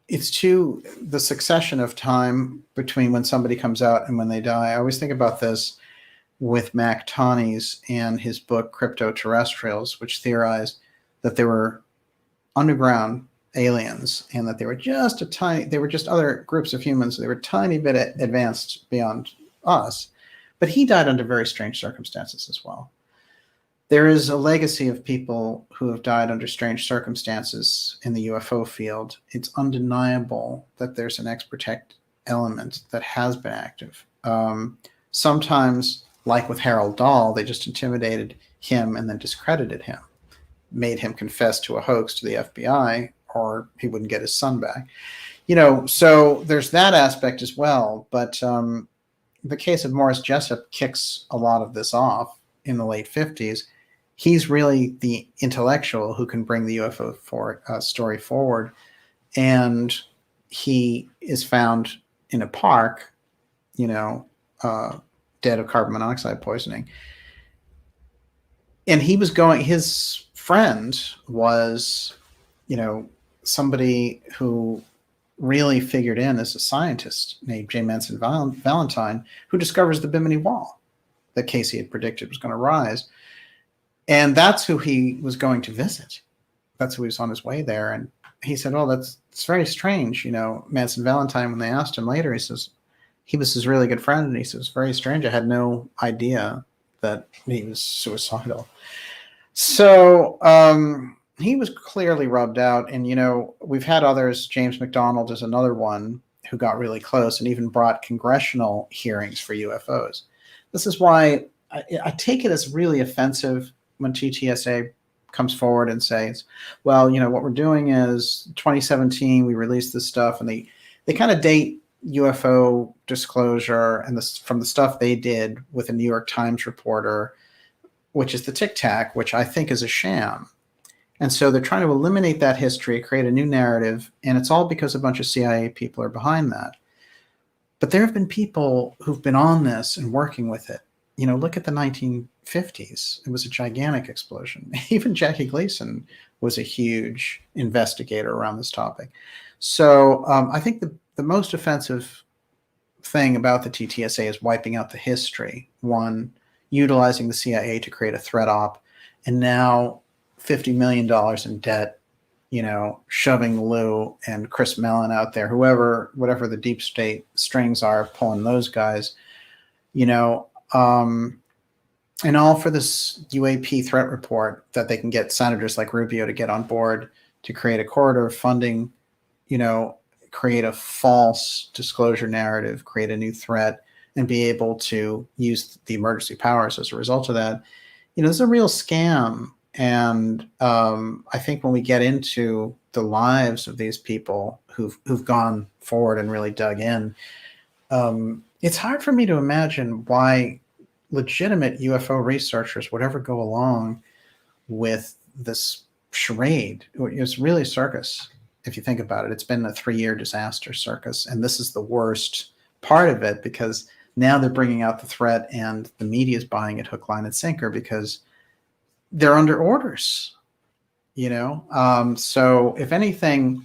it's the succession of time between when somebody comes out and when they die. I always think about this with Mac Tawney's and his book Crypto-Terrestrials, which theorized that there were underground aliens and that they were just other groups of humans. They were a tiny bit advanced beyond us, but he died under very strange circumstances as well. There is a legacy of people who have died under strange circumstances in the UFO field. It's undeniable that there's an ex-protect element that has been active. Sometimes, like with Harold Dahl, they just intimidated him and then discredited him, made him confess to a hoax to the FBI, or he wouldn't get his son back. So there's that aspect as well. But the case of Morris Jessup kicks a lot of this off in the late 50s. He's really the intellectual who can bring the UFO story forward. And he is found in a park, dead of carbon monoxide poisoning. And his friend was, somebody who really figured in as a scientist named J. Manson Valentine, who discovers the Bimini Wall that Casey had predicted was going to rise. And that's who he was going to visit. That's who he was on his way there. And he said, it's very strange. Manson Valentine, when they asked him later, he says, he was his really good friend. And he says, very strange. I had no idea that he was suicidal. So he was clearly rubbed out. And, we've had others. James McDonald is another one who got really close and even brought congressional hearings for UFOs. This is why I take it as really offensive when TTSA comes forward and says, well, what we're doing is 2017, we released this stuff, and they kind of date UFO disclosure and from the stuff they did with a New York Times reporter, which is the Tic Tac, which I think is a sham. And so they're trying to eliminate that history, create a new narrative, and it's all because a bunch of CIA people are behind that. But there have been people who've been on this and working with it. Look at the 1950s. It was a gigantic explosion. Even Jackie Gleason was a huge investigator around this topic. So I think the most offensive thing about the TTSA is wiping out the history. One, utilizing the CIA to create a threat op, and now $50 million in debt, shoving Lou and Chris Mellon out there, whatever the deep state strings are, pulling those guys, and all for this UAP threat report that they can get senators like Rubio to get on board to create a corridor of funding, create a false disclosure narrative, create a new threat, and be able to use the emergency powers as a result of that. It's a real scam. And I think when we get into the lives of these people who've gone forward and really dug in, it's hard for me to imagine why legitimate UFO researchers would ever go along with this charade. It's really a circus, if you think about it. It's been a 3-year disaster circus, and this is the worst part of it because now they're bringing out the threat and the media is buying it hook, line, and sinker because they're under orders, So if anything,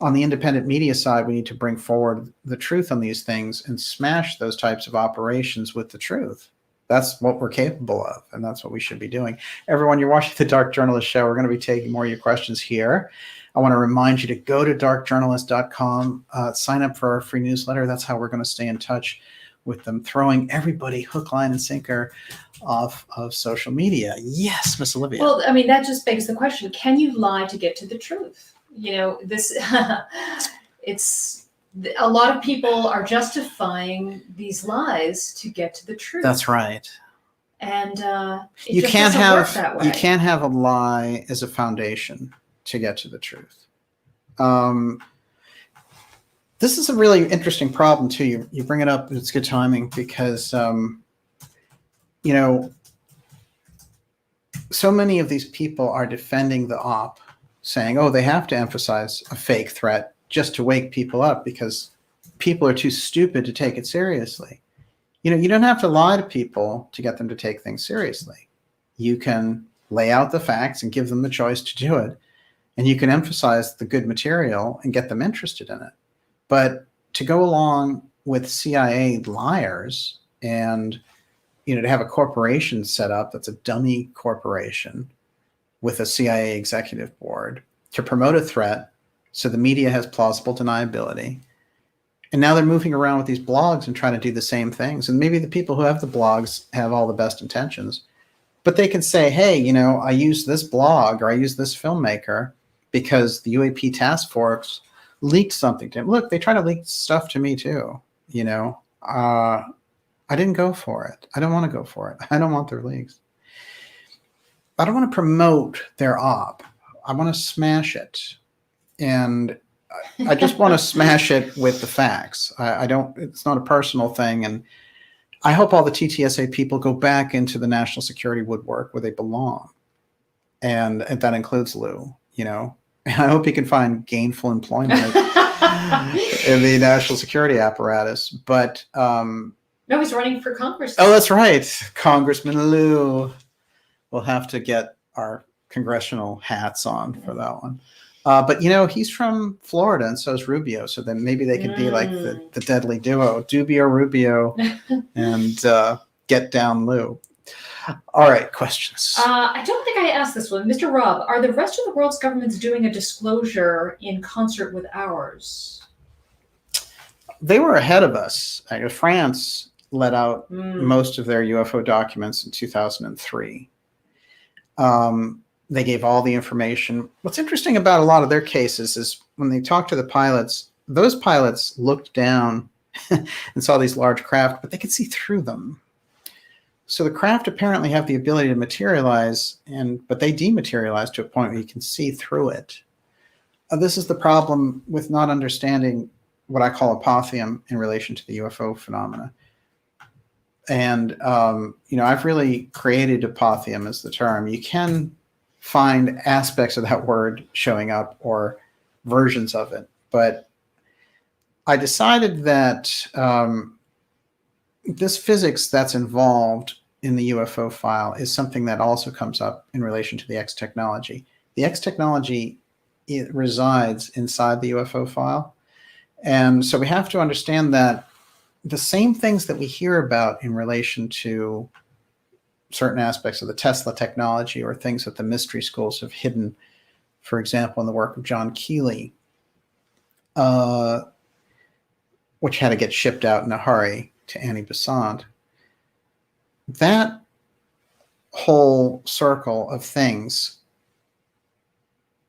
on the independent media side, we need to bring forward the truth on these things and smash those types of operations with the truth. that's what we're capable of, and that's what we should be doing. Everyone, you're watching the Dark Journalist Show. We're going to be taking more of your questions here. I want to remind you to go to darkjournalist.com, sign up for our free newsletter. That's how we're going to stay in touch with them, throwing everybody hook, line, and sinker off of social media. Yes, Miss Olivia. Well, I mean, that just begs the question, can you lie to get to the truth? You know, this, it's, a lot of people are justifying these lies to get to the truth. That's right. And you can't have a lie as a foundation to get to the truth. This is a really interesting problem too. You bring it up. It's good timing because you know, so many of these people are defending the op, saying, "Oh, they have to emphasize a fake threat just to wake people up because people are too stupid to take it seriously." You know, you don't have to lie to people to get them to take things seriously. You can lay out the facts and give them the choice to do it. And you can emphasize the good material and get them interested in it. But to go along with CIA liars and, you know, to have a corporation set up that's a dummy corporation with a CIA executive board to promote a threat so the media has plausible deniability. And now they're moving around with these blogs and trying to do the same things. And maybe the people who have the blogs have all the best intentions, but they can say, hey, you know, I use this blog or I use this filmmaker because the UAP task force leaked something to him. Look, they try to leak stuff to me too. You know, I didn't go for it. I don't want to go for it. I don't want their leaks. I don't want to promote their op. I want to smash it. And I just want to smash it with the facts. I don't, it's not a personal thing. And I hope all the TTSA people go back into the national security woodwork where they belong. And that includes Lou, you know. And I hope he can find gainful employment in the national security apparatus. But no, he's running for Congress. Oh, that's right. Congressman Lou. We'll have to get our congressional hats on for that one. But, you know, he's from Florida, and so is Rubio. So then maybe they could be like the deadly duo, Dubio Rubio, and get down Lou. All right, questions. I don't think I asked this one. Mr. Rob, are the rest of the world's governments doing a disclosure in concert with ours? They were ahead of us. France let out most of their UFO documents in 2003. They gave all the information. What's interesting about a lot of their cases is when they talked to the pilots, those pilots looked down and saw these large craft, but they could see through them. So the craft apparently have the ability to materialize, but they dematerialize to a point where you can see through it. This is the problem with not understanding what I call apotheum in relation to the UFO phenomena. And, you know, I've really created apotheum as the term. You can find aspects of that word showing up or versions of it. But I decided that this physics that's involved in the UFO file is something that also comes up in relation to the X technology. The X technology, it resides inside the UFO file. And so we have to understand that the same things that we hear about in relation to certain aspects of the Tesla technology or things that the mystery schools have hidden, for example, in the work of John Keeley, which had to get shipped out in a hurry to Annie Besant. That whole circle of things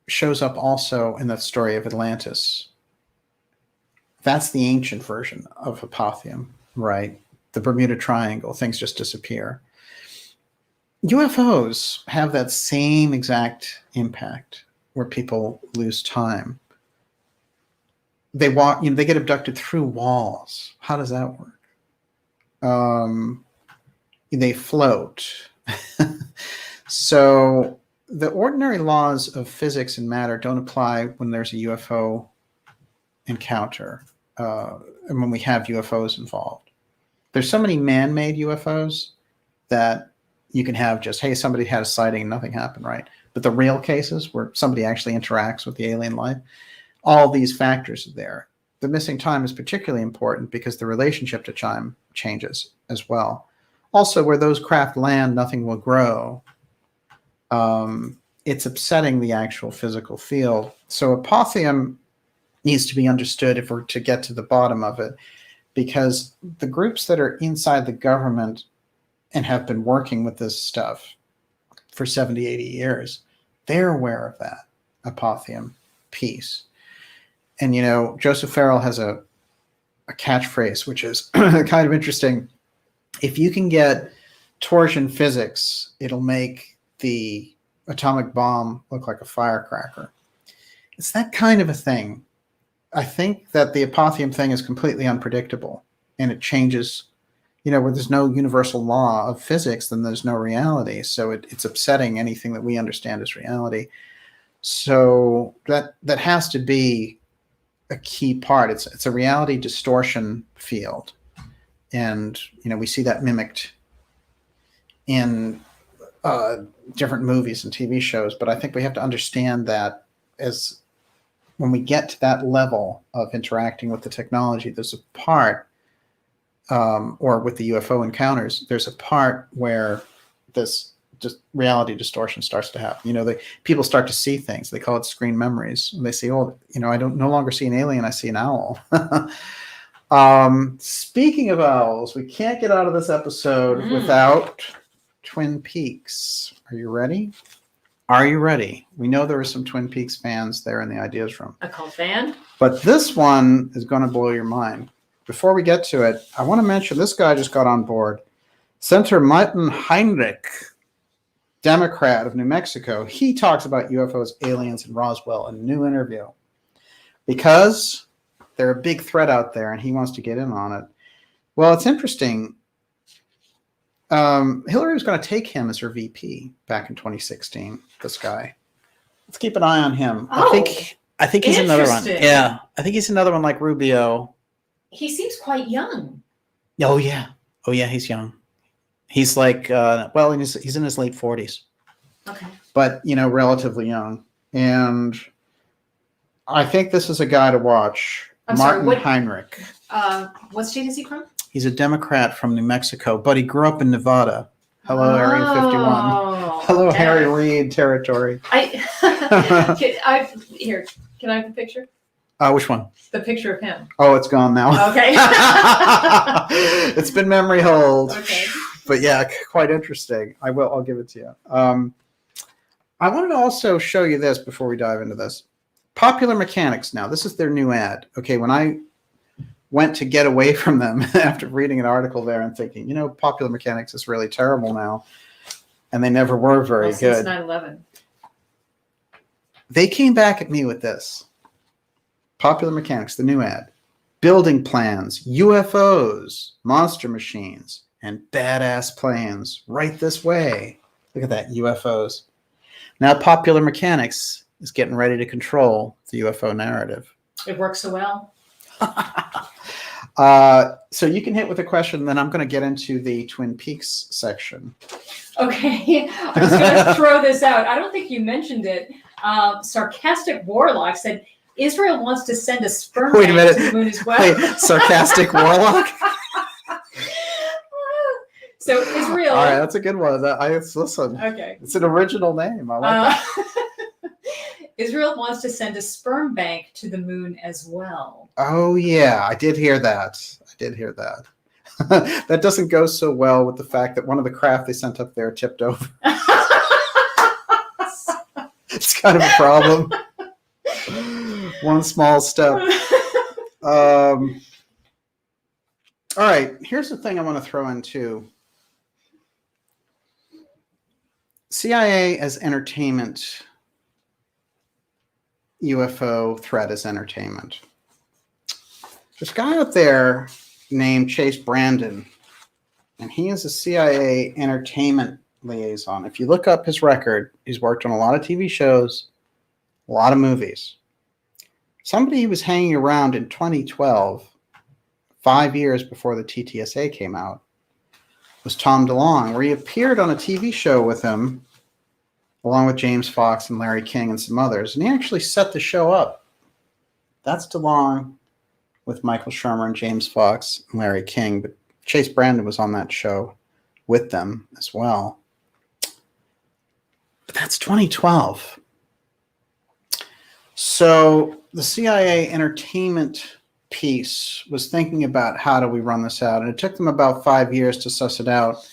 shows up also in that story of Atlantis. That's the ancient version of apotheum, right? The Bermuda Triangle, things just disappear. UFOs have that same exact impact where people lose time. They walk, you know, they get abducted through walls. How does that work? They float. So the ordinary laws of physics and matter don't apply when there's a UFO encounter and when we have UFOs involved. There's so many man-made UFOs that you can have just, hey, somebody had a sighting and nothing happened, right? But the real cases where somebody actually interacts with the alien life, all these factors are there. The missing time is particularly important because the relationship to time changes as well. Also, where those craft land, nothing will grow. It's upsetting the actual physical field. So Apotheum needs to be understood if we're to get to the bottom of it, because the groups that are inside the government and have been working with this stuff for 70, 80 years, they're aware of that Apotheum piece. And, you know, Joseph Farrell has a catchphrase, which is kind of interesting. If you can get torsion physics, it'll make the atomic bomb look like a firecracker. It's that kind of a thing. I think that the Apotheum thing is completely unpredictable, and it changes, you know, where there's no universal law of physics, then there's no reality. So it's upsetting anything that we understand as reality. So that has to be a key part. It's a reality distortion field. And, you know, we see that mimicked in different movies and TV shows. But I think we have to understand that as when we get to that level of interacting with the technology, there's a part, or with the UFO encounters, there's a part where this just reality distortion starts to happen. You know, people start to see things. They call it screen memories. And they say, oh, you know, I don't no longer see an alien, I see an owl. Speaking of owls, we can't get out of this episode without Twin Peaks. Are you ready? Are you ready? We know there are some Twin Peaks fans there in the ideas room. A cult fan? But this one is going to blow your mind. Before we get to it, I want to mention this guy just got on board. Senator Martin Heinrich, Democrat of New Mexico. He talks about UFOs, aliens, and Roswell in a new interview because they're a big threat out there and he wants to get in on it. Well, it's interesting. Hillary was going to take him as her VP back in 2016. This guy. Let's keep an eye on him. Oh, I think he's another one. Yeah, I think he's another one like Rubio. He seems quite young. Oh yeah, he's young. He's like, well, he's in his late 40s. Okay. But, you know, relatively young. And I think this is a guy to watch. Martin Heinrich. What state is he from? He's a Democrat from New Mexico, but he grew up in Nevada. Hello, Area 51. Hello, okay. Harry Reid territory. Here, can I have the picture? Which one? The picture of him. Oh, it's gone now. Okay. It's been memory hold. Okay. But yeah, quite interesting. I'll give it to you. I wanted to also show you this before we dive into this. Popular Mechanics now. This is their new ad. Okay, when I went to get away from them after reading an article there and thinking, you know, Popular Mechanics is really terrible now. And they never were very good. Since 9/11. They came back at me with this. Popular Mechanics, the new ad. Building plans, UFOs, monster machines, and badass planes right this way. Look at that, UFOs. Now Popular Mechanics is getting ready to control the UFO narrative. It works so well. So you can hit with a question, then I'm going to get into the Twin Peaks section. Okay, I'm just going to throw this out. I don't think you mentioned it. Sarcastic Warlock said, Israel wants to send a sperm bank to the moon as well. Wait, Sarcastic Warlock? So Israel. All right, that's a good one. Listen. Okay. It's an original name. I like that. Israel wants to send a sperm bank to the moon as well. Oh yeah, I did hear that. That doesn't go so well with the fact that one of the craft they sent up there tipped over. It's kind of a problem. One small step. All right, here's the thing I want to throw in too. CIA as entertainment, UFO threat as entertainment. There's a guy out there named Chase Brandon, and he is a CIA entertainment liaison. If you look up his record, he's worked on a lot of TV shows, a lot of movies. Somebody he was hanging around in 2012, 5 years before the TTSA came out, was Tom DeLonge, where he appeared on a TV show with him, along with James Fox and Larry King and some others, and he actually set the show up. That's DeLonge with Michael Shermer and James Fox and Larry King, but Chase Brandon was on that show with them as well. But that's 2012. So the CIA entertainment piece was thinking about how do we run this out, and it took them about 5 years to suss it out.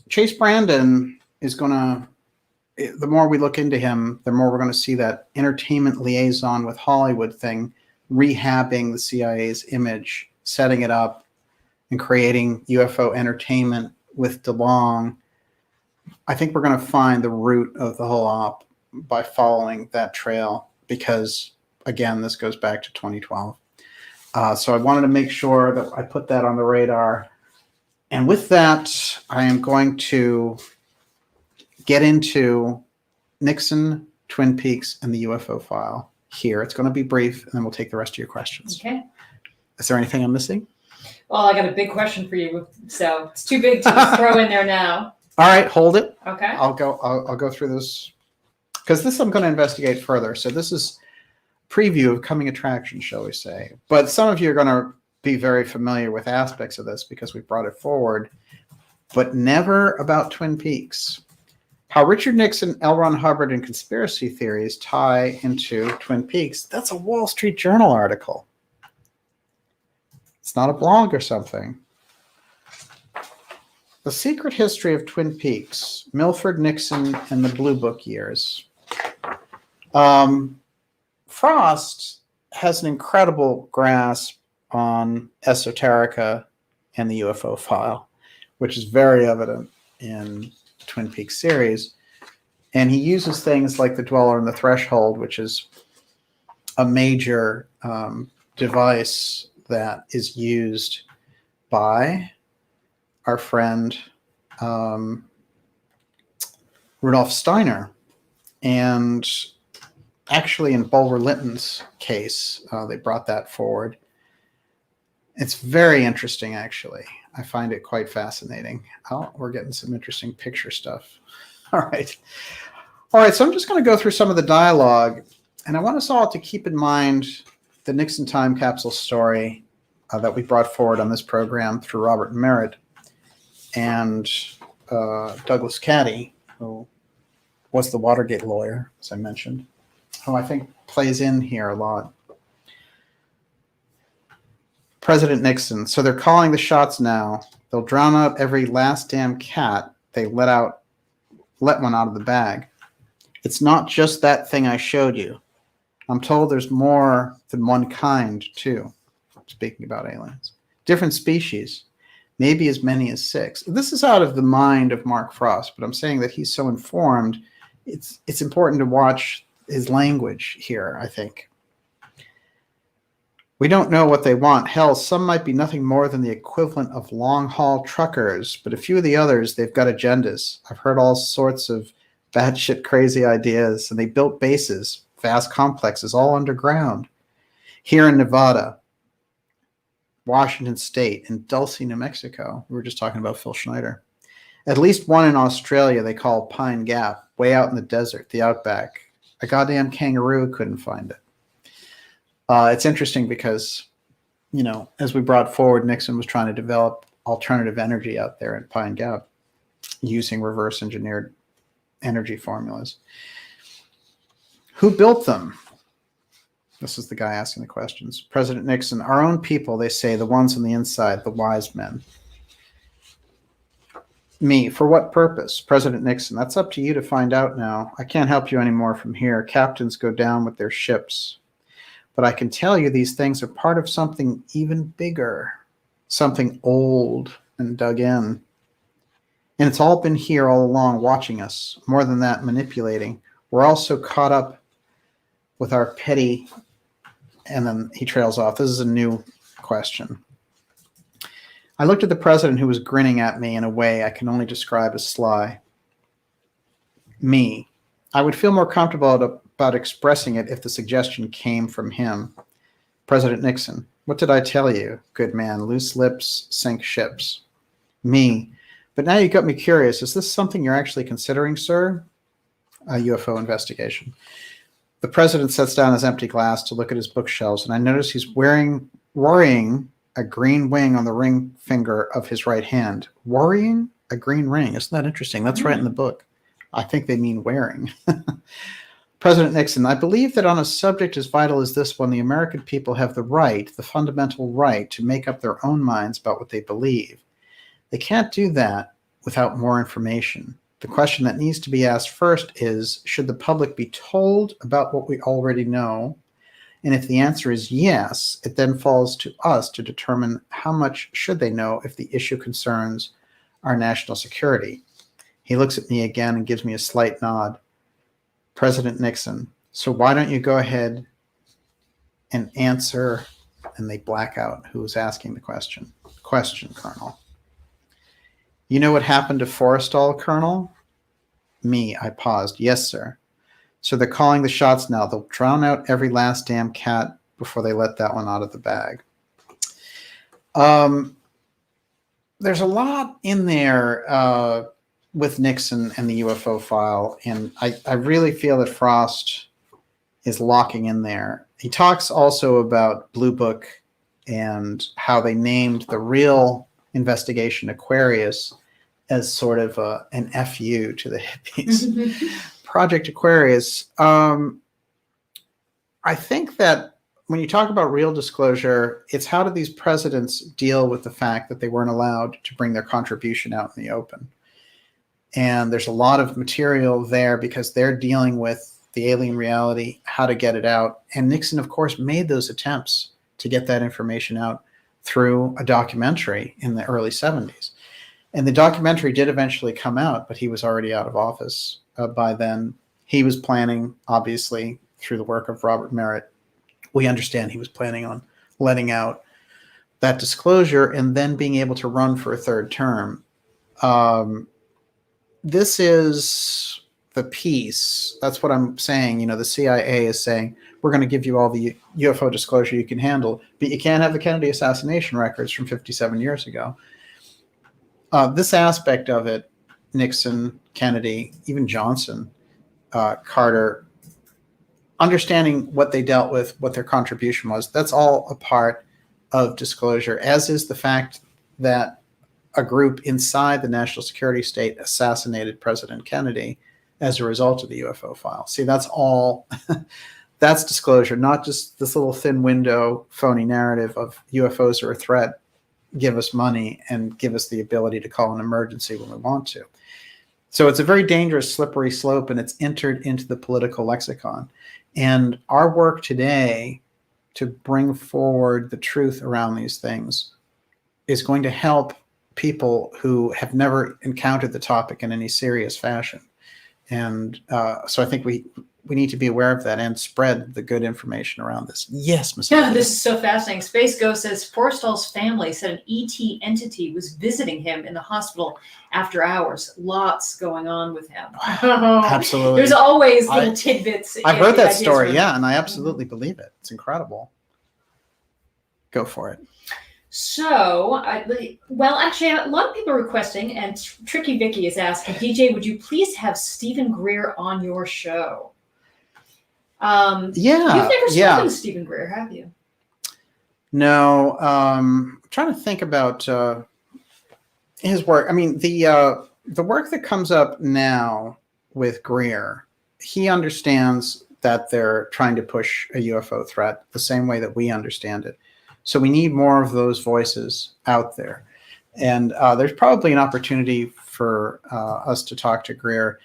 Chase Brandon is going to, the more we look into him, the more we're going to see that entertainment liaison with Hollywood thing, rehabbing the CIA's image, setting it up, and creating UFO entertainment with DeLong. I think we're going to find the root of the whole op by following that trail, because again, this goes back to 2012. So I wanted to make sure that I put that on the radar. And with that, I am going to get into Nixon, Twin Peaks, and the UFO file here. It's going to be brief, and then we'll take the rest of your questions. Okay. Is there anything I'm missing? Well, I got a big question for you, so it's too big to just throw in there now. All right, hold it. Okay. I'll go through this, because this I'm going to investigate further. So this is preview of coming attractions, shall we say. But some of you are going to be very familiar with aspects of this because we brought it forward, but never about Twin Peaks. How Richard Nixon, L. Ron Hubbard, and conspiracy theories tie into Twin Peaks. That's a Wall Street Journal article. It's not a blog or something. The Secret History of Twin Peaks, Milford, Nixon, and the Blue Book Years. Frost has an incredible grasp on esoterica and the UFO file, which is very evident in the Twin Peaks series. And he uses things like the Dweller and the Threshold, which is a major device that is used by our friend Rudolf Steiner. And actually in Bulwer Lytton's case, they brought that forward. It's very interesting, actually. I find it quite fascinating. Oh, we're getting some interesting picture stuff. All right. All right, so I'm just going to go through some of the dialogue, and I want us all to keep in mind the Nixon time capsule story that we brought forward on this program through Robert Merritt and Douglas Caddy, who was the Watergate lawyer, as I mentioned, who I think plays in here a lot. President Nixon. So they're calling the shots now. They'll drown out every last damn cat they let one out of the bag. It's not just that thing I showed you. I'm told there's more than one kind, too. Speaking about aliens. Different species. Maybe as many as 6. This is out of the mind of Mark Frost, but I'm saying that he's so informed. It's important to watch his language here, I think. We don't know what they want. Hell, some might be nothing more than the equivalent of long-haul truckers, but a few of the others, they've got agendas. I've heard all sorts of batshit crazy ideas, and they built bases, vast complexes, all underground. Here in Nevada, Washington State, and Dulce, New Mexico. We were just talking about Phil Schneider. At least one in Australia they call Pine Gap, way out in the desert, the outback. A goddamn kangaroo couldn't find it. It's interesting because, you know, as we brought forward, Nixon was trying to develop alternative energy out there in Pine Gap using reverse engineered energy formulas. Who built them? This is the guy asking the questions. President Nixon, our own people, they say, the ones on the inside, the wise men. Me, for what purpose? President Nixon, that's up to you to find out now. I can't help you anymore from here. Captains go down with their ships. But I can tell you these things are part of something even bigger, something old and dug in. And it's all been here all along watching us. More than that, manipulating. We're all so caught up with our petty, and then he trails off. This is a new question. I looked at the president, who was grinning at me in a way I can only describe as sly. Me. I would feel more comfortable about expressing it if the suggestion came from him. President Nixon. What did I tell you? Good man. Loose lips sink ships. Me. But now you got me curious. Is this something you're actually considering, sir? A UFO investigation. The president sets down his empty glass to look at his bookshelves, and I notice he's worrying a green wing on the ring finger of his right hand. Worrying a green ring. Isn't that interesting? That's right in the book. I think they mean wearing. President Nixon, I believe that on a subject as vital as this one, the American people have the right, the fundamental right, to make up their own minds about what they believe. They can't do that without more information. The question that needs to be asked first is, should the public be told about what we already know? And if the answer is yes, it then falls to us to determine how much should they know if the issue concerns our national security. He looks at me again and gives me a slight nod. President Nixon, so why don't you go ahead and answer? And they black out who was asking the question. Question, Colonel. You know what happened to Forrestal, Colonel? Me, I paused. Yes, sir. So they're calling the shots now. They'll drown out every last damn cat before they let that one out of the bag. There's a lot in there with Nixon and the UFO file, and I really feel that Frost is locking in there. He talks also about Blue Book and how they named the real investigation Aquarius as sort of an FU to the hippies. Project Aquarius. I think that when you talk about real disclosure, it's how do these presidents deal with the fact that they weren't allowed to bring their contribution out in the open? And there's a lot of material there because they're dealing with the alien reality, how to get it out. And Nixon, of course, made those attempts to get that information out through a documentary in the early 70s. And the documentary did eventually come out, but he was already out of office by then. He was planning, obviously, through the work of Robert Merritt, we understand he was planning on letting out that disclosure and then being able to run for a third term. This is the piece. That's what I'm saying. You know, the CIA is saying, we're going to give you all the UFO disclosure you can handle, but you can't have the Kennedy assassination records from 57 years ago. This aspect of it, Nixon, Kennedy, even Johnson, Carter, understanding what they dealt with, what their contribution was, that's all a part of disclosure, as is the fact that a group inside the national security state assassinated President Kennedy as a result of the UFO file. See, that's all, that's disclosure, not just this little thin window phony narrative of UFOs are a threat, give us money and give us the ability to call an emergency when we want to. So it's a very dangerous, slippery slope, and it's entered into the political lexicon. And our work today to bring forward the truth around these things is going to help people who have never encountered the topic in any serious fashion. And so I think we need to be aware of that and spread the good information around this. Yes, Ms. Yeah, this is so fascinating. Space Ghost says Forrestal's family said an ET entity was visiting him in the hospital after hours. Lots going on with him. Absolutely. There's always little tidbits. I've heard that story, yeah, and I absolutely believe it. It's incredible. Go for it. So, well, actually, a lot of people are requesting, and Tricky Vicky is asking, DJ, would you please have Stephen Greer on your show? Yeah. You've never spoken to Stephen Greer, have you? No. I'm trying to think about his work. I mean, the work that comes up now with Greer, he understands that they're trying to push a UFO threat the same way that we understand it. So we need more of those voices out there. And there's probably an opportunity for us to talk to Greer.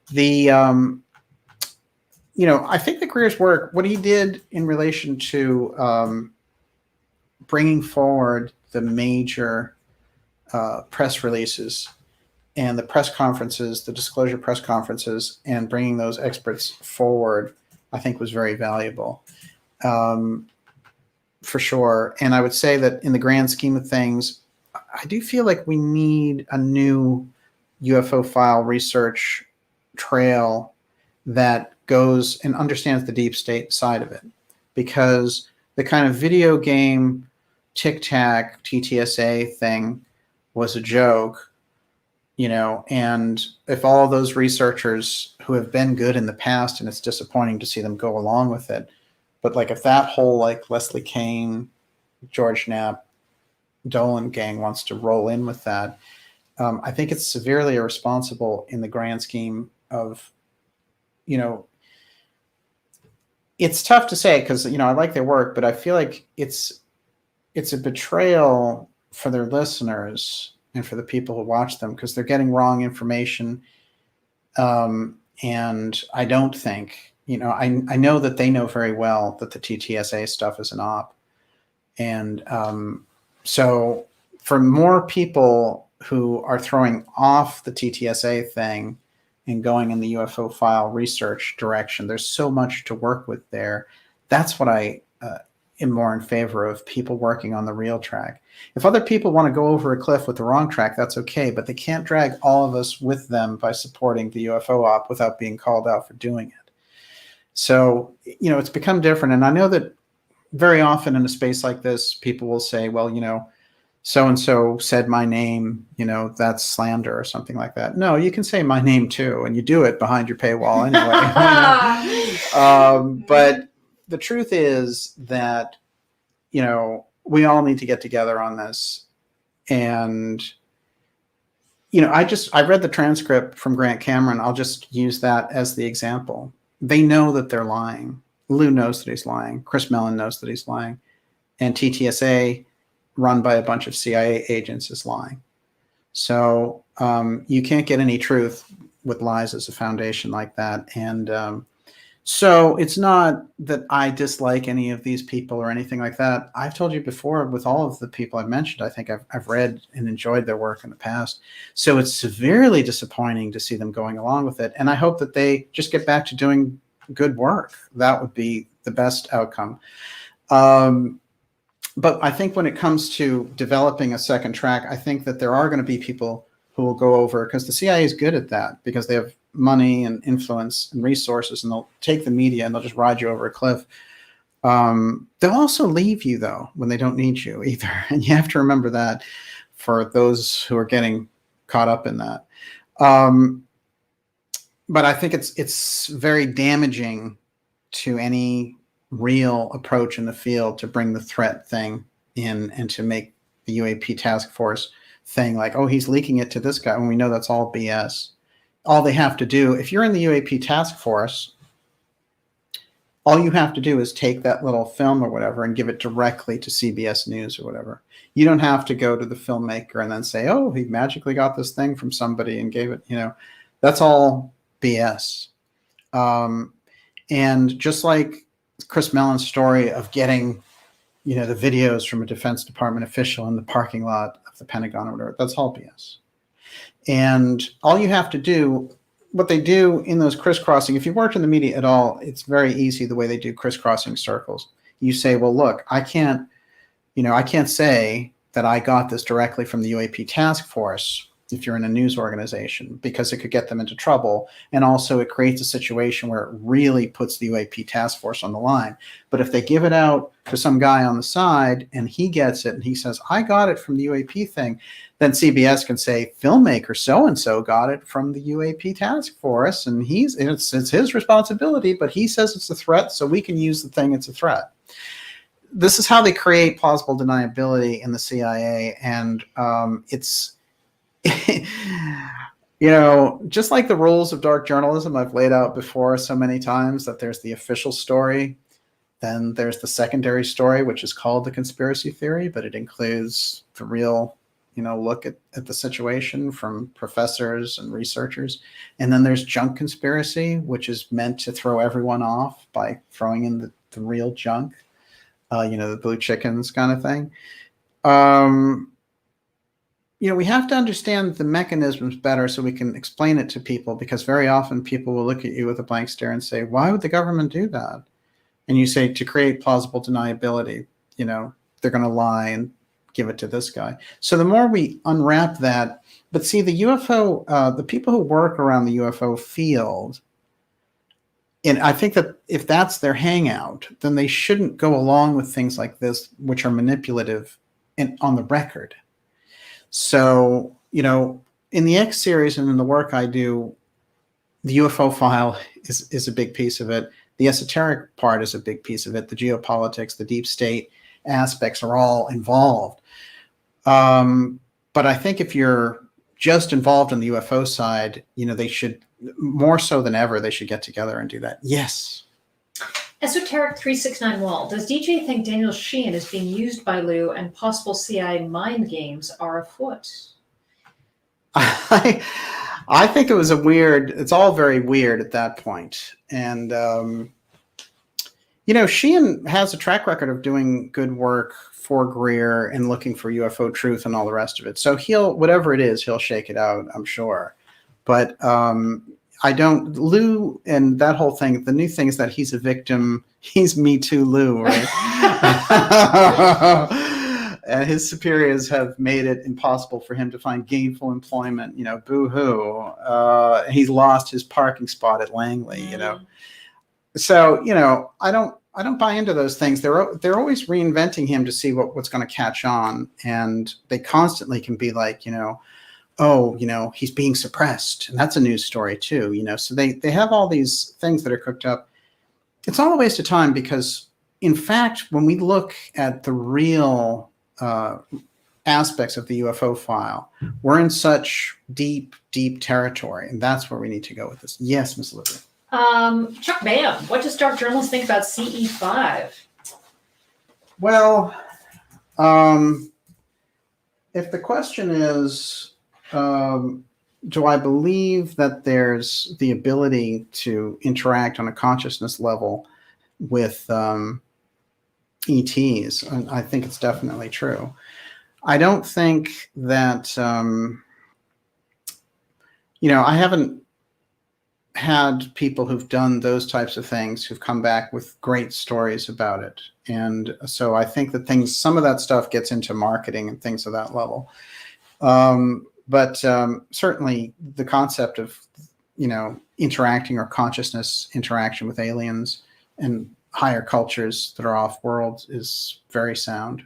I think that Greer's work, what he did in relation to bringing forward the major press releases and the press conferences, the disclosure press conferences, and bringing those experts forward, I think was very valuable. For sure. And I would say that in the grand scheme of things, I do feel like we need a new UFO file research trail that goes and understands the deep state side of it. Because the kind of video game tic-tac TTSA thing was a joke, and if all those researchers who have been good in the past, and it's disappointing to see them go along with it, but like if that whole like Leslie Kane, George Knapp Dolan gang wants to roll in with that. I think it's severely irresponsible in the grand scheme of, it's tough to say because, I like their work, but I feel like it's a betrayal for their listeners and for the people who watch them because they're getting wrong information. And I don't think, I know that they know very well that the TTSA stuff is an op. And so for more people who are throwing off the TTSA thing and going in the UFO file research direction, there's so much to work with there. That's what I am more in favor of, people working on the real track. If other people want to go over a cliff with the wrong track, that's okay, but they can't drag all of us with them by supporting the UFO op without being called out for doing it. So, it's become different. And I know that very often in a space like this, people will say, well, so-and-so said my name, that's slander or something like that. No, you can say my name too, and you do it behind your paywall anyway. But the truth is that, we all need to get together on this. And, I read the transcript from Grant Cameron. I'll just use that as the example. They know that they're lying. Lou knows that he's lying. Chris Mellon knows that he's lying. And TTSA, run by a bunch of CIA agents, is lying. So you can't get any truth with lies as a foundation like that. And so it's not that I dislike any of these people or anything like that. I've told you before, with all of the people I've mentioned, I think I've read and enjoyed their work in the past. So it's severely disappointing to see them going along with it. And I hope that they just get back to doing good work. That would be the best outcome. But I think when it comes to developing a second track, I think that there are going to be people who will go over, because the CIA is good at that, because they have money and influence and resources, and they'll take the media and they'll just ride you over a cliff. They'll also leave you, though, when they don't need you either. And you have to remember that for those who are getting caught up in that. But I think it's very damaging to any real approach in the field to bring the threat thing in and to make the UAP task force thing like, oh, he's leaking it to this guy, when we know that's all BS. All they have to do, if you're in the UAP task force, all you have to do is take that little film or whatever and give it directly to CBS News or whatever. You don't have to go to the filmmaker and then say, oh, he magically got this thing from somebody and gave it, that's all BS. And just like Chris Mellon's story of getting, the videos from a Defense Department official in the parking lot of the Pentagon or whatever, that's all BS. And all you have to do, what they do in those crisscrossing, if you work in the media at all, it's very easy the way they do crisscrossing circles. You say, well, look, I can't say that I got this directly from the UAP task force if you're in a news organization, because it could get them into trouble. And also it creates a situation where it really puts the UAP task force on the line. But if they give it out to some guy on the side and he gets it and he says, I got it from the UAP thing, then CBS can say, filmmaker so-and-so got it from the UAP task force, and it's his responsibility, but he says it's a threat, so we can use the thing, it's a threat. This is how they create plausible deniability in the CIA. And it's, just like the rules of dark journalism I've laid out before so many times, that there's the official story, then there's the secondary story, which is called the conspiracy theory, but it includes the real, look at the situation from professors and researchers. And then there's junk conspiracy, which is meant to throw everyone off by throwing in the real junk, the blue chickens kind of thing. We have to understand the mechanisms better so we can explain it to people, because very often people will look at you with a blank stare and say, why would the government do that? And you say, to create plausible deniability, they're going to lie and give it to this guy. So the more we unwrap that, but see, the UFO, the people who work around the UFO field, and I think that if that's their hangout, then they shouldn't go along with things like this, which are manipulative and on the record. So, in the X series and in the work I do, the UFO file is a big piece of it. The esoteric part is a big piece of it. The geopolitics, the deep state aspects are all involved. But I think if you're just involved in the UFO side, they should, more so than ever, they should get together and do that. Yes. Esoteric 369 Wall. Does DJ think Daniel Sheehan is being used by Lou and possible CIA mind games are afoot? I think it was it's all very weird at that point. And, Sheehan has a track record of doing good work for Greer and looking for UFO truth and all the rest of it. So whatever it is, he'll shake it out, I'm sure. But Lou and that whole thing, the new thing is that he's a victim. He's Me Too Lou, right? And his superiors have made it impossible for him to find gainful employment, boo-hoo. He's lost his parking spot at Langley, So, I don't buy into those things. They're always reinventing him to see what's going to catch on. And they constantly can be like, he's being suppressed. And that's a news story too, So they have all these things that are cooked up. It's all a waste of time because, in fact, when we look at the real aspects of the UFO file, we're in such deep, deep territory. And that's where we need to go with this. Yes, Ms. Olivia. Chuck Bam, what does dark journalists think about CE5? Well, if the question is, do I believe that there's the ability to interact on a consciousness level with ETs? I think it's definitely true. I don't think that, I haven't had people who've done those types of things who've come back with great stories about it. And so I think that some of that stuff gets into marketing and things of that level. But certainly the concept of, interacting or consciousness interaction with aliens and higher cultures that are off world is very sound,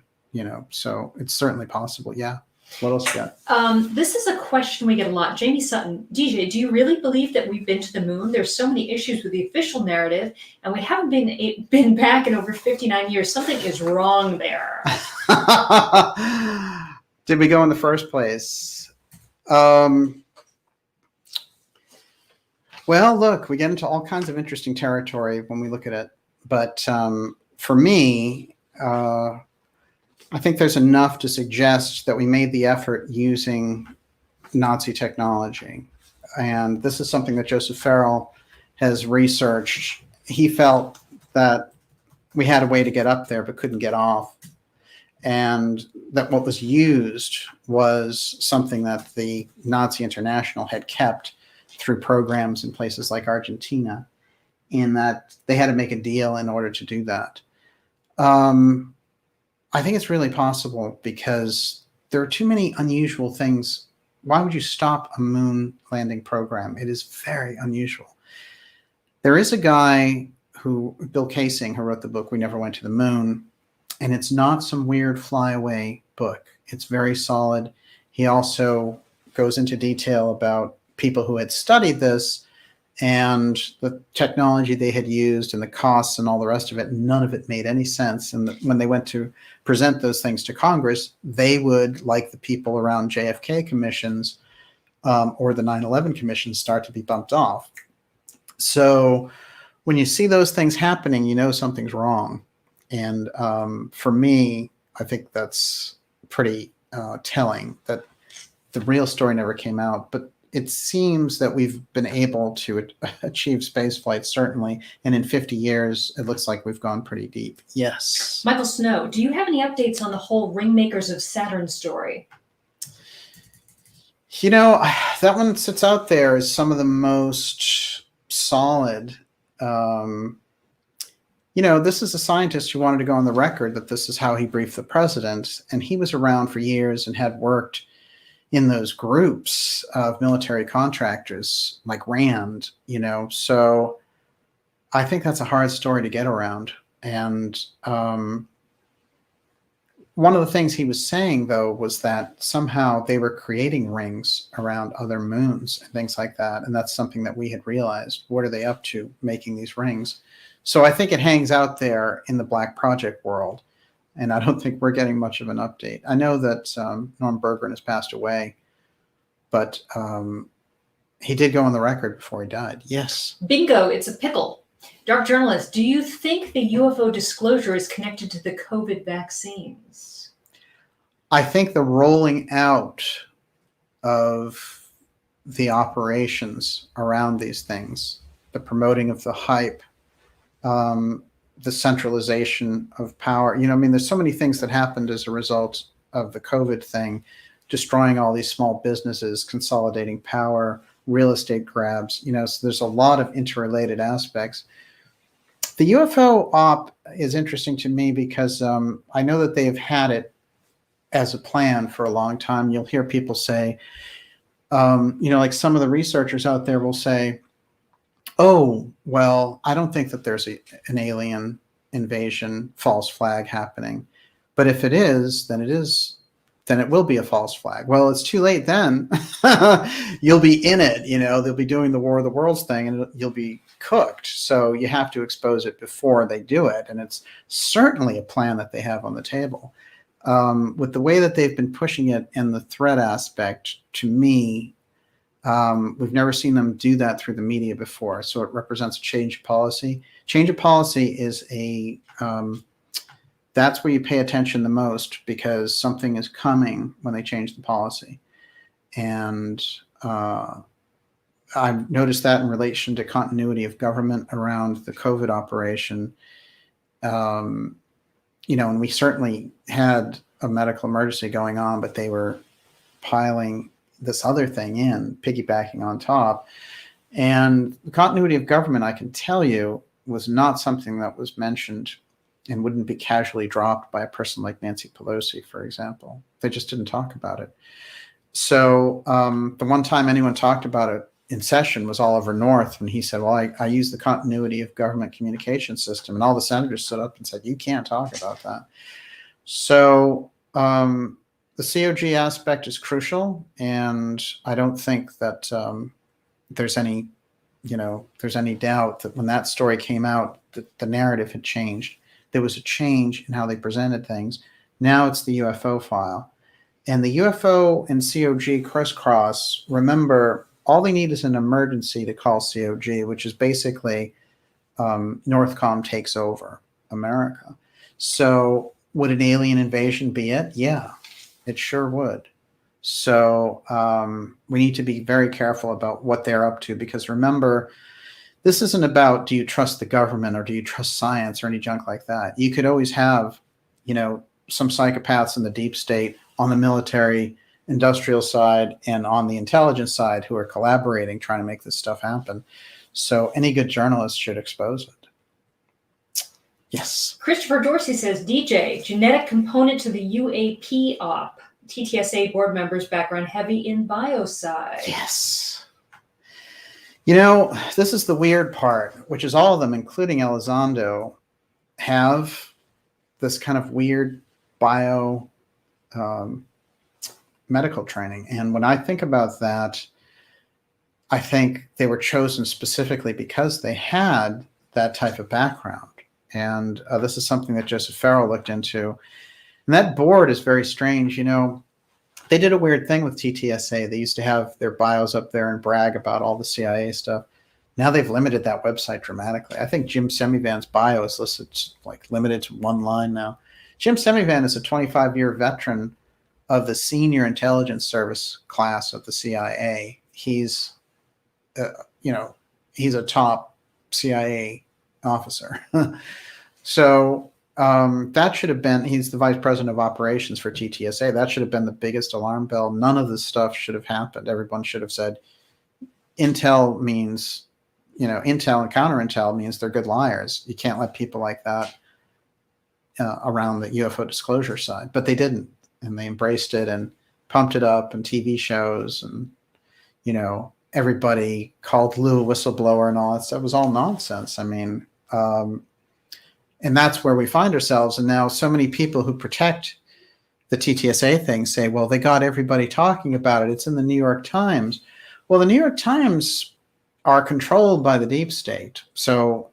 so it's certainly possible. Yeah. What else you got? This is a question we get a lot. Jamie Sutton, DJ, do you really believe that we've been to the moon? There's so many issues with the official narrative, and we haven't been back in over 59 years. Something is wrong there. Did we go in the first place? Well, look, we get into all kinds of interesting territory when we look at it. But for me, I think there's enough to suggest that we made the effort using Nazi technology. And this is something that Joseph Farrell has researched. He felt that we had a way to get up there but couldn't get off. And that what was used was something that the Nazi International had kept through programs in places like Argentina, in that they had to make a deal in order to do that. I think it's really possible because there are too many unusual things. Why would you stop a moon landing program? It is very unusual. There is a guy Bill Casing, who wrote the book, We Never Went to the Moon, and it's not some weird flyaway book. It's very solid. He also goes into detail about people who had studied this and the technology they had used and the costs and all the rest of it. None of it made any sense. And when they went to present those things to Congress, they would, like the people around JFK commissions or the 9/11 commissions, start to be bumped off. So when you see those things happening, something's wrong. And for me, I think that's pretty telling that the real story never came out. But it seems that we've been able to achieve space flight, certainly. And in 50 years, it looks like we've gone pretty deep. Yes. Michael Snow, do you have any updates on the whole Ringmakers of Saturn story? That one sits out there as some of the most solid. This is a scientist who wanted to go on the record that this is how he briefed the president. And he was around for years and had worked in those groups of military contractors like RAND, so I think that's a hard story to get around. And one of the things he was saying, though, was that somehow they were creating rings around other moons and things like that. And that's something that we had realized. What are they up to making these rings? So I think it hangs out there in the Black Project world. and I don't think we're getting much of an update. I know that Norm Berggren has passed away, but he did go on the record before he died. Yes. Bingo, it's a pickle. Dark Journalist, do you think the UFO disclosure is connected to the COVID vaccines? I think the rolling out of the operations around these things, the promoting of the hype, the centralization of power. I mean, there's so many things that happened as a result of the COVID thing, destroying all these small businesses, consolidating power, real estate grabs, so there's a lot of interrelated aspects. The UFO op is interesting to me because I know that they have had it as a plan for a long time. You'll hear people say, like some of the researchers out there will say, oh, well, I don't think that there's an alien invasion false flag happening. But if it is, then it will be a false flag. Well, it's too late then. You'll be in it, they'll be doing the War of the Worlds thing and you'll be cooked. So you have to expose it before they do it. And it's certainly a plan that they have on the table. With the way that they've been pushing it and the threat aspect, to me, we've never seen them do that through the media before. So it represents a change of policy. Change of policy is that's where you pay attention the most, because something is coming when they change the policy. And I've noticed that in relation to continuity of government around the COVID operation. And we certainly had a medical emergency going on, but they were piling this other thing in, piggybacking on top. And the continuity of government, I can tell you, was not something that was mentioned and wouldn't be casually dropped by a person like Nancy Pelosi, for example. They just didn't talk about it. So the one time anyone talked about it in session was Oliver North, when he said, well, I use the continuity of government communication system. And all the senators stood up and said, you can't talk about that. So the COG aspect is crucial. And I don't think that there's any doubt that when that story came out, that the narrative had changed. There was a change in how they presented things. Now it's the UFO file. And the UFO and COG crisscross, remember, all they need is an emergency to call COG, which is basically Northcom takes over America. So would an alien invasion be it? Yeah, it sure would. So we need to be very careful about what they're up to, because remember, this isn't about, do you trust the government or do you trust science or any junk like that? You could always have, some psychopaths in the deep state on the military industrial side and on the intelligence side who are collaborating, trying to make this stuff happen. So any good journalist should expose it. Yes. Christopher Dorsey says, DJ, genetic component to the UAP op. TTSA board members background heavy in biosci. Yes. This is the weird part, which is all of them, including Elizondo, have this kind of weird bio medical training. And when I think about that, I think they were chosen specifically because they had that type of background. And this is something that Joseph Farrell looked into. And that board is very strange. They did a weird thing with TTSA. They used to have their bios up there and brag about all the CIA stuff. Now they've limited that website dramatically. I think Jim Semivan's bio is listed limited to one line now. Jim Semivan is a 25-year veteran of the senior intelligence service class of the CIA. He's a top CIA officer. So that should have been, he's the vice president of operations for TTSA. That should have been the biggest alarm bell. None of this stuff should have happened. Everyone should have said, intel means, intel and counter intel means they're good liars. You can't let people like that around the UFO disclosure side. But they didn't. And they embraced it and pumped it up in TV shows. And, everybody called Lou a whistleblower and all that stuff. It was all nonsense. I mean, and that's where we find ourselves. And now so many people who protect the TTSA thing say, well, they got everybody talking about it. It's in the New York Times. Well, the New York Times are controlled by the deep state. So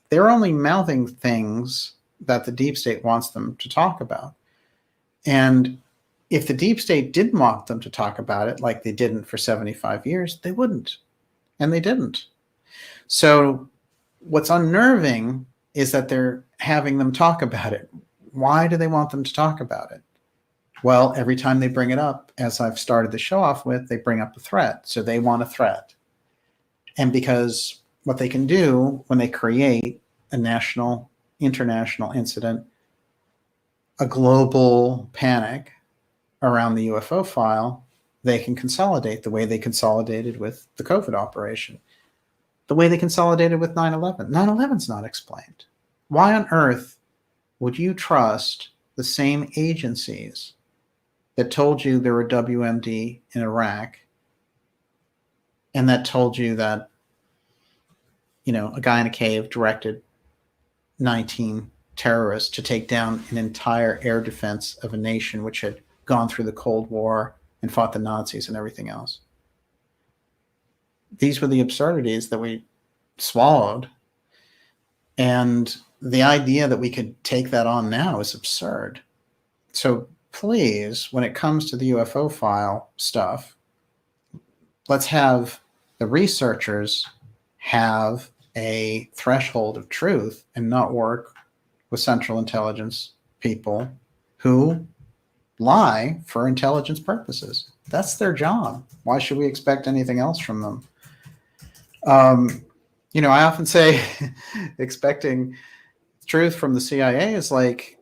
they're only mouthing things that the deep state wants them to talk about. And if the deep state didn't want them to talk about it, like they didn't for 75 years, they wouldn't. And they didn't. So what's unnerving is that they're having them talk about it. Why do they want them to talk about it? Well, every time they bring it up, as I've started the show off with, they bring up a threat. So they want a threat. And because what they can do when they create a national, international incident, a global panic around the UFO file, they can consolidate the way they consolidated with the COVID operation, the way they consolidated with 9/11. 9/11's not explained. Why on earth would you trust the same agencies that told you there were WMD in Iraq and that told you that, a guy in a cave directed 19 terrorists to take down an entire air defense of a nation which had gone through the Cold War and fought the Nazis and everything else? These were the absurdities that we swallowed. And the idea that we could take that on now is absurd. So please, when it comes to the UFO file stuff, let's have the researchers have a threshold of truth and not work with Central Intelligence people who lie for intelligence purposes. That's their job. Why should we expect anything else from them? I often say expecting truth from the CIA is like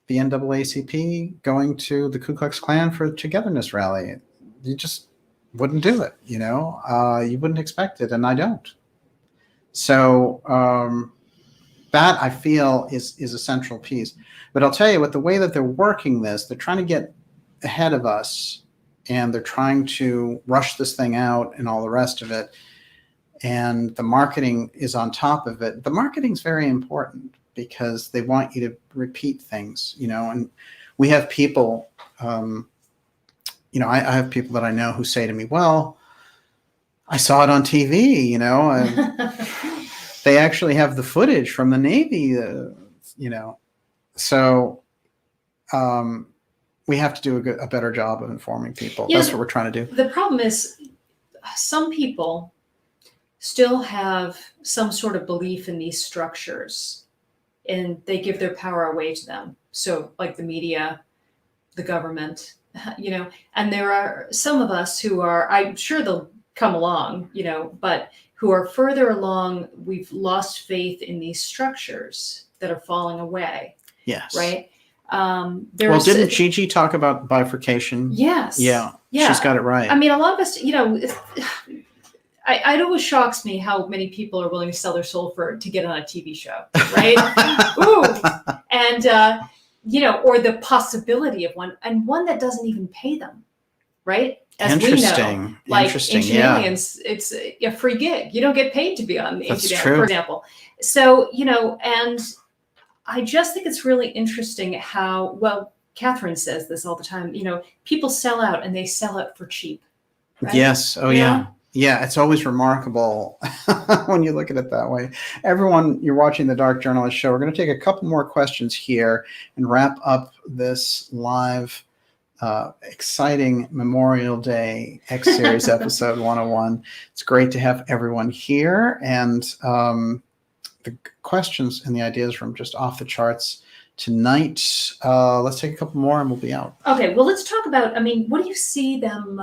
the NAACP going to the Ku Klux Klan for a togetherness rally. You just wouldn't do it, you wouldn't expect it, and I don't. So that I feel is a central piece. But I'll tell you, with the way that they're working this, they're trying to get ahead of us, and they're trying to rush this thing out and all the rest of it. And the marketing is on top of it. The marketing's very important because they want you to repeat things, and we have people, I have people that I know who say to me, well, I saw it on TV, they actually have the footage from the Navy, so we have to do a better job of informing people. That's what we're trying to do. The problem is some people still have some sort of belief in these structures, and they give their power away to them. So like the media, the government, and there are some of us who are, I'm sure they'll come along, but who are further along, we've lost faith in these structures that are falling away. Yes. Right? Didn't Gigi talk about bifurcation? Yes. Yeah. She's got it right. I mean, a lot of us, it always shocks me how many people are willing to sell their soul to get on a TV show, right? Ooh, and or the possibility of one, and one that doesn't even pay them, right? As we know, like Ancient Aliens, it's a free gig. You don't get paid to be on the Ancient Aliens, for example. So and I just think it's really interesting how, well, Catherine says this all the time. People sell out, and they sell out for cheap. Right? Yes. Oh, yeah. Yeah, it's always remarkable when you look at it that way. Everyone, you're watching the Dark Journalist Show. We're going to take a couple more questions here and wrap up this live, exciting Memorial Day X-Series episode 101. It's great to have everyone here. And the questions and the ideas from just off the charts tonight. Let's take a couple more and we'll be out. Okay, well, let's talk about, what do you see them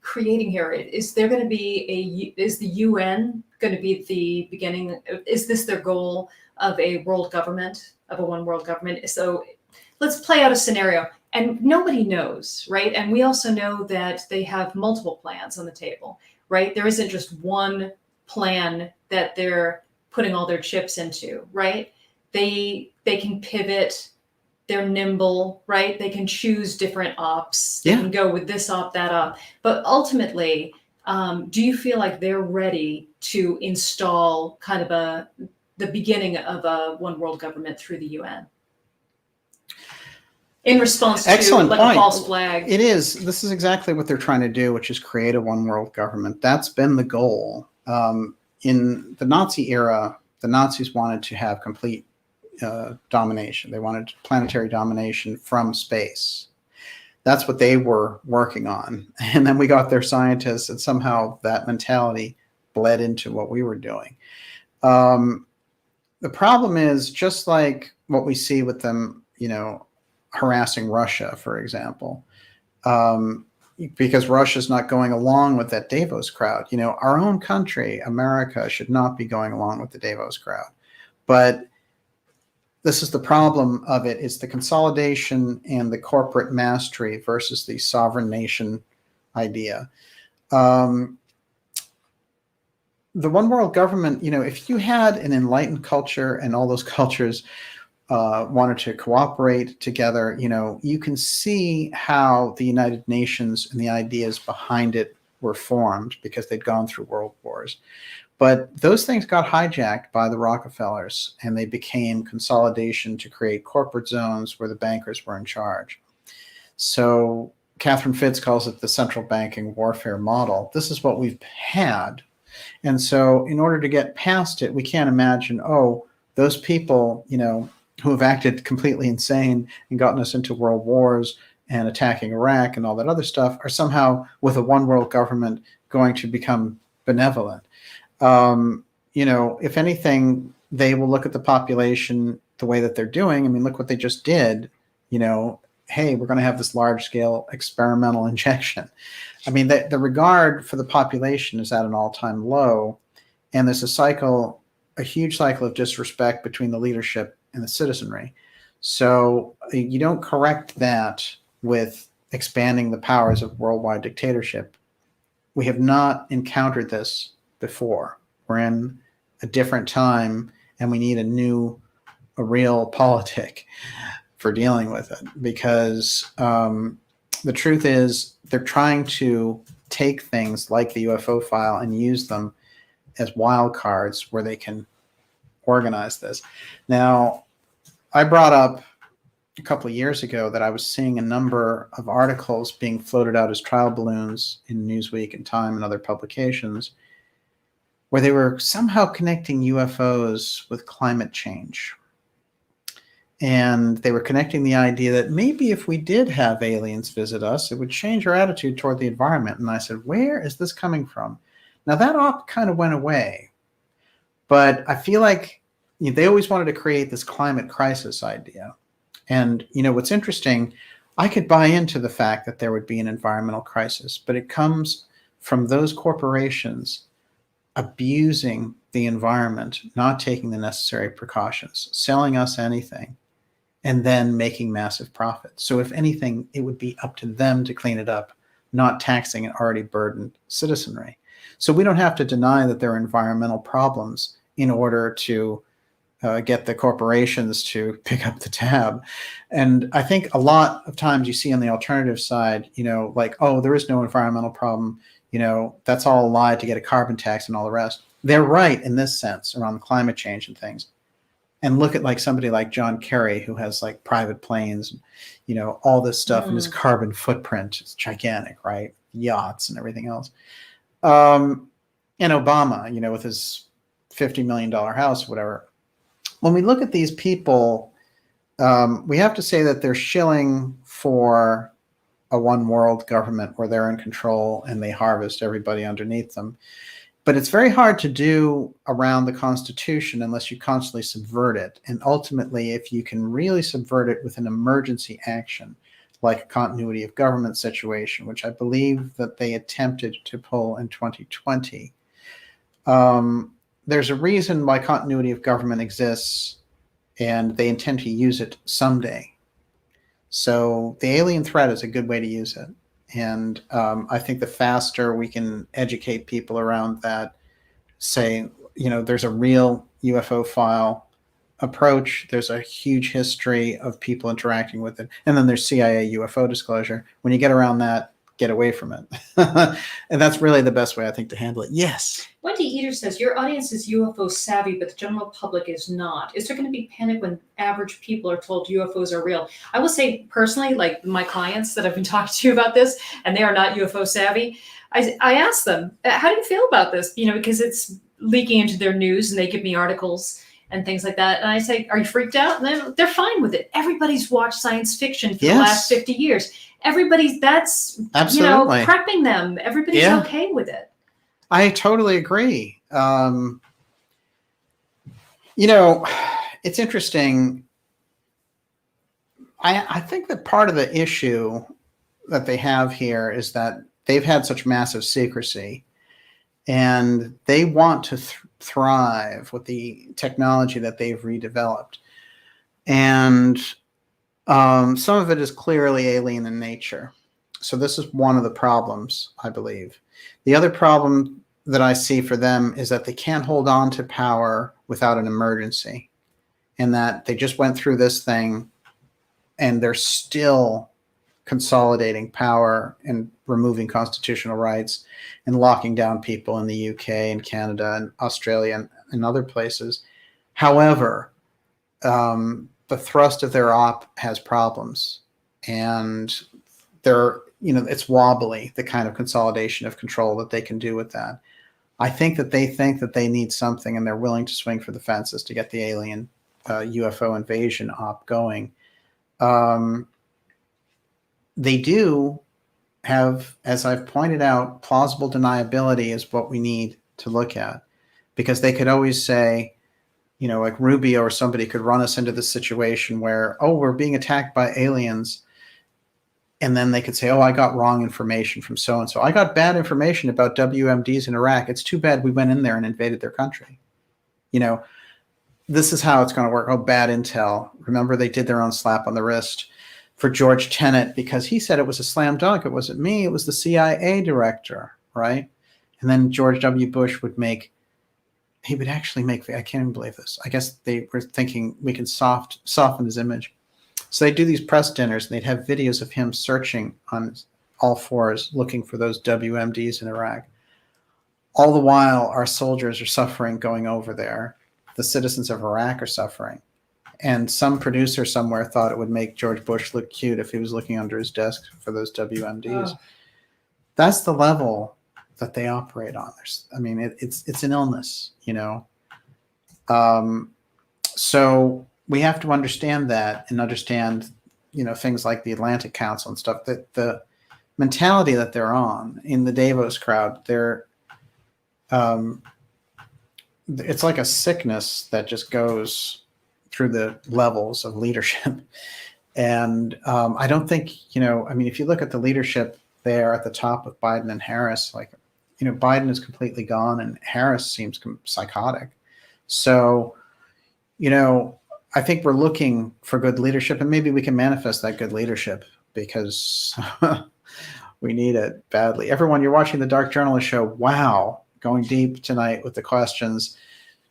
creating here? Is there going to be is the UN going to be the beginning? Is this their goal of a world government, of a one world government? So let's play out a scenario, and nobody knows, right? And we also know that they have multiple plans on the table, right? There isn't just one plan that they're putting all their chips into, right? They can pivot. They're nimble, right? They can choose different ops. They can go with this op, that op. But ultimately, do you feel like they're ready to install kind of the beginning of a one world government through the UN? In response to Excellent like point. A false flag. It is. This is exactly what they're trying to do, which is create a one world government. That's been the goal. In the Nazi era, the Nazis wanted to have complete domination. They wanted planetary domination from space. That's what they were working on. And then we got their scientists, and somehow that mentality bled into what we were doing. The problem is, just like what we see with them, harassing Russia, for example, because Russia's not going along with that Davos crowd. Our own country, America, should not be going along with the Davos crowd. But this is the problem of it. It's the consolidation and the corporate mastery versus the sovereign nation idea. The one world government, if you had an enlightened culture and all those cultures wanted to cooperate together, you can see how the United Nations and the ideas behind it were formed because they'd gone through world wars. But those things got hijacked by the Rockefellers, and they became consolidation to create corporate zones where the bankers were in charge. So Catherine Fitz calls it the central banking warfare model. This is what we've had. And so in order to get past it, we can't imagine, those people, who have acted completely insane and gotten us into world wars and attacking Iraq and all that other stuff are somehow, with a one world government, going to become benevolent. If anything, they will look at the population the way that they're doing. I mean, look what they just did. Hey, we're going to have this large scale experimental injection. I mean, the regard for the population is at an all-time low. And there's a huge cycle of disrespect between the leadership and the citizenry. So you don't correct that with expanding the powers of worldwide dictatorship. We have not encountered this before. We're in a different time, and we need a real politic for dealing with it, because the truth is they're trying to take things like the UFO file and use them as wild cards where they can organize this. Now, I brought up a couple of years ago that I was seeing a number of articles being floated out as trial balloons in Newsweek and Time and other publications, where they were somehow connecting UFOs with climate change. And they were connecting the idea that maybe if we did have aliens visit us, it would change our attitude toward the environment. And I said, where is this coming from? Now, that all kind of went away. But I feel like they always wanted to create this climate crisis idea. And, what's interesting, I could buy into the fact that there would be an environmental crisis, but it comes from those corporations abusing the environment, not taking the necessary precautions, selling us anything, and then making massive profits. So if anything, it would be up to them to clean it up, not taxing an already burdened citizenry. So we don't have to deny that there are environmental problems in order to get the corporations to pick up the tab. And I think a lot of times you see on the alternative side, there is no environmental problem. That's all a lie to get a carbon tax and all the rest. They're right in this sense around climate change and things. And look at somebody like John Kerry, who has private planes, all this stuff, and his carbon footprint is gigantic, right? Yachts and everything else. And Obama, with his $50 million house, whatever. When we look at these people, we have to say that they're shilling for a one world government where they're in control and they harvest everybody underneath them. But it's very hard to do around the Constitution unless you constantly subvert it. And ultimately, if you can really subvert it with an emergency action, like a continuity of government situation, which I believe that they attempted to pull in 2020, there's a reason why continuity of government exists, and they intend to use it someday. So the alien threat is a good way to use it. And I think the faster we can educate people around that, say, there's a real UFO file approach. There's a huge history of people interacting with it. And then there's CIA UFO disclosure. When you get around that, get away from it. And that's really the best way, I think, to handle it. Yes. Wendy Eater says, your audience is UFO savvy, but the general public is not. Is there going to be panic when average people are told UFOs are real? I will say personally, like my clients that I've been talking to about this, and they are not UFO savvy, I ask them, how do you feel about this? Because it's leaking into their news and they give me articles. and things like that. And I say, are you freaked out? And they're fine with it. Everybody's watched science fiction for the Yes. last 50 years. That's, Absolutely. prepping them. Everybody's Yeah. okay with it. I totally agree. It's interesting. I think that part of the issue that they have here is that they've had such massive secrecy, and they want to thrive with the technology that they've redeveloped. And some of it is clearly alien in nature. So this is one of the problems, I believe. The other problem that I see for them is that they can't hold on to power without an emergency, and that they just went through this thing and they're still consolidating power and removing constitutional rights and locking down people in the UK and Canada and Australia and other places. However, the thrust of their op has problems, and it's wobbly, the kind of consolidation of control that they can do with that. I think that they need something, and they're willing to swing for the fences to get the alien UFO invasion op going. They do have, as I've pointed out, plausible deniability is what we need to look at, because they could always say, like Rubio or somebody could run us into this situation where, we're being attacked by aliens. And then they could say, I got wrong information from so-and-so. I got bad information about WMDs in Iraq. It's too bad we went in there and invaded their country. This is how it's going to work. Bad intel. Remember, they did their own slap on the wrist for George Tenet because he said it was a slam dunk. It wasn't me. It was the CIA director, right? And then George W. Bush would actually make, I can't even believe this. I guess they were thinking we can soften his image. So they'd do these press dinners, and they'd have videos of him searching on all fours, looking for those WMDs in Iraq. All the while, our soldiers are suffering going over there. The citizens of Iraq are suffering. And some producer somewhere thought it would make George Bush look cute if he was looking under his desk for those WMDs. Oh. That's the level that they operate on. It's an illness, So we have to understand that, and understand, things like the Atlantic Council and stuff, that the mentality that they're on in the Davos crowd, it's like a sickness that just goes through the levels of leadership. And I don't think, if you look at the leadership there at the top with Biden and Harris, Biden is completely gone and Harris seems psychotic. So, I think we're looking for good leadership, and maybe we can manifest that good leadership, because we need it badly. Everyone, you're watching the Dark Journalist Show. Wow. Going deep tonight with the questions.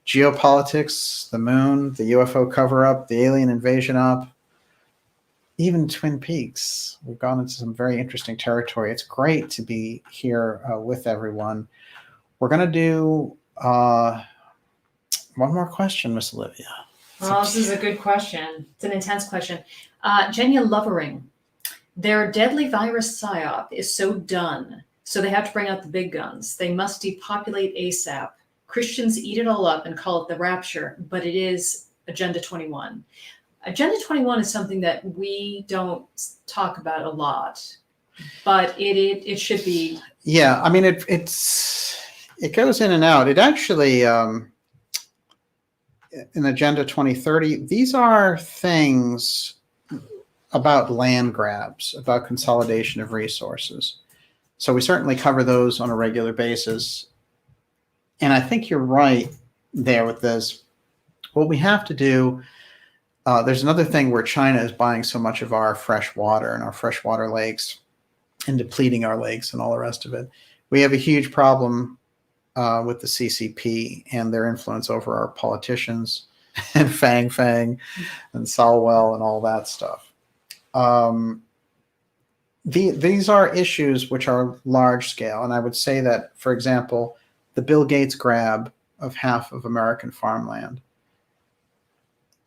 Geopolitics, the moon, the UFO cover-up, the alien invasion op, even Twin Peaks. We've gone into some very interesting territory. It's great to be here with everyone. We're going to do one more question, Miss Olivia. Well, this is a good question. It's an intense question. Jenya Lovering. Their deadly virus psyop is so done, so they have to bring out the big guns. They must depopulate ASAP. Christians eat it all up and call it the rapture, but it is Agenda 21. Agenda 21 is something that we don't talk about a lot, but it should be. Yeah, it goes in and out. It actually, in Agenda 2030, these are things about land grabs, about consolidation of resources. So we certainly cover those on a regular basis. And I think you're right there with this. What we have to do, there's another thing where China is buying so much of our fresh water and our freshwater lakes and depleting our lakes and all the rest of it. We have a huge problem with the CCP and their influence over our politicians and Fang Fang and Salwell and all that stuff. These are issues which are large scale. And I would say that, for example, the Bill Gates grab of half of American farmland,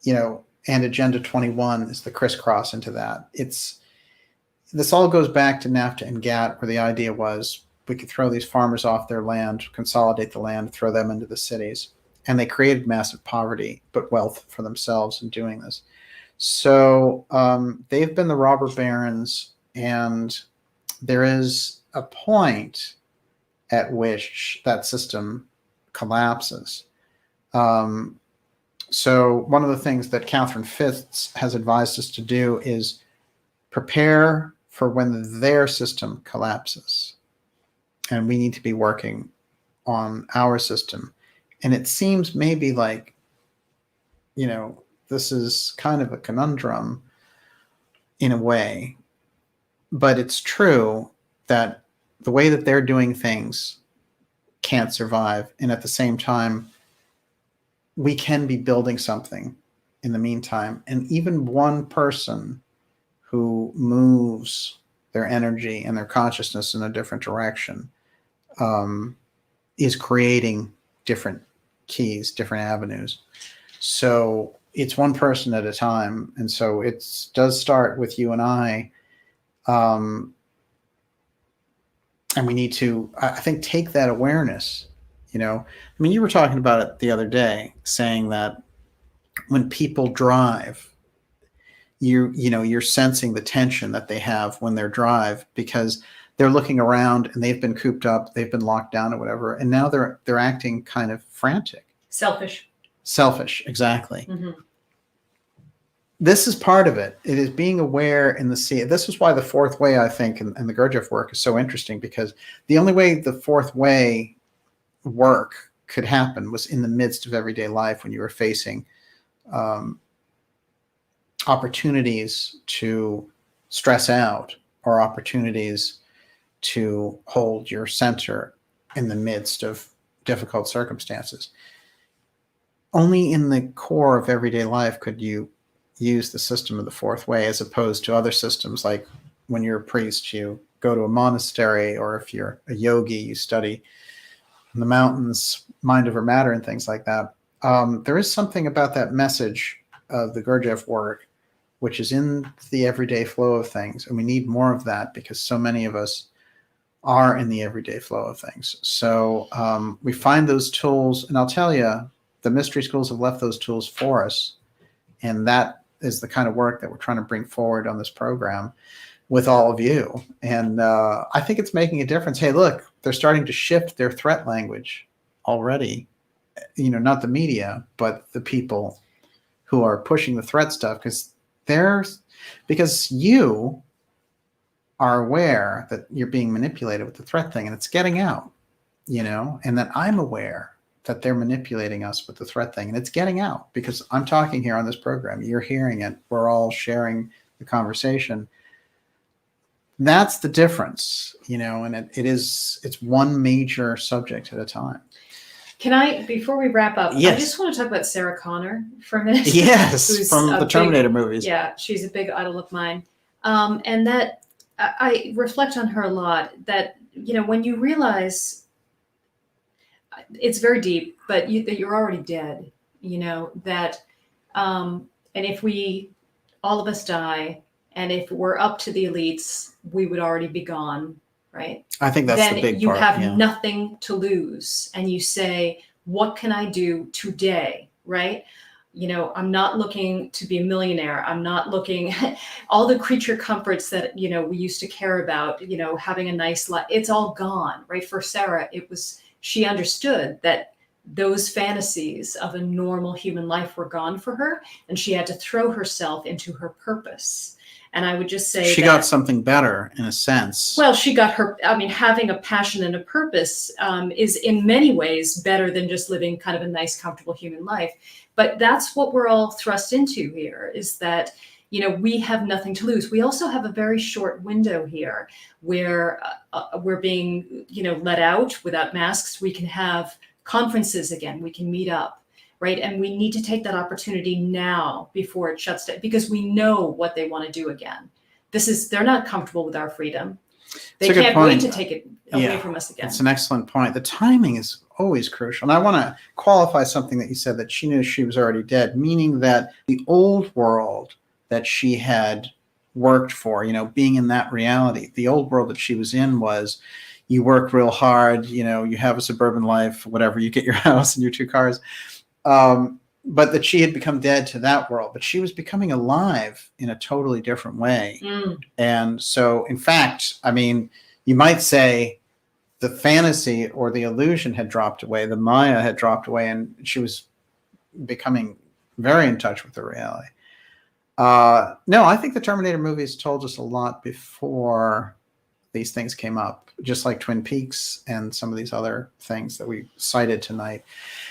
and Agenda 21 is the crisscross into that. This all goes back to NAFTA and GATT, where the idea was we could throw these farmers off their land, consolidate the land, throw them into the cities. and they created massive poverty, but wealth for themselves in doing this. So they've been the robber barons, and there is a point at which that system collapses. So one of the things that Catherine Fitz has advised us to do is prepare for when their system collapses. And we need to be working on our system. And it seems maybe like, you know, this is kind of a conundrum in a way, but it's true that the way that they're doing things can't survive. And at the same time, we can be building something in the meantime. And even one person who moves their energy and their consciousness in a different direction is creating different keys, different avenues. So it's one person at a time. And so it does start with you and I. And we need to, I think, take that awareness. You know, I mean, you were talking about it the other day, saying that when people drive, you're sensing the tension that they have when they drive, because they're looking around and they've been cooped up, they've been locked down or whatever, and now they're acting kind of frantic. Selfish, exactly. Mm-hmm. This is part of it. It is being aware in the sea. This is why the fourth way, I think, and the Gurdjieff work is so interesting, because the only way the fourth way work could happen was in the midst of everyday life, when you were facing opportunities to stress out or opportunities to hold your center in the midst of difficult circumstances. Only in the core of everyday life could you use the system of the fourth way, as opposed to other systems like when you're a priest, you go to a monastery, or if you're a yogi, you study in the mountains, mind over matter and things like that. There is something about that message of the Gurdjieff work, which is in the everyday flow of things. And we need more of that, because so many of us are in the everyday flow of things. So we find those tools, and I'll tell you, the mystery schools have left those tools for us. And that is the kind of work that we're trying to bring forward on this program with all of you. And I think it's making a difference. Hey, look, they're starting to shift their threat language already. You know, not the media, but the people who are pushing the threat stuff, because you are aware that you're being manipulated with the threat thing, and it's getting out, you know, and that I'm aware that they're manipulating us with the threat thing, and it's getting out because I'm talking here on this program. You're hearing it. We're all sharing the conversation. That's the difference, you know, and it's one major subject at a time. Can I, before we wrap up, yes. I just want to talk about Sarah Connor for a minute. Yes, from the Terminator movies. Yeah, she's a big idol of mine. And that I reflect on her a lot, that, you know, when you realize it's very deep, but that you're already dead, you know, that, and if all of us die, and if we're up to the elites, we would already be gone, right? I think that's then the big you part. have nothing to lose, and you say, what can I do today, right? You know, I'm not looking to be a millionaire. I'm not looking all the creature comforts that, you know, we used to care about, you know, having a nice life. It's all gone, right? For Sarah, she understood that those fantasies of a normal human life were gone for her, and she had to throw herself into her purpose. And I would just say she got something better in a sense. Well, she got having a passion and a purpose is in many ways better than just living kind of a nice, comfortable human life. But that's what we're all thrust into here, is that, you know, we have nothing to lose. We also have a very short window here where we're being, you know, let out without masks. We can have conferences again. We can meet up. Right. And we need to take that opportunity now before it shuts down, because we know what they want to do again. They're not comfortable with our freedom. They can't wait to take it away from us again. It's an excellent point. The timing is always crucial. And I want to qualify something that you said, that she knew she was already dead, meaning that the old world that she had worked for, you know, being in that reality, the old world that she was in was, you work real hard, you know, you have a suburban life, whatever, you get your house and your 2 cars. But that she had become dead to that world, but she was becoming alive in a totally different way. And so, in fact, I mean, you might say the fantasy or the illusion had dropped away, the Maya had dropped away, and she was becoming very in touch with the reality. No, I think the Terminator movies told us a lot before these things came up, just like Twin Peaks and some of these other things that we cited tonight.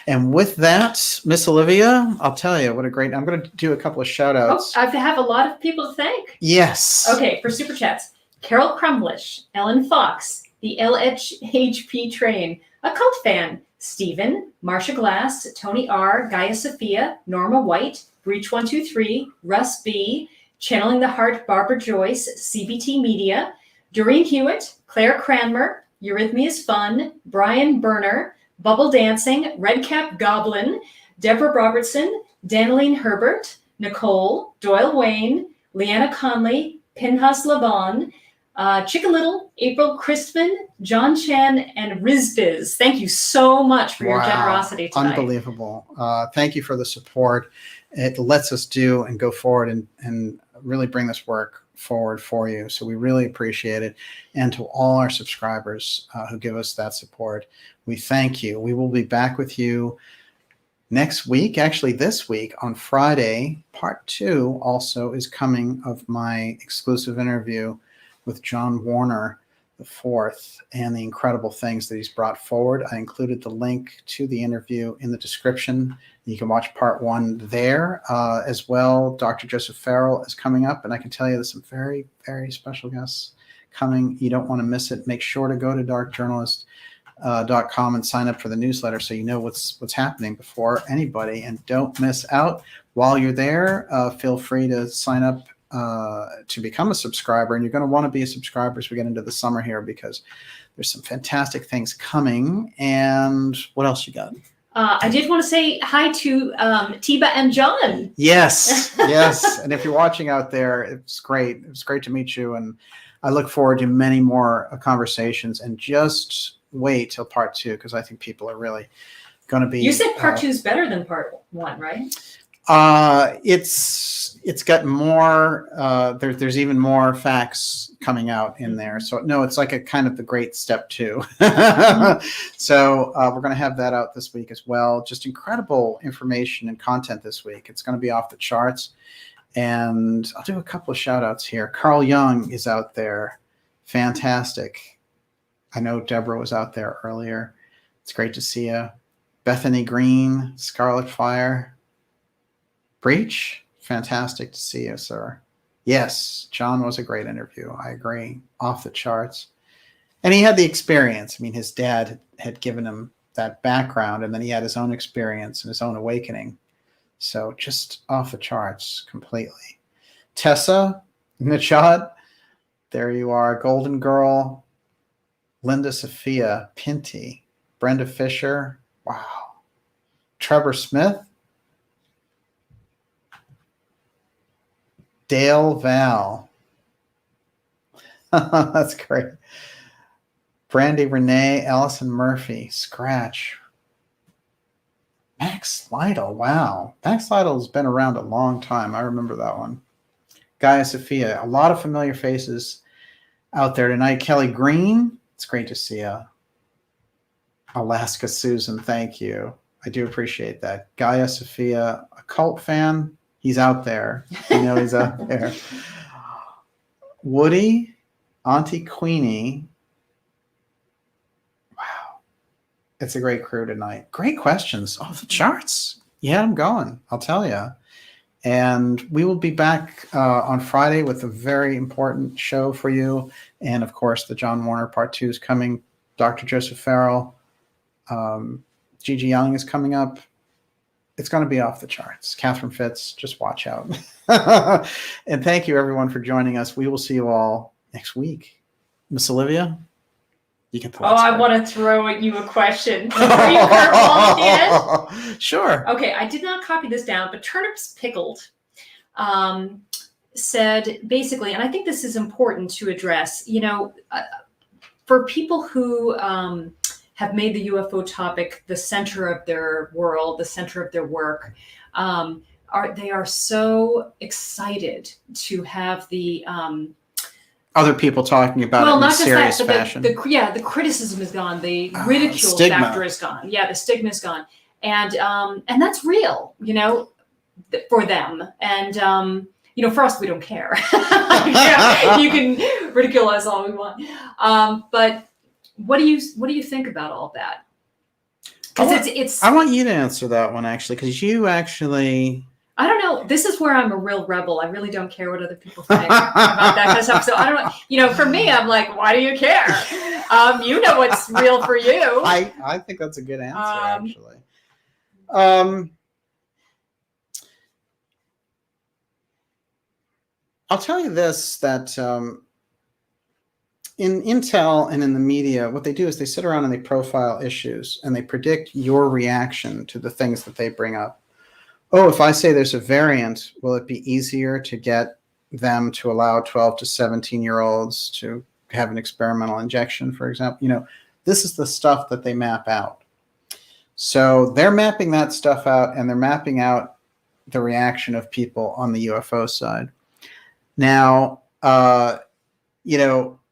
And with that, Miss Olivia, I'll tell you what a great, I'm going to do a couple of shout outs. Oh, I have a lot of people to thank. Yes. Okay, for super chats, Carol Crumblish, Ellen Fox, the LHP Train, a cult fan, Stephen, Marsha Glass, Tony R, Gaia Sophia, Norma White, Breach123, Russ B, Channeling the Heart, Barbara Joyce, CBT Media, Doreen Hewitt, Claire Cranmer, Eurythmia's Fun, Brian Berner, Bubble Dancing, Redcap Goblin, Deborah Robertson, Daneline Herbert, Nicole, Doyle Wayne, Leanna Conley, Pinhas Laban, Chicken Little, April Christman, John Chan, and Rizbiz. Thank you so much for your generosity tonight. Unbelievable. Thank you for the support. It lets us do and go forward and really bring this work forward for you. So we really appreciate it. And to all our subscribers who give us that support, we thank you. We will be back with you next week, actually this week on Friday. Part 2 also is coming of my exclusive interview with John Warner IV and the incredible things that he's brought forward. I included the link to the interview in the description. You can watch part 1 there as well. Dr. Joseph Farrell is coming up, and I can tell you there's some very, very special guests coming. You don't want to miss it. Make sure to go to darkjournalist.com and sign up for the newsletter so you know what's happening before anybody, and don't miss out. While you're there, feel free to sign up to become a subscriber, and you're going to want to be a subscriber as we get into the summer here, because there's some fantastic things coming. And what else you got? I did want to say hi to Tiba and John. Yes, yes. And if you're watching out there, it's great. It was great to meet you, and I look forward to many more conversations. And just wait till part 2, because I think people are really going to be. You said part 2 is better than part 1, right? It's got more, there's even more facts coming out in there. So no, it's like a kind of the great step 2. So we're going to have that out this week as well. Just incredible information and content this week. It's going to be off the charts. And I'll do a couple of shout outs here. Carl Jung is out there. Fantastic. I know Deborah was out there earlier. It's great to see you. Bethany Green, Scarlet Fire. Breach, fantastic to see you, sir. Yes, John was a great interview. I agree. Off the charts. And he had the experience. I mean, his dad had given him that background, and then he had his own experience and his own awakening. So just off the charts completely. Tessa Nachad, there you are. Golden Girl. Linda Sophia Pinty. Brenda Fisher. Wow. Trevor Smith. Dale Val. That's great. Brandy Renee, Allison Murphy, Scratch. Max Lytle. Wow. Max Lytle's been around a long time. I remember that one. Gaia Sophia. A lot of familiar faces out there tonight. Kelly Green. It's great to see you. Alaska Susan. Thank you. I do appreciate that. Gaia Sophia, a cult fan. He's out there. You know he's out there. Woody, Auntie Queenie. Wow. It's a great crew tonight. Great questions. Off the charts. Yeah, I'm going. I'll tell you. And we will be back on Friday with a very important show for you. And, of course, the John Warner Part 2 is coming. Dr. Joseph Farrell. Gigi Young is coming up. It's going to be off the charts. Catherine Fitz, just watch out. And thank you, everyone, for joining us. We will see you all next week. Miss Olivia, you can pull. Oh, I want to throw at you a question. Are you curveball yet? Sure. Okay, I did not copy this down, but Turnips Pickled said basically, and I think this is important to address, you know, for people who have made the UFO topic the center of their world, the center of their work, they are so excited to have the other people talking about it in a serious fashion. The criticism is gone. The ridicule factor is gone. Yeah, the stigma is gone, and that's real, for them. And for us, we don't care. You can ridicule us all we want. But what do you think about all that? Because it's. I want you to answer that one actually, because you actually. I don't know. This is where I'm a real rebel. I really don't care what other people think about that kind of stuff. So I don't know. For me, I'm like, why do you care? You know what's real for you. I think that's a good answer, actually. I'll tell you this, that in Intel and in the media, what they do is they sit around and they profile issues and they predict your reaction to the things that they bring up. Oh, if I say there's a variant, will it be easier to get them to allow 12 to 17-year-olds to have an experimental injection, for example? This is the stuff that they map out. So they're mapping that stuff out, and they're mapping out the reaction of people on the UFO side. Now,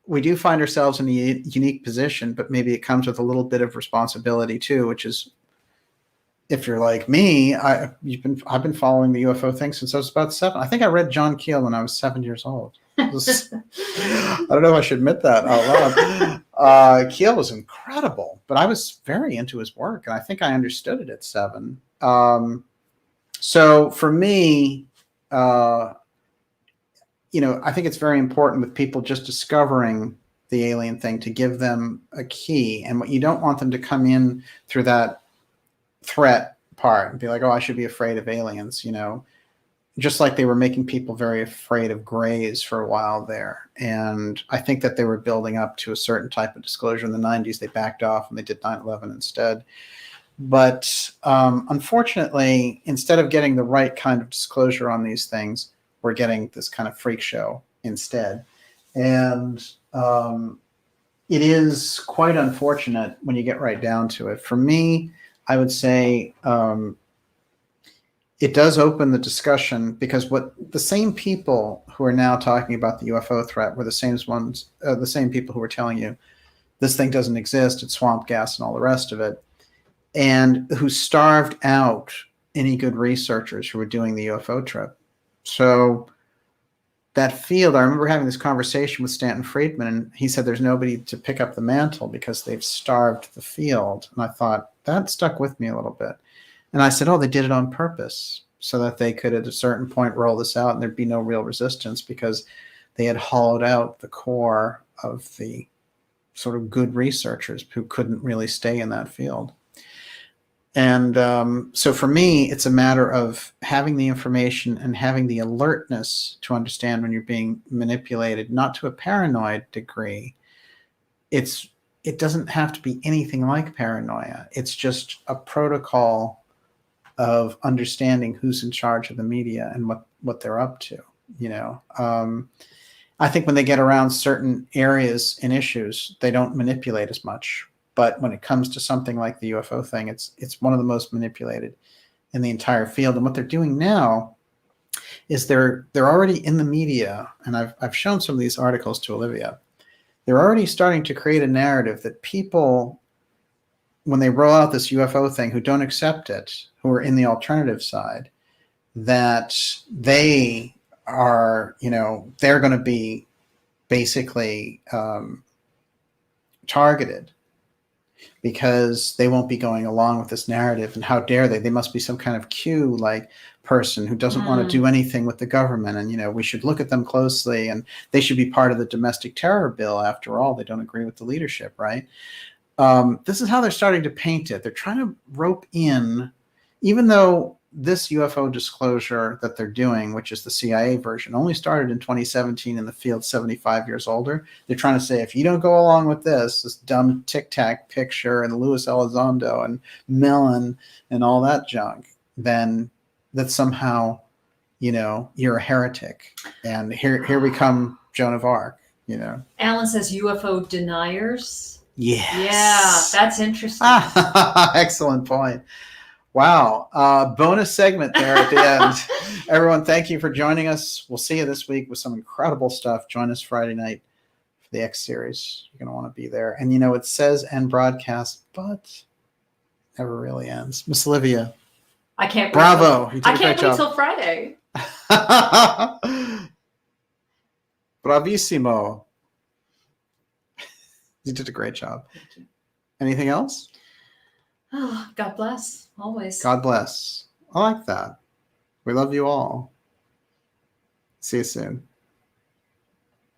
we do find ourselves in a unique position, but maybe it comes with a little bit of responsibility too, which is, if you're like me, I've been following the UFO thing since I was about 7. I think I read John Keel when I was 7 years old. I don't know if I should admit that out loud. Keel was incredible, but I was very into his work, and I think I understood it at 7. So for me, I think it's very important with people just discovering the alien thing to give them a key. And what you don't want them to come in through that threat part and be like, oh, I should be afraid of aliens, just like they were making people very afraid of grays for a while there. And I think that they were building up to a certain type of disclosure in the 90s. They backed off and they did 9/11 instead. But unfortunately, instead of getting the right kind of disclosure on these things, we're getting this kind of freak show instead. And it is quite unfortunate when you get right down to it. For me, I would say it does open the discussion, because what the same people who are now talking about the UFO threat were the same people who were telling you this thing doesn't exist, it's swamp gas and all the rest of it, and who starved out any good researchers who were doing the UFO trip. So that field, I remember having this conversation with Stanton Friedman, and he said there's nobody to pick up the mantle because they've starved the field. And I thought, that stuck with me a little bit. And I said, oh, they did it on purpose so that they could at a certain point roll this out and there'd be no real resistance, because they had hollowed out the core of the sort of good researchers who couldn't really stay in that field. And so for me, it's a matter of having the information and having the alertness to understand when you're being manipulated, not to a paranoid degree. It doesn't have to be anything like paranoia. It's just a protocol of understanding who's in charge of the media and what they're up to. I think when they get around certain areas and issues, they don't manipulate as much. But when it comes to something like the UFO thing, it's one of the most manipulated in the entire field. And what they're doing now is they're already in the media, and I've shown some of these articles to Olivia. They're already starting to create a narrative that people, when they roll out this UFO thing, who don't accept it, who are in the alternative side, that they are, they're going to be basically targeted, because they won't be going along with this narrative. And how dare they? They must be some kind of Q-like person who doesn't want to do anything with the government. And, we should look at them closely, and they should be part of the domestic terror bill. After all, they don't agree with the leadership, right? This is how they're starting to paint it. They're trying to rope in, even though this UFO disclosure that they're doing, which is the CIA version, only started in 2017 in the field 75 years older. They're trying to say, if you don't go along with this dumb Tic Tac picture and Louis Elizondo and Mellon and all that junk, then that somehow, you're a heretic. And here we come, Joan of Arc. you know. Alan says UFO deniers. Yes. Yeah, that's interesting. Excellent point. Wow. Bonus segment there at the end. Everyone, thank you for joining us. We'll see you this week with some incredible stuff. Join us Friday night for the X series. You're going to want to be there. And, you know, it says end broadcast, but never really ends. Miss Olivia. I can't wait. Bravo. You did I a can't great wait job. till Friday. Bravissimo. You did a great job. Thank you. Anything else? Oh, God bless. Always. God bless. I like that. We love you all. See you soon.